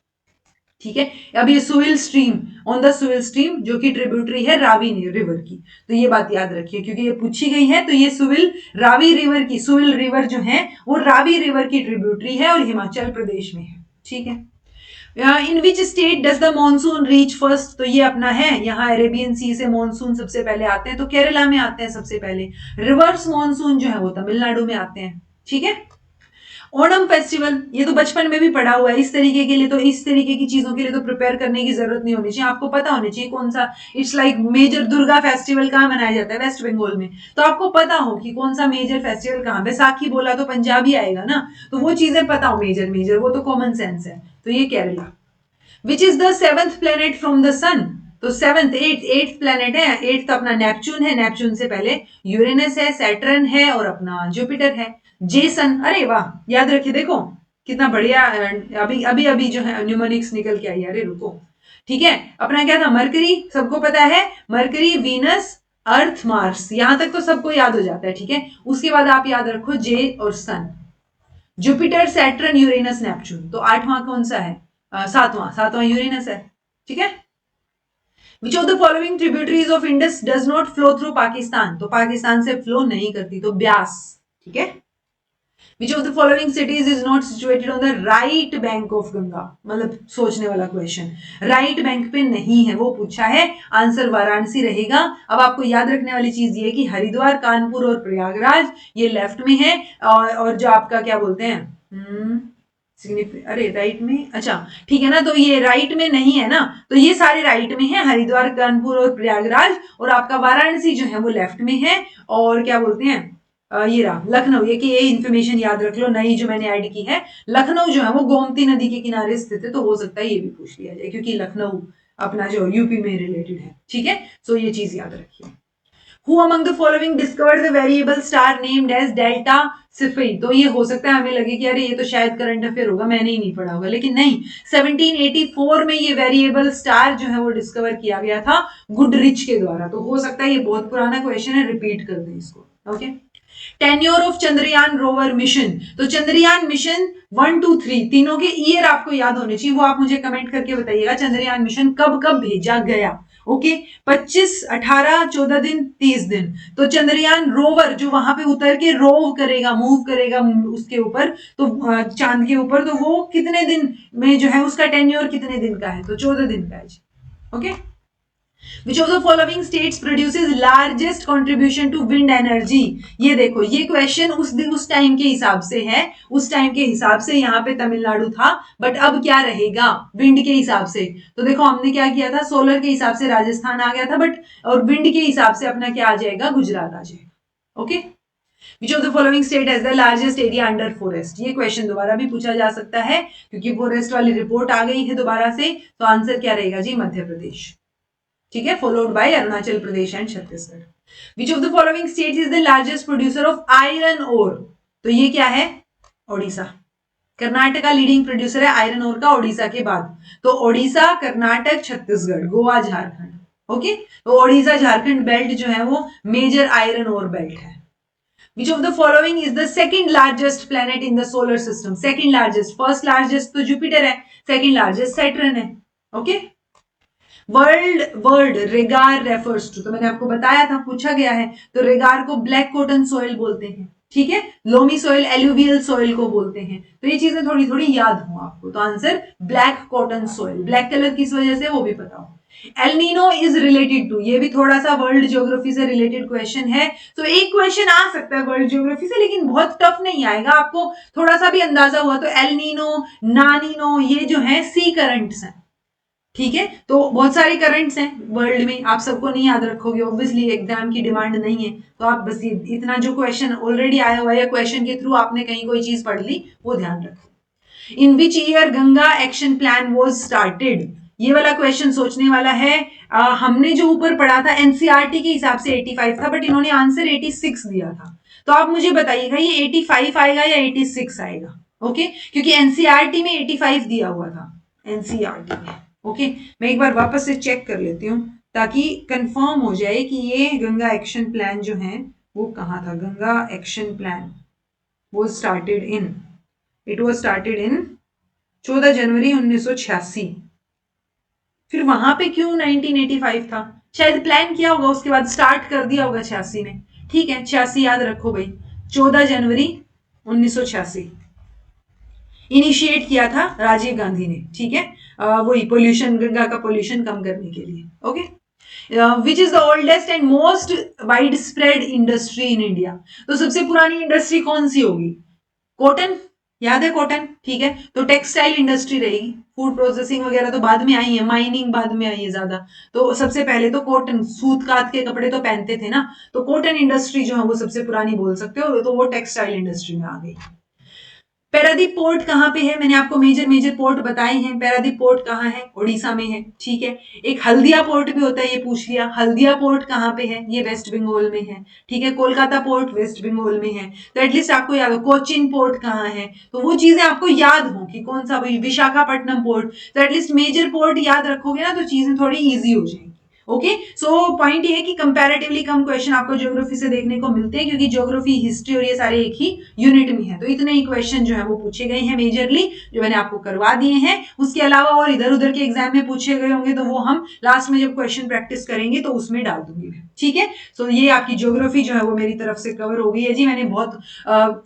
ठीक है। अब ये Sunil stream, on the Sunil stream जो कि ट्रिब्यूटरी है रावी रिवर की, तो ये बात याद रखिए क्योंकि ये पूछी गई है। तो ये सुविल रावी रिवर की, सुविल रिवर जो है वो रावी रिवर की ट्रिब्यूटरी है और हिमाचल प्रदेश में है। ठीक है। In which state does the monsoon reach first, तो ये अपना है, यहाँ अरेबियन सी से मॉनसून सबसे पहले आते हैं, तो केरला में आते हैं सबसे पहले। रिवर्स मॉनसून जो है वो तमिलनाडु में आते हैं। ठीक है। ओणम फेस्टिवल, ये तो बचपन में भी पढ़ा हुआ है। इस तरीके के लिए तो, इस तरीके की चीजों के लिए तो प्रिपेयर करने की जरूरत नहीं होनी चाहिए, आपको पता होनी चाहिए कौन सा। It's like major Durga festival कहाँ मनाया जाता है, वेस्ट बंगाल में, तो आपको पता हो कि कौन सा मेजर फेस्टिवल कहाँ। बैसाखी बोला तो पंजाबी आएगा ना, तो वो चीजें पता हो, मेजर मेजर, वो तो कॉमन सेंस है। तो ये Kerala. Which is the seventh planet from the sun, तो सेवंथ एट्थ प्लेनेट है, एट्थ अपना नेपच्यून है, नेपच्यून से पहले यूरेनस है, सैटर्न है और अपना जुपिटर है। जेसन, अरे वाह, याद रखिए, देखो कितना बढ़िया। अभी अभी अभी जो है न्यूमोनिक्स निकल के आई। अरे रुको, ठीक है। अपना क्या था, मरकरी, सबको पता है, मरकरी, वीनस, अर्थ, मार्स, यहां तक तो सबको याद हो जाता है। ठीक है। उसके बाद आप याद रखो जे और सन, जुपिटर, सैटर्न, यूरेनस, नेपच्यून। तो आठवां कौन सा है, सातवां, सातवां यूरेनस है। ठीक है। विच of the following tributaries of Indus does not flow through Pakistan, तो पाकिस्तान से फ्लो नहीं करती, तो ब्यास। ठीक है। विच of the following cities is not situated on the right bank of Ganga, मतलब सोचने वाला क्वेश्चन, राइट बैंक पे नहीं है वो पूछा है, आंसर वाराणसी रहेगा। अब आपको याद रखने वाली चीज ये है कि हरिद्वार, कानपुर और प्रयागराज ये लेफ्ट में है, और जो आपका क्या बोलते हैं, अरे राइट में, अच्छा ठीक है ना, तो ये राइट में नहीं है ना, तो ये सारे राइट में है, हरिद्वार, कानपुर और प्रयागराज, और आपका वाराणसी जो है वो लेफ्ट में है। और क्या बोलते हैं, ये रहा लखनऊ, ये कि ये इन्फॉर्मेशन याद रख लो नई जो मैंने ऐड की है। लखनऊ जो है वो गोमती नदी के किनारे स्थित है, तो हो सकता है ये भी पूछ लिया जाए क्योंकि लखनऊ अपना जो यूपी में रिलेटेड है। ठीक है। सो ये चीज याद रखिए। Who among the following discovered the variable star named as Delta Cephei, तो ये हो सकता है हमें लगे कि अरे ये तो शायद करंट अफेयर होगा, मैंने ही नहीं पढ़ा होगा, लेकिन नहीं, 1784 में ये वेरिएबल स्टार जो है वो डिस्कवर किया गया था गुडरिच के द्वारा। तो हो सकता है ये बहुत पुराना क्वेश्चन है, रिपीट कर दें इसको। Okay. Tenure of Chandrayaan rover mission, तो चंद्रयान मिशन 1 2 3 तीनों के ईयर आपको याद होने चाहिए, वो आप मुझे कमेंट करके बताइएगा चंद्रयान मिशन कब कब भेजा गया। ओके। 25, 18, 14 दिन, 30 दिन। तो चंद्रयान रोवर जो वहां पे उतर के रोव करेगा, मूव करेगा उसके ऊपर, तो चांद के ऊपर, तो वो कितने दिन में जो है उसका टेन्योर कितने दिन का है, तो 14 दिन का है। Okay. Which of the following states produces largest contribution to wind energy, ये देखो ये क्वेश्चन उस टाइम के हिसाब से है, उस टाइम के हिसाब से यहाँ पे तमिलनाडु था, बट अब क्या रहेगा विंड के हिसाब से। तो देखो हमने क्या किया था, सोलर के हिसाब से राजस्थान आ गया था, बट और विंड के हिसाब से अपना क्या आ जाएगा, गुजरात आ जाएगा। Okay. Which of the following state has the largest area under forest, ये क्वेश्चन दोबारा भी पूछा जा सकता है क्योंकि फॉरेस्ट वाली रिपोर्ट आ गई है दोबारा से, तो आंसर क्या रहेगा जी, मध्य प्रदेश। ठीक है। Followed by Arunachal Pradesh and Chhattisgarh. Which of the following state is the largest producer of iron ore, तो ये क्या है, ओडिशा। कर्नाटका लीडिंग प्रोड्यूसर है आयरन ओर का ओडिशा के बाद, तो ओडिशा, कर्नाटक, छत्तीसगढ़, गोवा, झारखंड। ओके। तो ओडिशा झारखंड बेल्ट जो है वो मेजर आयरन ओर बेल्ट है। Which of the following is the second largest planet in the solar system, second largest, first largest तो जुपिटर है, second largest सैटर्न है। ओके। वर्ड रेगार रेफर्स टू, तो मैंने आपको बताया था, पूछा गया है, तो रेगार को ब्लैक कॉटन सोइल बोलते हैं। ठीक है। लोमी सोइल, एलुवियल सोइल को बोलते हैं। तो ये चीजें थोड़ी थोड़ी याद हो आपको, तो answer black cotton soil, black colour किस वजह से वो भी पता हो। एलनीनो इज रिलेटेड टू, ये भी थोड़ा सा वर्ल्ड ज्योग्राफी से रिलेटेड क्वेश्चन है, तो एक क्वेश्चन आ सकता है वर्ल्ड ज्योग्राफी से, लेकिन बहुत टफ नहीं आएगा, आपको थोड़ा सा भी अंदाजा हुआ तो एलनीनो, नानीनो, ये जो है सी करंट्स हैं। ठीक है। तो बहुत सारे करंट्स हैं वर्ल्ड में, आप सबको नहीं याद रखोगे, ऑब्वियसली एग्जाम की डिमांड नहीं है, तो आप बस इतना जो क्वेश्चन ऑलरेडी आया हुआ है या क्वेश्चन के थ्रू आपने कहीं कोई चीज पढ़ ली वो ध्यान रखो। In which year Ganga action plan was started, ये वाला क्वेश्चन सोचने वाला है। हमने जो ऊपर पढ़ा था एनसीईआरटी के हिसाब से 85 था, बट इन्होंने आंसर 86 दिया था, तो आप मुझे बताइएगा ये 85 आएगा या 86 आएगा। ओके। क्योंकि एनसीईआरटी में 85 दिया हुआ था, एनसीईआरटी में। ओके। मैं एक बार वापस से चेक कर लेती हूँ ताकि कंफर्म हो जाए कि ये गंगा एक्शन प्लान जो है वो कहाँ था। गंगा एक्शन प्लान वो started in, it was started in 14 जनवरी 1986। फिर वहां पे क्यों 1985 था? शायद प्लान किया होगा, उसके बाद स्टार्ट कर दिया होगा 86 में। ठीक है, 86 याद रखो भाई, 14 जनवरी 1986 इनिशिएट किया था राजीव गांधी ने। ठीक है, वही पोल्यूशन, गंगा का पोल्यूशन कम करने के लिए। Okay, which is the oldest and most wide spread industry in India? तो सबसे पुरानी इंडस्ट्री कौन सी होगी? कॉटन, याद है कॉटन? ठीक है, तो टेक्सटाइल इंडस्ट्री रहेगी। फूड प्रोसेसिंग वगैरह तो बाद में आई है, माइनिंग बाद में आई है ज्यादा। तो सबसे पहले तो कॉटन, सूत कात के कपड़े तो पहनते थे ना, तो कॉटन इंडस्ट्री जो है वो सबसे पुरानी बोल सकते हो, तो वो टेक्सटाइल इंडस्ट्री में आ गई। पैरादीप पोर्ट कहाँ पे है? मैंने आपको मेजर मेजर पोर्ट बताए हैं। पैरादीप पोर्ट कहाँ है? उड़ीसा में है। ठीक है, एक हल्दिया पोर्ट भी होता है, ये पूछ लिया। हल्दिया पोर्ट कहाँ पे है? ये वेस्ट बंगाल में है। ठीक है, कोलकाता पोर्ट वेस्ट बंगाल में है। तो एटलीस्ट आपको याद हो। कोचिन पोर्ट कहाँ है? तो वो चीजें आपको याद हो कि कौन सा, विशाखापट्टनम पोर्ट। तो एटलीस्ट मेजर पोर्ट याद रखोगे ना, तो चीजें थोड़ी ईजी हो जाएंगी। ओके, सो पॉइंट ये है कि कंपैरेटिवली कम क्वेश्चन आपको ज्योग्राफी से देखने को मिलते हैं, क्योंकि ज्योग्राफी, हिस्ट्री और ये सारे एक ही यूनिट में है। तो इतने ही क्वेश्चन जो है वो पूछे गए हैं मेजरली, जो मैंने आपको करवा दिए हैं। उसके अलावा और इधर उधर के एग्जाम में पूछे गए होंगे, तो वो हम लास्ट में जब क्वेश्चन प्रैक्टिस करेंगे तो उसमें डाल दूंगी मैं। ठीक है, सो ये आपकी ज्योग्राफी जो है वो मेरी तरफ से कवर हो गई है जी। मैंने बहुत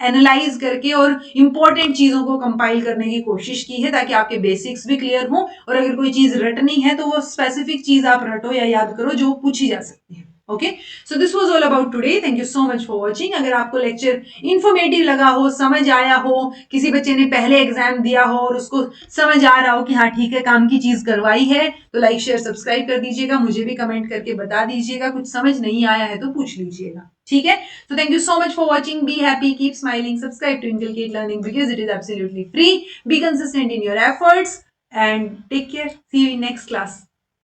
एनालाइज करके और इंपॉर्टेंट चीजों को कंपाइल करने की कोशिश की है, ताकि आपके बेसिक्स भी क्लियर हो, और अगर कोई चीज रटनी है तो वो स्पेसिफिक चीज आप रटो या याद करो जो पूछी जा सकती है। Okay, so this was all about today. Thank you so much for watching. अगर आपको लेक्चर इंफॉर्मेटिव लगा हो, समझ आया हो, किसी बच्चे ने पहले एग्जाम दिया हो और उसको समझ आ रहा हो कि हाँ ठीक है, काम की चीज करवाई है, तो लाइक शेयर सब्सक्राइब कर दीजिएगा। मुझे भी कमेंट करके बता दीजिएगा। कुछ समझ नहीं आया है तो पूछ लीजिएगा। ठीक है, so thank you so much for watching. Be happy, keep smiling, subscribe to Inculcate Learning because it is absolutely free. Be consistent in your efforts and take care. See you in next class.